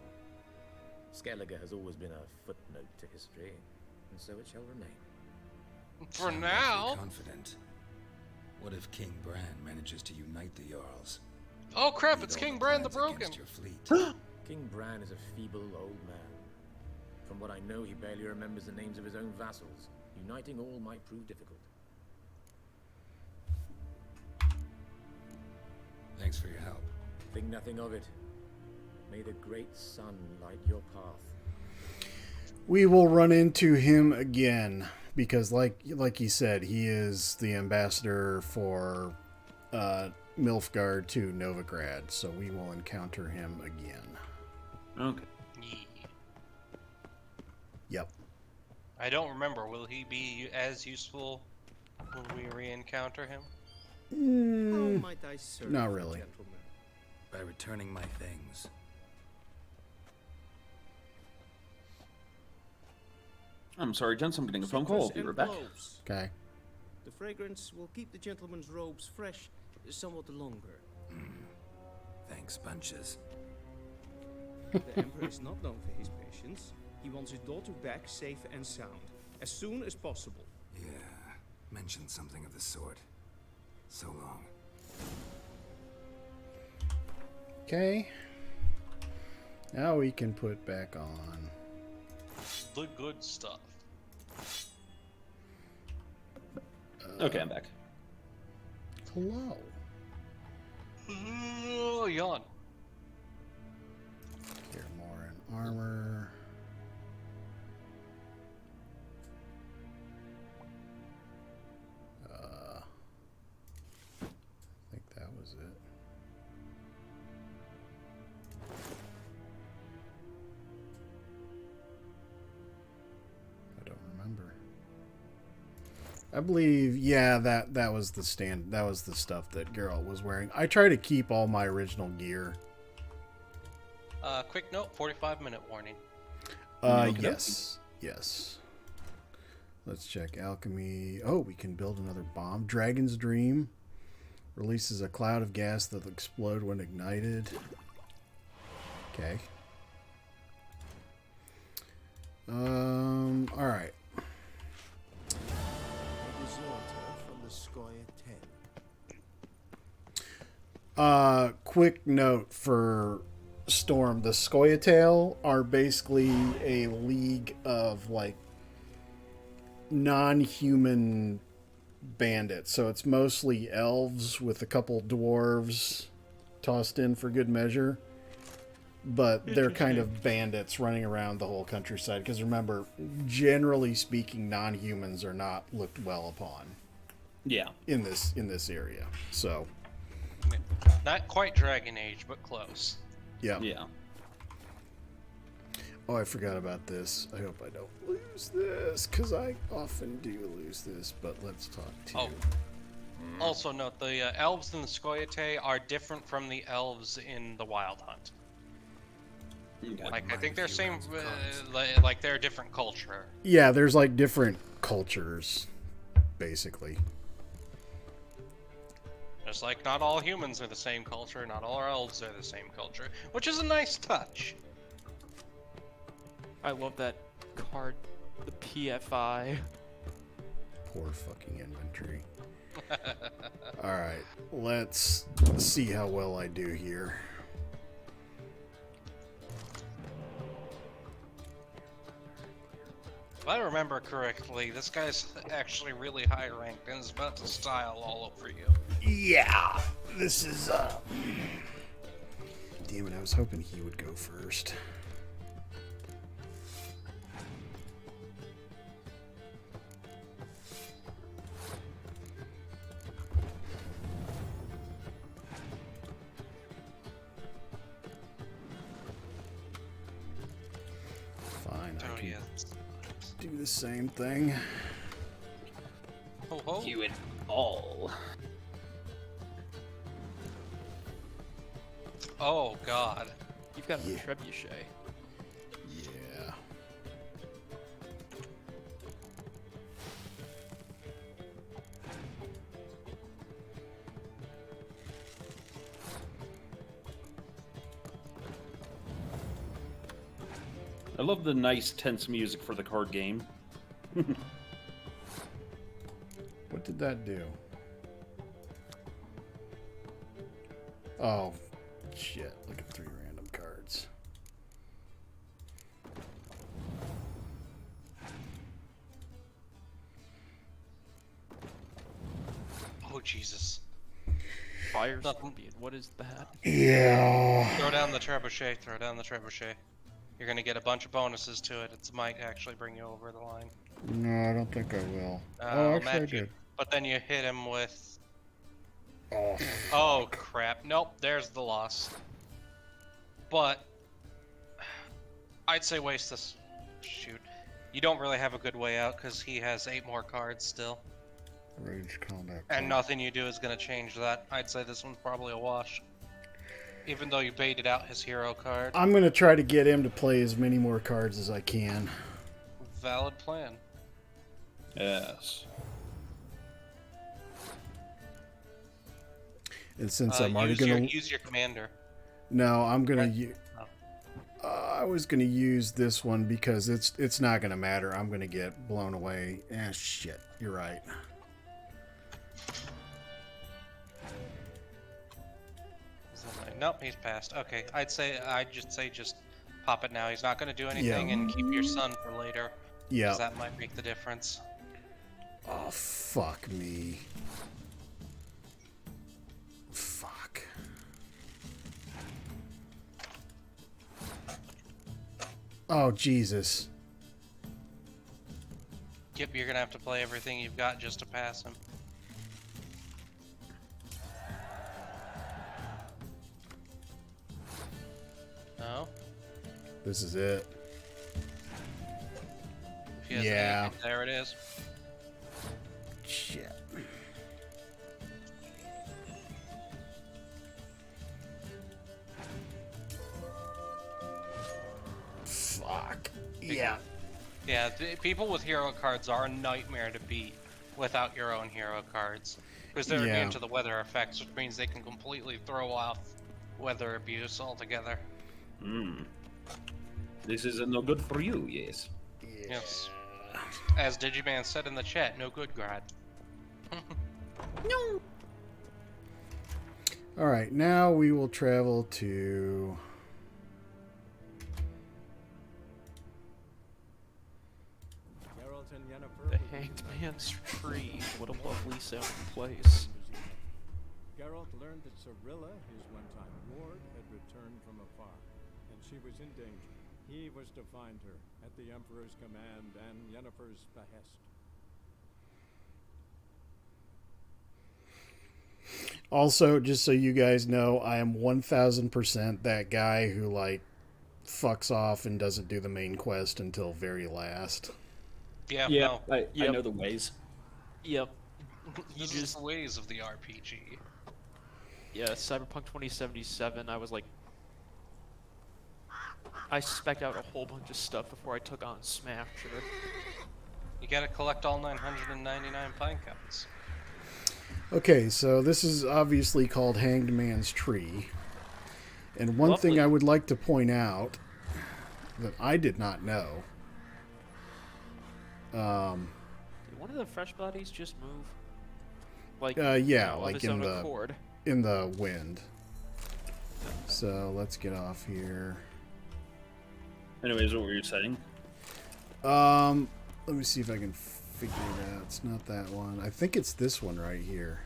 Skellige has always been a footnote to history, and so it shall remain. For now. Confident. What if King Bran manages to unite the Jarls? Oh crap! It's King Bran the Broken. King Bran is a feeble old man. From what I know, he barely remembers the names of his own vassals. Uniting all might prove difficult. Thanks for your help. Think nothing of it. May the great sun light your path. We will run into him again because, like you said, he is the ambassador for Nilfgaard to Novigrad, so we will encounter him again. Okay. Yep. I don't remember. Will he be as useful when we re-encounter him? How might I serve Not really. Gentlemen? By returning my things. I'm sorry, gents. I'm getting a phone call. I'll be right back. Okay. The fragrance will keep the gentleman's robes fresh somewhat longer. Thanks, bunches. The Emperor is not known for his patience. He wants his daughter back safe and sound, as soon as possible. Yeah, mentioned something of the sort. So long. Okay. Now we can put back on. The good stuff. Okay, I'm back. Hello. Oh, yawn. Here, more in armor. I think that was it. I don't remember. I believe, yeah, that was the stuff that Geralt was wearing. I try to keep all my original gear. Quick note, 45-minute warning. Yes. Yes. Let's check alchemy. Oh, we can build another bomb. Dragon's Dream releases a cloud of gas that will explode when ignited. Okay. All right. A deserter from the Scoia Ten. Quick note for Storm. The Scoia'tael are basically a league of, like, non-human bandits. So it's mostly elves with a couple dwarves tossed in for good measure. But they're kind of bandits running around the whole countryside. Because remember, generally speaking, non-humans are not looked well upon. Yeah. In this area. So. Not quite Dragon Age, but close. Yeah. Yeah. Oh, I forgot about this. I hope I don't lose this, because I often do lose this, but let's talk to you. Also note, the elves in the Scoia'tael are different from the elves in the Wild Hunt. Okay. Like, I think they're same, like they're a different culture. Yeah, there's like different cultures, basically. Just like not all humans are the same culture, not all elves are the same culture, which is a nice touch. I love that card, the PFI. Poor fucking inventory. Alright, let's see how well I do here. If I remember correctly, this guy's actually really high ranked and is about to style all over you. Yeah, this is, damn it, I was hoping he would go first. Fine, I can do the same thing. Ho ho. You and all. Oh god. You've got a trebuchet. Yeah. I love the nice, tense music for the card game. What did that do? Oh, shit. Look at 3 random cards. Oh Jesus. Fire Scorpion, what is that? Yeah. Throw down the trebuchet, throw down the trebuchet. You're gonna get a bunch of bonuses to it. It might actually bring you over the line. No, I don't think I will. Oh, I'll actually I match you. did. But then you hit him with... Oh. Oh crap. Nope, there's the loss. But... I'd say waste this... Shoot. You don't really have a good way out because he has 8 more cards still. Rage combat. And nothing you do is gonna change that. I'd say this one's probably a wash. Even though you baited out his hero card. I'm going to try to get him to play as many more cards as I can. Valid plan. Yes. And since I'm already use going use your commander. No, I'm going to I was gonna use this one because it's not gonna matter. I'm gonna get blown away. Shit. You're right. Nope, he's passed. Okay, I'd just say pop it now. He's not gonna do anything, and keep your son for later. Yeah. 'Cause that might make the difference. Oh, fuck me. Fuck. Oh, Jesus. Yep, you're gonna have to play everything you've got just to pass him. No? This is it. If he has Yeah. anything, there it is. Shit. Fuck. Yeah. Yeah, people with hero cards are a nightmare to beat without your own hero cards. Because they're Yeah. immune to the weather effects, which means they can completely throw off weather abuse altogether. Hmm. This is no good for you, yes. Yes. As Digiman said in the chat, no good, Grad. No. All right, now we will travel to. The Hanged Man's Tree. What a lovely sounding place. Geralt learned that Cirilla, his one-time ward, had returned from afar, and she was in danger. He was to find her at the Emperor's command and Yennefer's behest. Also, just so you guys know, I am 1000% that guy who, like, fucks off and doesn't do the main quest until very last. Yeah, Yeah, no. I know the ways. Yep. This is the ways of the RPG. Yeah, Cyberpunk 2077, I was like... I spec'd out a whole bunch of stuff before I took on Smasher. You gotta collect all 999 pine cones. Okay, so this is obviously called Hanged Man's Tree. And one thing I would like to point out that I did not know. Did one of the fresh bodies just move? Like, yeah, of like its in own the accord? in the wind. So let's get off here. Anyways, what were you saying? Let me see if I can figure it out. It's not that one. I think it's this one right here.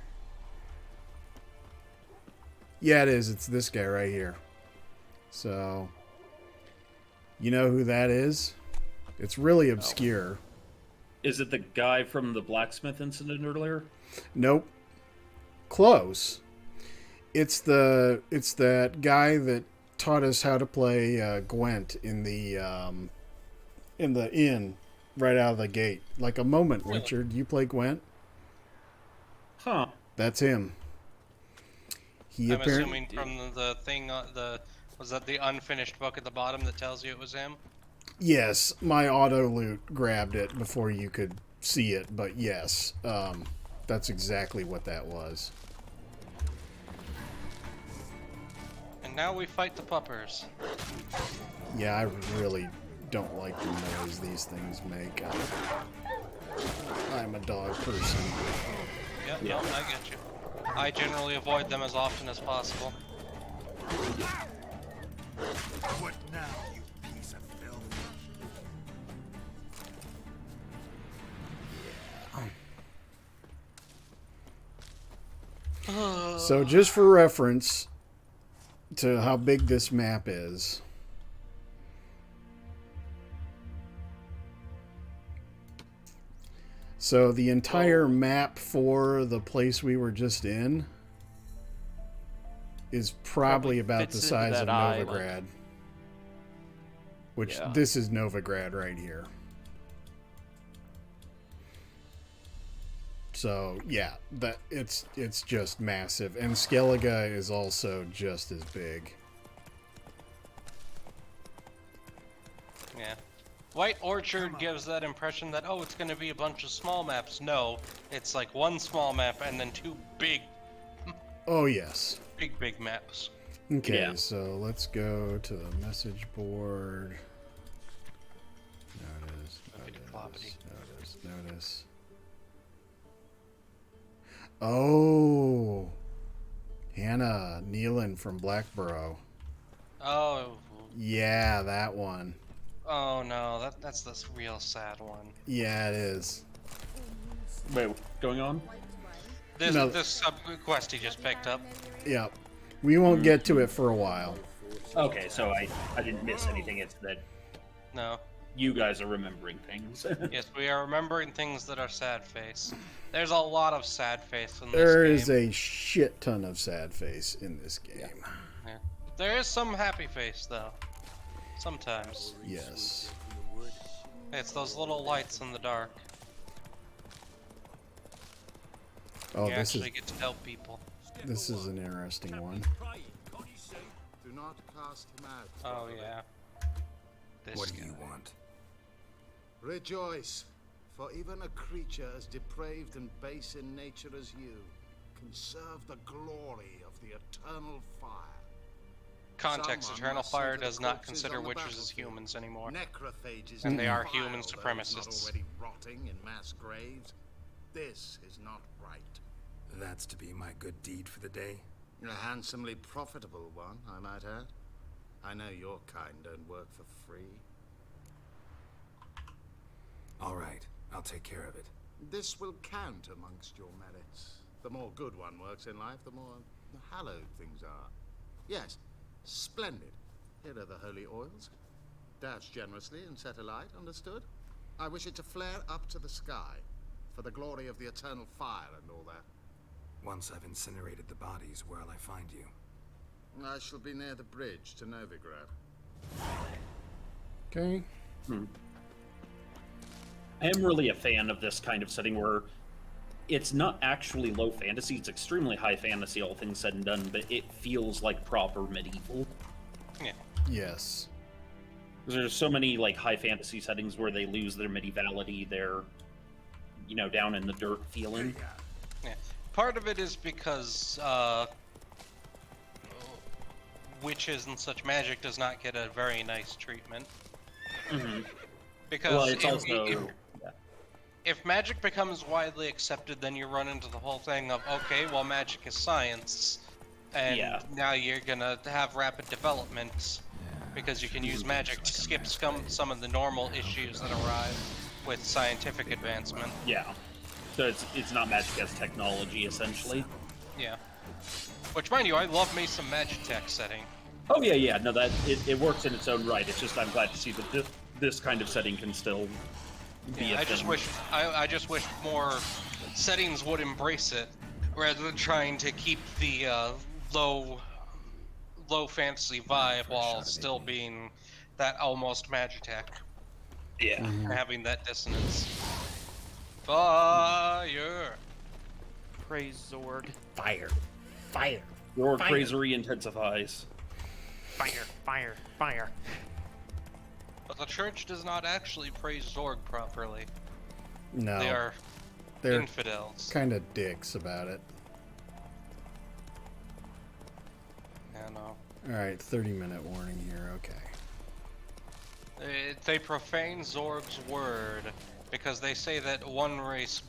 Yeah, it is. It's this guy right here. So, you know who that is? It's really obscure. Is it the guy from the blacksmith incident earlier? Nope. Close. It's that guy that taught us how to play Gwent in the inn right out of the gate. Like a moment, Richard. You play Gwent? Huh. That's him. He I'm assuming from the thing, was that the unfinished book at the bottom that tells you it was him? Yes, my auto loot grabbed it before you could see it, but yes, that's exactly what that was. And now we fight the puppers. Yeah, I really don't like the noise these things make. I'm a dog person. Yep, no, I get you. I generally avoid them as often as possible. What now, you piece of filth? So just for reference to how big this map is. So the entire map for the place we were just in is probably about the fits into size of that island. Novigrad. Which Yeah. this is Novigrad right here. So yeah, that it's just massive, and Skellige is also just as big. Yeah. White Orchard gives that impression that, oh, it's going to be a bunch of small maps. No, it's like one small map and then two big Oh yes. big maps. Okay, Yeah. so let's go to the message board. Notice. Oh, Hannah Nealon from Blackborough. Oh. Yeah, that one. Oh no, that's this real sad one. Yeah, it is. Wait, what's going on? This sub quest he just picked up. Yep. We won't get to it for a while. Okay, so I didn't miss anything. It's that No. you guys are remembering things. Yes, we are remembering things that are sad face. There's a lot of sad face in this There game. is a shit ton of sad face in this game. Yeah. There is some happy face though. Sometimes. Yes. It's those little lights in the dark. Oh, You this is actually get to help people. this is an interesting one. Do not cast him out. Oh yeah. This What do guy. you want? Rejoice, for even a creature as depraved and base in nature as you can serve the glory of the eternal fire. Context: Someone Eternal must see Fire the does not corpses consider on the witches as battlefield. humans anymore. Necrophages And they are defile human those supremacists. not already rotting in mass graves. This is not right. That's to be my good deed for the day? A handsomely profitable one, I might add. I know your kind don't work for free. All right, I'll take care of it. This will count amongst your merits. The more good one works in life, the more hallowed things are. Yes, splendid. Here are the holy oils. Dash generously and set alight, understood? I wish it to flare up to the sky, for the glory of the eternal fire and all that. Once I've incinerated the bodies, where'll I find you? I shall be near the bridge to Novigrad. Okay. I am really a fan of this kind of setting where it's not actually low fantasy, it's extremely high fantasy, all things said and done, but it feels like proper medieval. Yeah. Yes. There's so many like high fantasy settings where they lose their medievality, their, you know, down in the dirt feeling. Yeah. Part of it is because witches and such magic does not get a very nice treatment. Because Well, it's also... if magic becomes widely accepted, then you run into the whole thing of, okay, well, magic is science, and now you're gonna have rapid development because you can use magic to skip some of the normal issues that arise with scientific advancement. Yeah. So it's not magic as technology, essentially. Yeah. Which, mind you, I love me some Magitech setting. Oh yeah, yeah. No, that it works in its own right. It's just I'm glad to see that this kind of setting can still be a I just thing. wish I just wish more settings would embrace it rather than trying to keep the low fantasy vibe while still being that almost Magitech. Yeah. And having that dissonance. Fire. Praise Zorg. Fire. Fire. Your Fire. crazery intensifies. Fire. Fire. Fire. But the church does not actually praise Zorg properly. No. They are They're infidels. kind of dicks about it. Yeah, no. All right, 30-minute warning here. Okay. They profane Zorg's word because they say that one race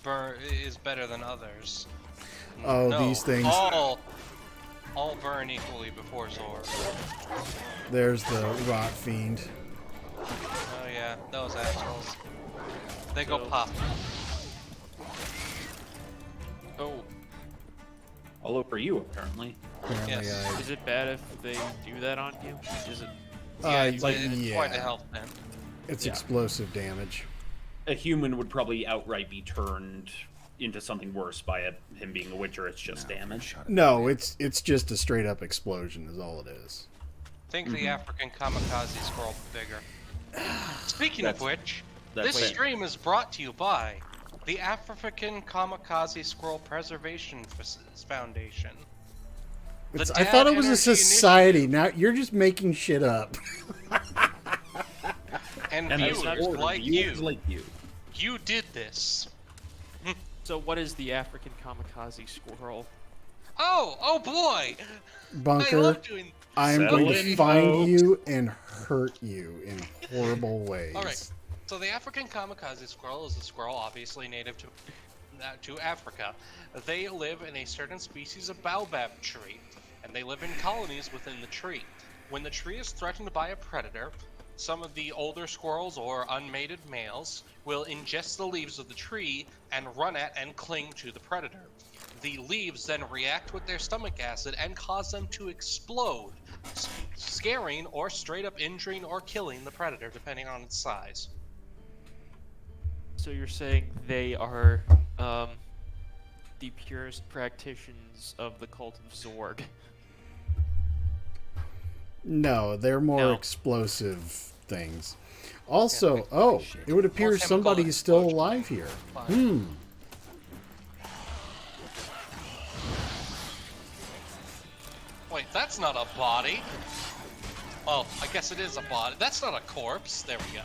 is better than others. Oh, No, these things. All burn equally before Zorg. There's the rot fiend. Oh yeah, those assholes. They go pop. Oh. All over you, apparently. Apparently, I- Is it bad if they do that on you? Is it? It's quite a health then. It's Yeah. explosive damage. A human would probably outright be turned into something worse by him being a witcher. It's just damage. No, it's just a straight up explosion is all it is. Think the African kamikaze squirrel bigger. Speaking of which, that's this fair. stream is brought to you by the African Kamikaze Squirrel Preservation Foundation. The I thought it was a Dad Energy society. Now you're just making shit up. And that's viewers order, like viewers you. like you. You did this. So what is the African Kamikaze Squirrel Oh boy! I Bunker, love doing. I am Settle going to in, find folks. you and hurt you in horrible ways. All right. So the African kamikaze squirrel is a squirrel obviously native to Africa. They live in a certain species of baobab tree, and they live in colonies within the tree. When the tree is threatened by a predator, some of the older squirrels or unmated males will ingest the leaves of the tree and run at and cling to the predator. The leaves then react with their stomach acid and cause them to explode, scaring or straight up injuring or killing the predator depending on its size. So you're saying they are the purest practitioners of the cult of Zorg? No, they're more No. explosive things. Also, oh, it would appear More chemical somebody is still explosion. alive here. Fine. Wait, that's not a body. Well, I guess it is a body. That's not a corpse. There we go.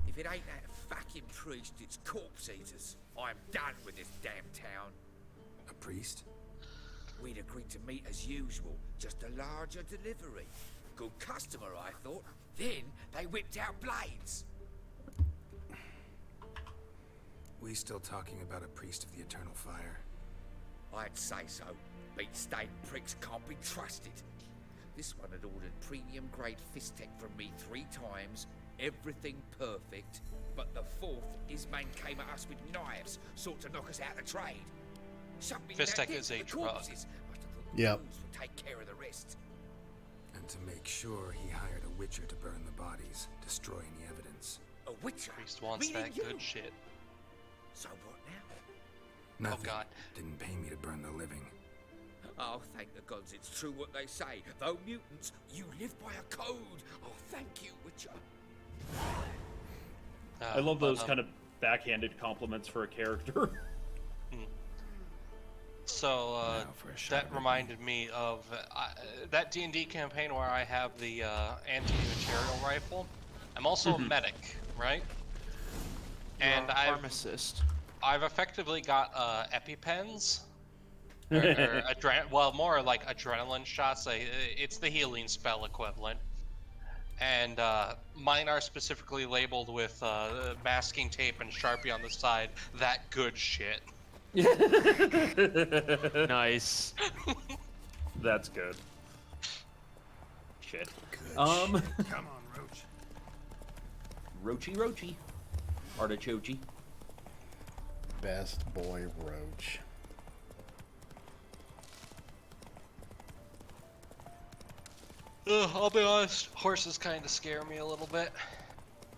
If it ain't that fucking priest, it's corpse eaters. I'm done with this damn town. A priest? We'd agreed to meet as usual, just a larger delivery. Good customer, I thought. Then they whipped out blades. We still talking about a priest of the eternal fire? I'd say so. Beat-stained pricks can't be trusted. This one had ordered premium-grade fist tech from me 3 times, everything perfect, but the 4th, his man came at us with knives, sought to knock us out of trade. Something Fist that tech is gets a the drug. corpses. Must have thought the Yep. booze would take care of the rest. And to make sure, he hired a witcher to burn the bodies, destroy any evidence. A witcher? Priest wants Meaning that you? good shit. So what Nothing. Oh God. Didn't pay me to burn the living. now? Oh, thank the gods it's true what they say. Though mutants, you live by a code. Oh, thank you, Witcher. I love those kind of backhanded compliments for a character. So that reminded me of that D&D campaign where I have the anti-material rifle. I'm also a medic, right? And You're a pharmacist. I've effectively got EpiPens. Well, more like adrenaline shots. It's the healing spell equivalent. And mine are specifically labeled with masking tape and Sharpie on the side. That good shit. Nice. That's good. Shit. Come on, Roach. Roachy. Artichoke. Best boy Roach. I'll be honest, horses kind of scare me a little bit.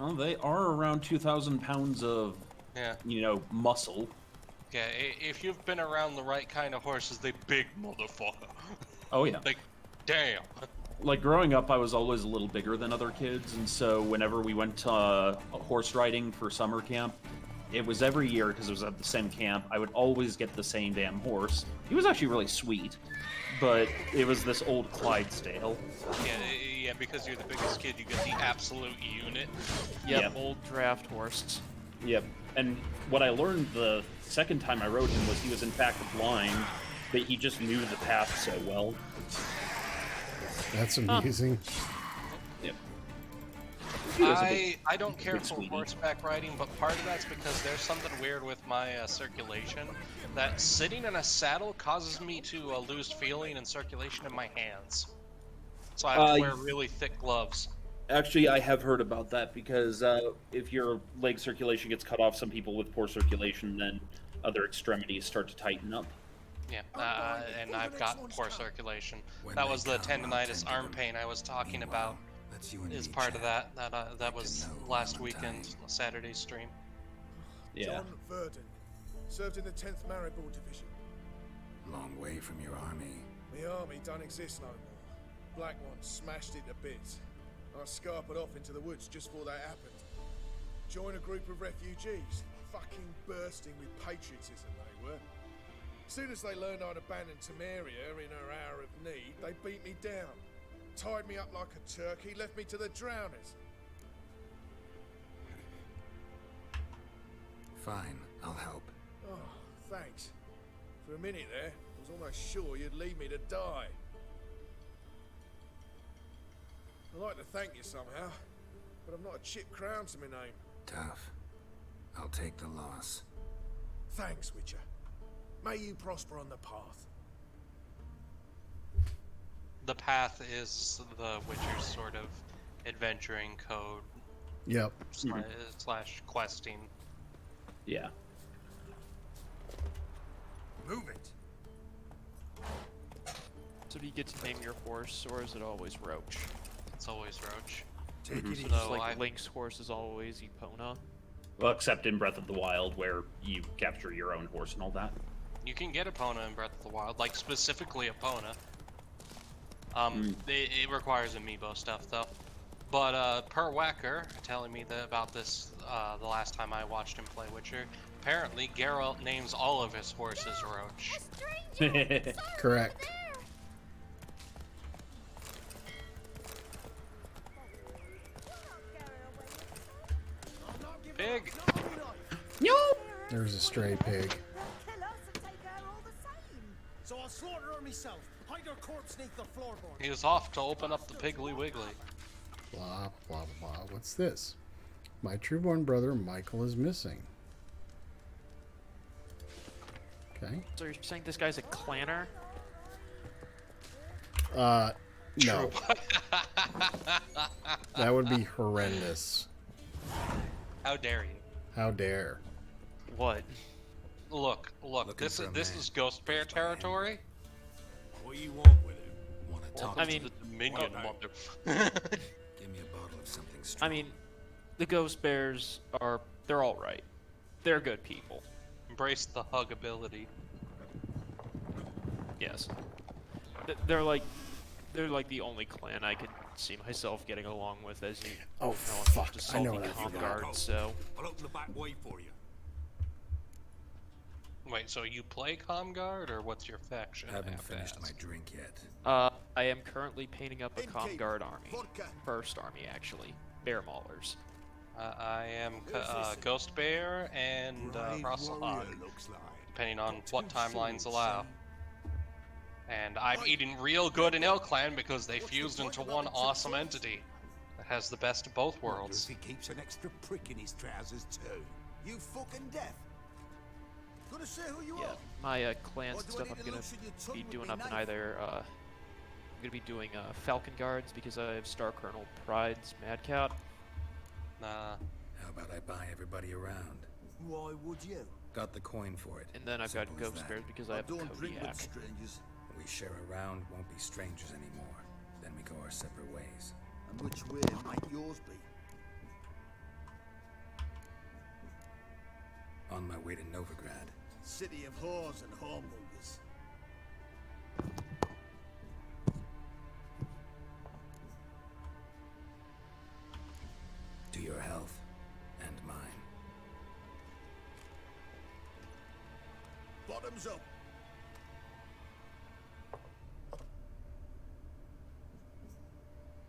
Well, they are around 2,000 pounds of, muscle. Yeah, if you've been around the right kind of horses, they big motherfucker. Oh, yeah. Like, damn. Like, growing up, I was always a little bigger than other kids, and so whenever we went horse riding for summer camp, it was every year, because it was at the same camp, I would always get the same damn horse. He was actually really sweet, but it was this old Clydesdale. Yeah, because you're the biggest kid, you get the absolute unit. Yep, old draft horse. Yep, and what I learned the second time I rode him was he was in fact blind, but he just knew the path so well. That's amusing. Yep. I don't care for horseback riding, but part of that's because there's something weird with my circulation. That sitting in a saddle causes me to lose feeling and circulation in my hands. So I have to wear really thick gloves. Actually, I have heard about that because if your leg circulation gets cut off, some people with poor circulation, then other extremities start to tighten up. Yeah, and I've got poor circulation. That was the tendonitis arm pain I was talking about. Is part of that. That was last weekend, Saturday's stream. Yeah. John Verdon. Served in the 10th Maribor Division. Long way from your army. The army don't exist no more. Black One smashed it to bits. I scarpered off into the woods just before that happened. Joined a group of refugees. Fucking bursting with patriotism they were. As soon as they learned I'd abandoned Temeria in her hour of need, they beat me down. tied me up like a turkey, left me to the drowners. Fine, I'll help. Oh, thanks. For a minute there, I was almost sure you'd leave me to die. I'd like to thank you somehow, but I've not a chip crown to my name. Tough. I'll take the loss. Thanks, Witcher. May you prosper on the path. The path is the Witcher's sort of adventuring code. Yep. Slash questing. Yeah. Move it. So do you get to name your horse, or is it always Roach? It's always Roach. Take it easy. So like Link's horse is always Epona. Well, except in Breath of the Wild, where you capture your own horse and all that. You can get Epona in Breath of the Wild, like specifically Epona. It requires amiibo stuff though. But per Wacker telling me about this the last time I watched him play Witcher, apparently Geralt names all of his horses Roach. Correct. Pig. No. There's a stray pig. So I'll slaughter her myself. Hide her corpse neath the floorboard. He was off to open up the Piggly Wiggly. Blah blah blah. What's this? My trueborn brother Michael is missing. Okay. So you're saying this guy's a clanner? No. That would be horrendous. How dare you? How dare? What? Look, this is Ghost Bear territory. What do you want with him? Wanna talk I to mean, the Dominion mother. Give me a bottle of something strong. I mean, the Ghost Bears they're all right. They're good people. Embrace the huggability. Yes. They're like the only clan I could see myself getting along with, as you Oh, know, fuck. I'm just I know assaulting what I Calm forgot. Guard, so I'll open the back way for you. Wait, so you play Comguard, or what's your faction? Haven't finished my drink yet. I am currently painting up a Calm Guard army. Vodka. First army, actually. Bear Maulers. I am Ghost Bear and Russell Hog, depending on what timelines allow. And I'm eating real good in Ilklan because they fused into one awesome entity that has the best of both worlds. If he keeps an extra prick in his trousers too. You fucking deaf. Gonna say who you Yeah, are? my clans Or and do I stuff need I'm to gonna loosen your tongue be with doing me up in knife? either, I'm gonna be doing Falcon Guards because I have Star Colonel Pride's Mad Cat. Nah. How about I buy everybody around? Why would you? Got the coin for it. And then I've got Simple as Ghost that. Bears because I have a Don't drink with Kodiak. strangers. We share a round, won't be strangers anymore. Then we go our separate ways. And which way might yours be? On my way to Novigrad. City of whores and whoremongers. To your health and mine. Bottoms up.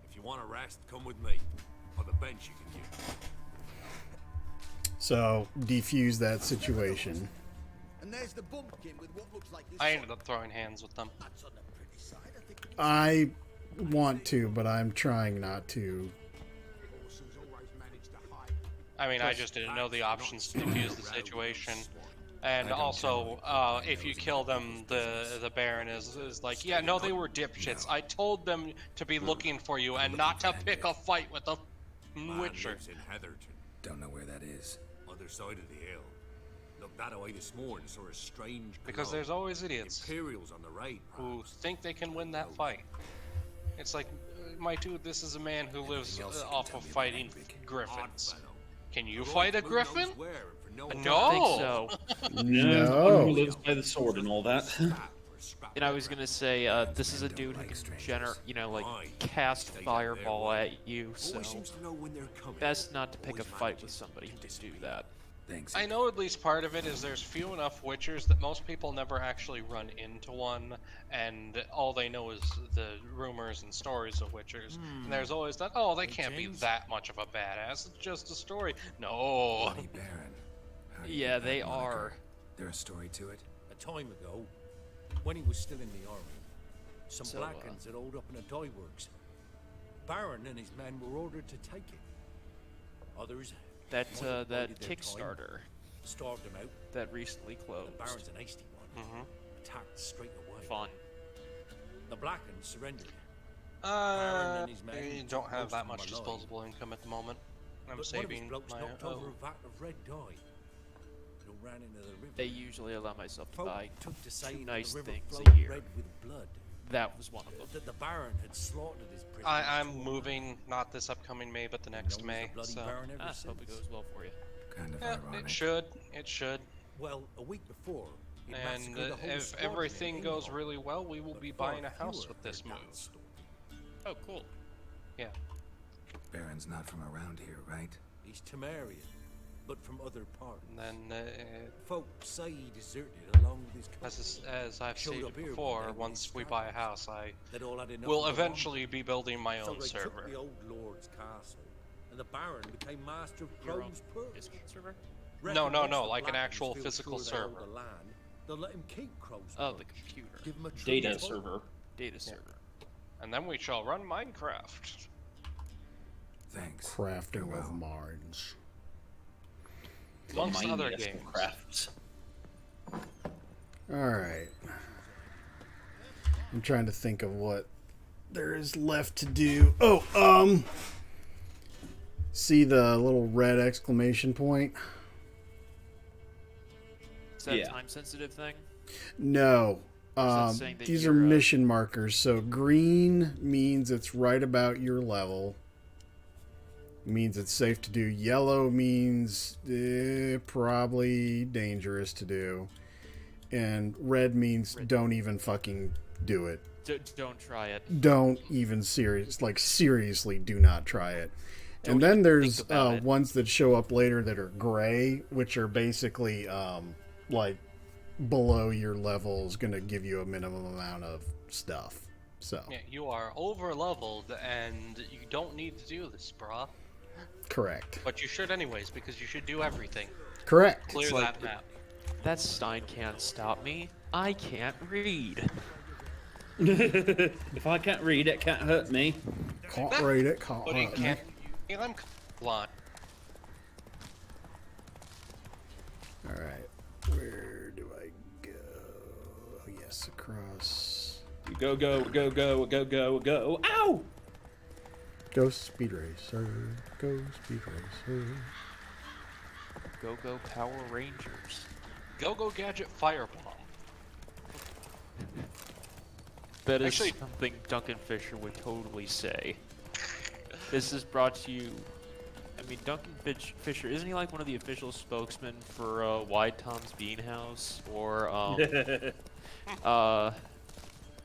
If you want to rest, come with me. On the bench you can use. So defuse that situation. And there's the bumpkin with what looks like his I son. ended up throwing hands with them. That's on the pretty side, I think. I want to, but I'm trying not to. I mean, I just didn't know the options to defuse the situation. And also, if you kill them, the Baron is like, yeah, no, they were dipshits. I told them to be looking for you and not to pick a fight with the Witcher. Lives in Heatherton, Don't know where that is. other side of the hill. Looked that way this morning, saw a strange Because glow. there's always idiots Imperials on the right, who think they can win that fight. It's like, my dude, this is a man who lives off of fighting griffins. Can you fight a griffin? I don't No! think so. Yeah, No. one who lives by the sword and all that. And I was gonna say, this is a dude who can cast fireball at you, so Always seems to know when they're coming. best not to pick a fight with somebody who can do that. Thanks. I know at least part of it is there's few enough Witchers that most people never actually run into one, and all they know is the rumors and stories of Witchers. And there's always that, oh, they can't be that much of a badass. It's just a story. No. Bloody Baron. How do you Yeah, get that they moniker? are. There a story to it? A time ago, when he was still in the army, some So, Blackens had holed up in a dye works. Baron and his men were ordered to take it. Others That might have that bided their time, Kickstarter starved them out. that recently closed. The Baron's an hasty one. Attacked straight away. Fun. The Blackens surrendered. Baron and his men I took don't have most that of much them alive. disposable income at the moment. I'm But saving one of his blokes my knocked over a vat of red dye. It all ran into the river. They usually allow myself to Folk buy took to two saying nice the river things flowed a year. red with blood. That was one of them. That the Baron had slaughtered his prisoners. I'm moving, not this upcoming May, but the next known as May. the Bloody So Baron ever Hope since. it goes well for you. Kind of yeah, ironic. it should. It should. Well, a week before, he And massacred a whole if squadron everything in goes England. really well, we will But be far buying a house fewer with this heard move. that story. Oh, cool. Yeah. Baron's not from around here, right? He's Temerian, but from other parts. And then, Folk say he deserted along with his as I've Showed stated up here one before, day with once his we buy a scabbards. house, I They'd all had enough will of the eventually be building my So own they server. took the old lord's castle, and the Baron became master of Your own Crow's Perch. Discord server? No, Reckon once the like an Blackens actual feel physical sure they hold server. the land, they'll let him keep Crow's Oh, the Perch. computer. Give him a Data true vote. server. Data server. And then we shall run Minecraft. Thanks. Crafting of minds. Amongst other Mightiest games. crafts. All right. I'm trying to think of what there is left to do. Oh, see the little red exclamation point? Is that Yeah. a time-sensitive thing? No. that saying that These are you're, mission markers. So green means it's right about your level. Means it's safe to do. Yellow means probably dangerous to do. And red means don't even fucking do it. Don't try it. Don't even seriously do not try it. Don't And then even there's think about it. ones that show up later that are gray, which are basically like below your level is going to give you a minimum amount of stuff. So Yeah, you are over leveled and you don't need to do this, brah. correct. But you should anyways, because you should do everything. Correct. Clear It's that like- map. That Stein can't stop me. I can't read. If I can't read, it can't hurt me. Can't read it. Can't But he hurt me. can't. I'm blind. All right. Where do I go? Oh, yes, across. Go, go, go, go, go, go, go. Ow! Go Speed Racer. Go Speed Racer. Go Power Rangers. Go Gadget Firebomb. That is Actually- something Duncan Fisher would totally say. This is brought to you. I mean, Duncan Fisher, isn't he like one of the official spokesmen for Wide Tom's Beanhouse? Or,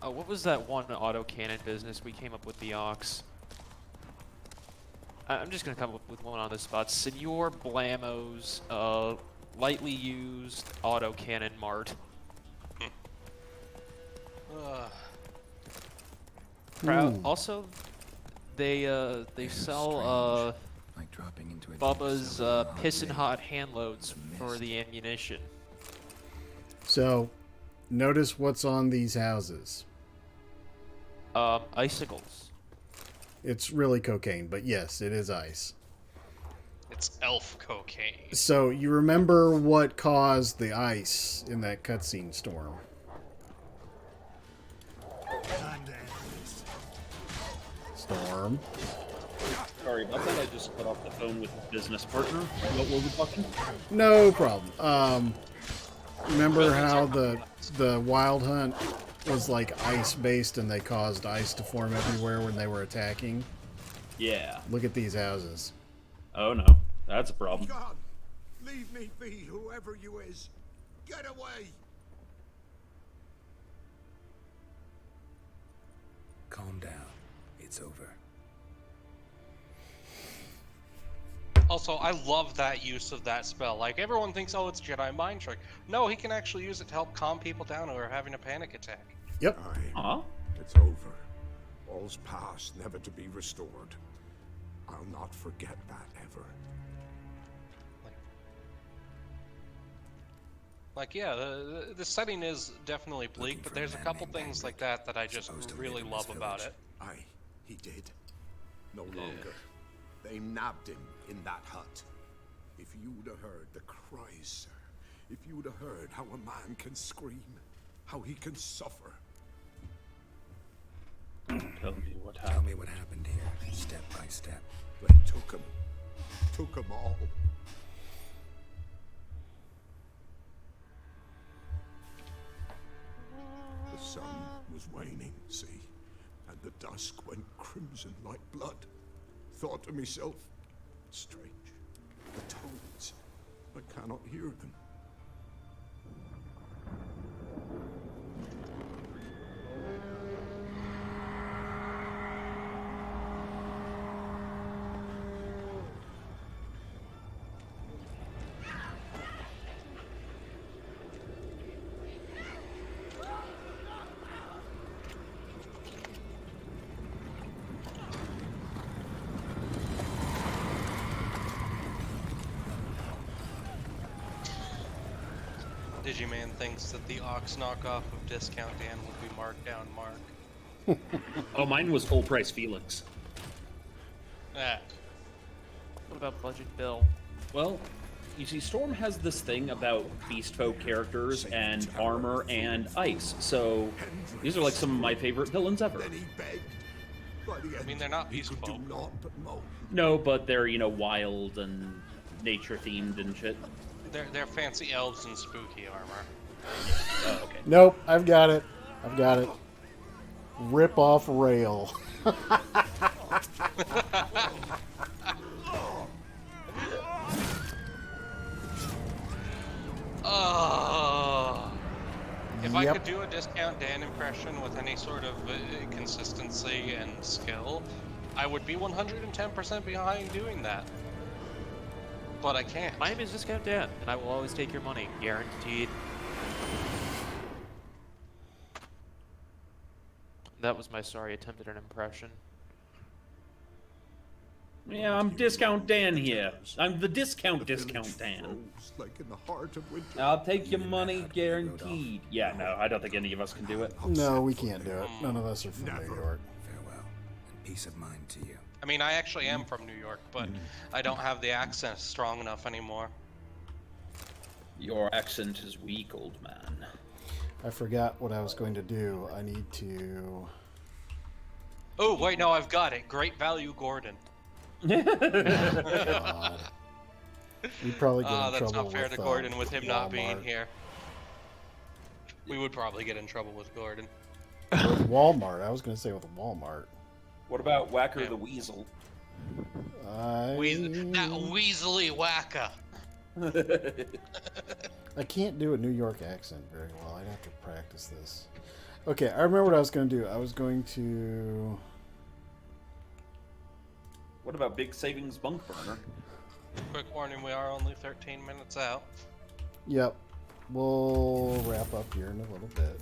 what was that one autocannon business we came up with, the Ox? I'm just gonna come up with one on the spot. Senor Blamo's lightly used autocannon mart. Also, they sell Like dropping into a Bubba's pissin' hot hand loads for the ammunition. So, notice what's on these houses. Icicles. It's really cocaine, but yes, it is ice. It's elf cocaine. So, you remember what caused the ice in that cutscene storm? Storm. Sorry about that. I just got off the phone with a business partner. What were we talking? No problem. Remember how the Wild Hunt was like ice based and they caused ice to form everywhere when they were attacking? Yeah. Look at these houses. Oh no, that's a problem. God, leave me be, whoever you is. Get away. Calm down. It's over. Also, I love that use of that spell. Like, everyone thinks, oh, it's Jedi Mind Trick. No, he can actually use it to help calm people down who are having a panic attack. Yep. It's over. All's past, never to be restored. I'll not forget that ever. Like, yeah, the setting is definitely bleak, but there's a couple things like that that I just really love about it. Aye, he did. No longer. They nabbed him in that hut. If you'd have heard the cries, sir. If you'd have heard how a man can scream, how he can suffer. Tell me what happened. Tell me what happened here, step by step. They took him. Took them all. The sun was waning, see, and the dusk went crimson like blood. Thought to myself, strange, the tones, I cannot hear them. Digiman thinks that the Ox knockoff of Discount Dan would be marked down Mark. Oh, mine was full price Felix. Ah. What about Budget Bill? Well, you see, Storm has this thing about beast folk characters and armor and ice, so these are like some of my favorite villains ever. I mean, they're not beast folk. No, but they're, you know, wild and nature themed and shit. They're fancy elves in spooky armor. Oh, okay. Nope, I've got it. I've got it. Rip off rail. If I could do a Discount Dan impression with any sort of consistency and skill, I would be 110% behind doing that. But I can't. My name is Discount Dan, and I will always take your money, guaranteed. That was my sorry attempt at an impression. Yeah, I'm Discount Dan here. I'm the Discount Dan. Like in the heart of winter. I'll take your money, guaranteed. Yeah, no, I don't think any of us can do it. No, we can't do it. None of us are from New York. Farewell, and peace of mind to you. I mean, I actually am from New York, but I don't have the accent strong enough anymore. Your accent is weak, old man. I forgot what I was going to do. I need to... Oh, wait, no, I've got it. Great value, Gordon. God. We'd probably get in that's trouble not fair with, to Gordon with him not being Walmart. here. We would probably get in trouble with Gordon. With Walmart. I was going to say with Walmart. What about Whacker the Weasel? That weaselly whacker. I can't do a New York accent very well. I'd have to practice this. Okay, I remember what I was going to do. I was going to... What about Big Savings Bunk Burner? Quick warning, we are only 13 minutes out. Yep. We'll wrap up here in a little bit.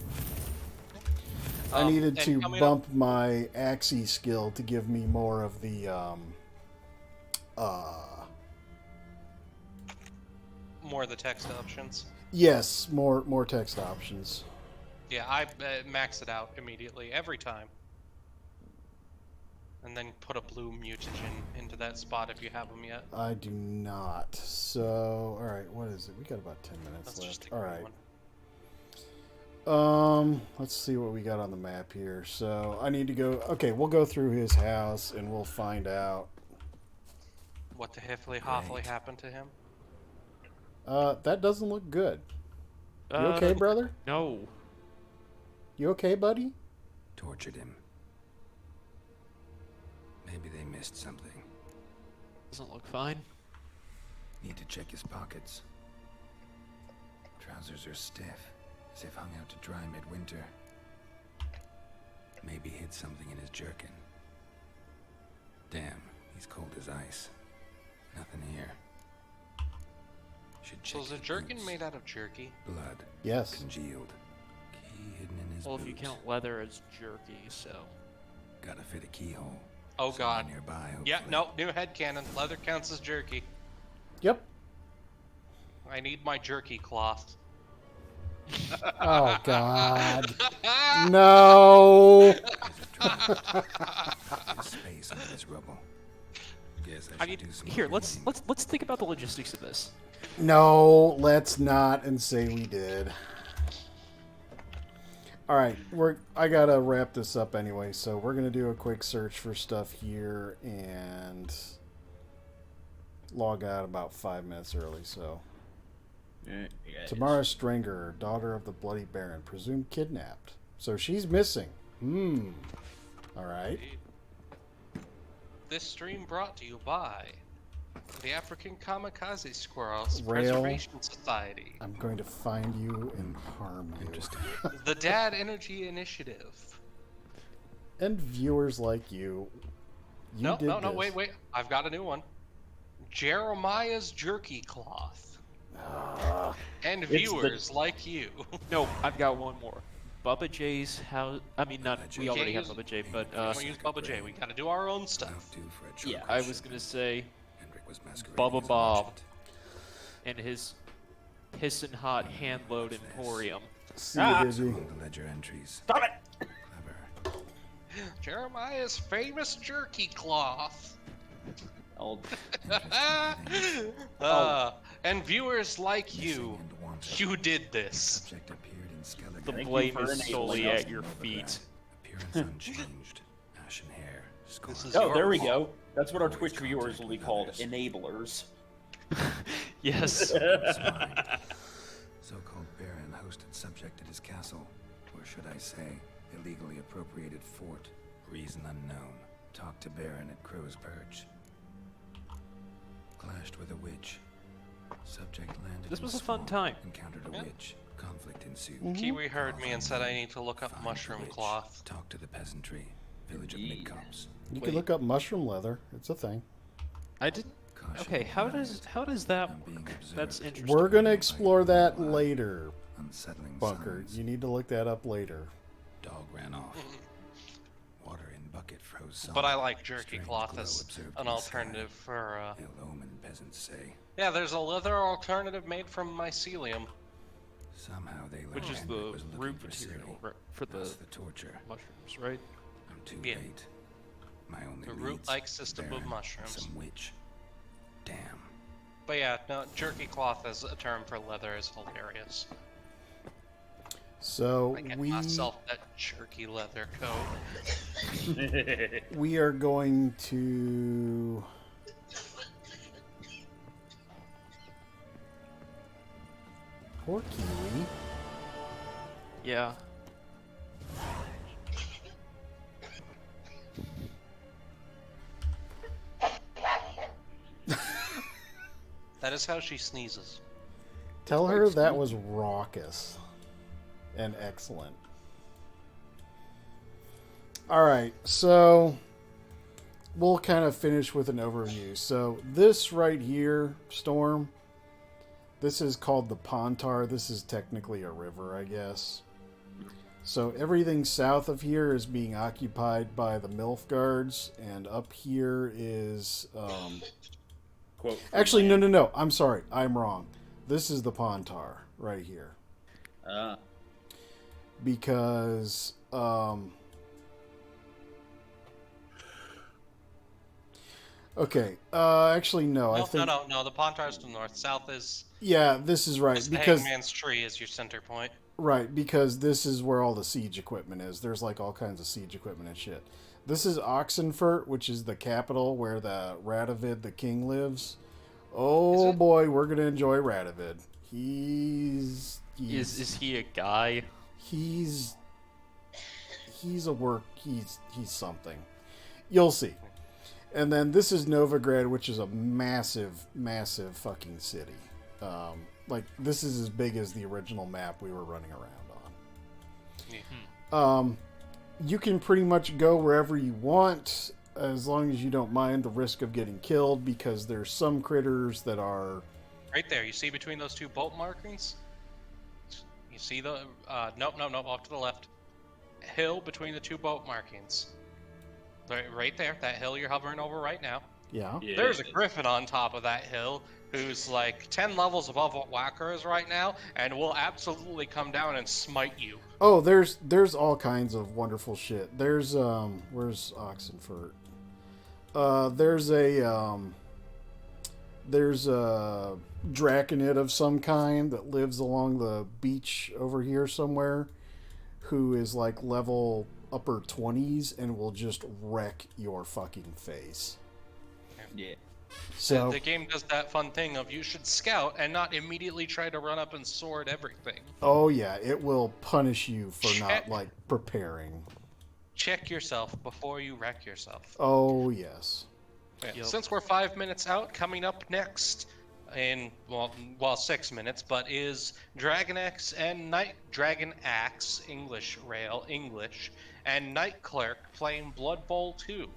I needed to bump my Axie skill to give me more of the, More of the text options. Yes, more text options. Yeah, I max it out immediately, every time. And then put a blue mutagen into that spot if you have them yet. I do not. So, alright, what is it? We got about 10 minutes left. Alright. Let's see what we got on the map here. So, I need to go... Okay, we'll go through his house and we'll find out... What the hiffly hoffly happened to him? That doesn't look good. You okay, brother? No. You okay, buddy? Tortured him. Maybe they missed something. Doesn't look fine. Need to check his pockets. Trousers are stiff, as if hung out to dry midwinter. Maybe hid something in his jerkin. Damn, he's cold as ice. Nothing here. Should So check is a his jerkin boots. made out of jerky? Blood. Yes. Congealed. Key hidden in his Well, boot. if you count leather as jerky, so. Gotta fit a keyhole. Oh Somewhere god. Nearby, Yeah, hopefully. no, new headcanon. Leather counts as jerky. Yep. I need my jerky cloth. Oh God. No. There's space under this rubble. Guess I I mean, should do some here, cleaning. let's think about the logistics of this. No, let's not and say we did. All right, I gotta wrap this up anyway, so we're gonna do a quick search for stuff here and log out about 5 minutes early. So, Tamara Stringer, daughter of the Bloody Baron, presumed kidnapped. So she's missing. All right. This stream brought to you by the African Kamikaze Squirrels Rail. Preservation Society, I'm going to find you and harm you. the Dad Energy Initiative. And viewers like you. No, did this. wait. I've got a new one. Jeremiah's Jerky Cloth. And viewers like you. No, I've got one more. Bubba J's house. I mean, not. We already have use- Bubba J, but We use Bubba J. We gotta do our own stuff. yeah, I was gonna say Was masquerading Bubba as a Bob merchant. and his pissin' hot hand load emporium. See you, Dizzy. Among the ledger entries. Stop it! Clever. Jeremiah's famous jerky cloth. And viewers like you, you did this. Subject appeared in skeleton. The Thank you blame for is enabling solely us. at your feet. Appearance unchanged. Ashen hair. Scar. Oh, there we go. That's what our Twitch viewers will be called, enablers. Yes. So-called Baron hosted subject at his castle, or should I say, illegally appropriated fort. Reason unknown. Talked to Baron at Crow's Perch. Clashed with a witch. Subject landed. This in was a swamp, fun time. Encountered a witch. Conflict ensued. Kiwi heard me and said I need to look up mushroom cloth. Talked to the peasantry. Village of Midcops. You can look up mushroom leather. It's a thing. I didn't. Okay, how does that work? That's interesting. We're gonna explore that later. Unsettling Bunker. signs. You need to look that up later. Dog ran off. Water in bucket froze solid. But I like jerky Strange cloth glow as observed an in the sky. alternative for, Ill omen, peasants say. Yeah, there's a leather alternative made from mycelium. Somehow they learned Which is Henrik the was looking root for material Ciri. right, for the Thus the torture. mushrooms, right? I'm too Yeah. late. My only The leads, root-like system of Baron, mushrooms. Some witch. Damn. But yeah, no, jerky cloth as a term for leather is hilarious. So I get we myself that jerky leather coat. we are going to poor Kiwi. Yeah. That is how she sneezes. Tell her that was raucous and excellent. All right, so we'll kind of finish with an overview. So this right here, Storm, this is called the Pontar. This is technically a river, I guess. So everything south of here is being occupied by the Nilfgaards, and up here is... Quote. Actually, no. I'm sorry. I'm wrong. This is the Pontar right here. Because... Okay. Actually, no. I think... No. The Pontar's to the north. South is... Yeah, this is right. Is Because... Hangman's Tree is your center point. Right, because this is where all the siege equipment is. There's like all kinds of siege equipment and shit. This is Oxenfurt, which is the capital where the Radovid the king lives. Oh boy, we're gonna enjoy Radovid. He's Is he a guy? He's something. You'll see. And then this is Novigrad, which is a massive, massive fucking city. Like, this is as big as the original map we were running around on. You can pretty much go wherever you want. as long as you don't mind the risk of getting killed, because there's some critters that are... Right there, you see between those two bolt markings? You see the... nope, off to the left. Hill between the two boat markings. Right there, that hill you're hovering over right now. Yeah. There's a griffin on top of that hill who's like 10 levels above what Whacker is right now, and will absolutely come down and smite you. Oh, there's all kinds of wonderful shit. There's where's Oxenfurt? There's a Draconid of some kind that lives along the beach over here somewhere, who is like level upper 20s and will just wreck your fucking face. Yeah. So the game does that fun thing of you should scout and not immediately try to run up and sword everything. oh yeah, it will punish you for not like preparing. Check yourself before you wreck yourself. Oh yes. Yeah. Since we're 5 minutes out, coming up next in 6 minutes, but is Dragon Axe and Dragon Axe English Rail English and Night Clerk playing Blood Bowl 2.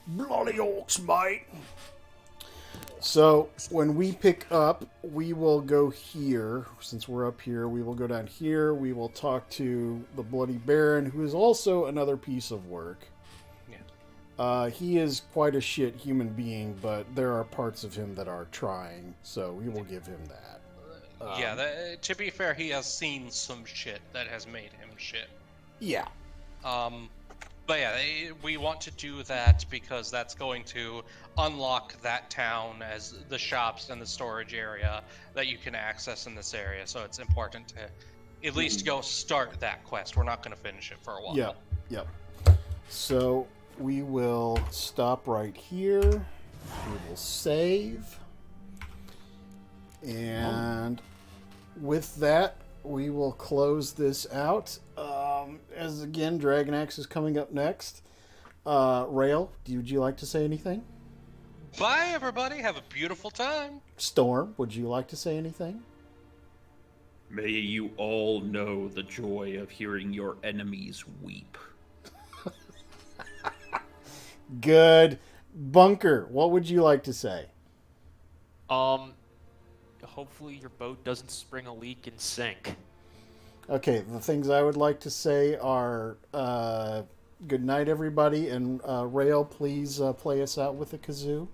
Bloody orcs, mate. So when we pick up, we will go here. Since we're up here, we will go down here. We will talk to the Bloody Baron, who is also another piece of work. Yeah. He is quite a shit human being, but there are parts of him that are trying, so we will give him that. To be fair, he has seen some shit that has made him shit. Yeah. But yeah, we want to do that because that's going to unlock that town as the shops and the storage area that you can access in this area. So it's important to at least go start that quest. We're not going to finish it for a while. Yep. So we will stop right here. We will save. And with that, we will close this out. As again, Dragon Axe is coming up next. Rail, would you like to say anything? Bye, everybody. Have a beautiful time. Storm, would you like to say anything? May you all know the joy of hearing your enemies weep. Good. Bunker, what would you like to say? Hopefully your boat doesn't spring a leak and sink. Okay, the things I would like to say are good night, everybody, and Rail, please play us out with a kazoo.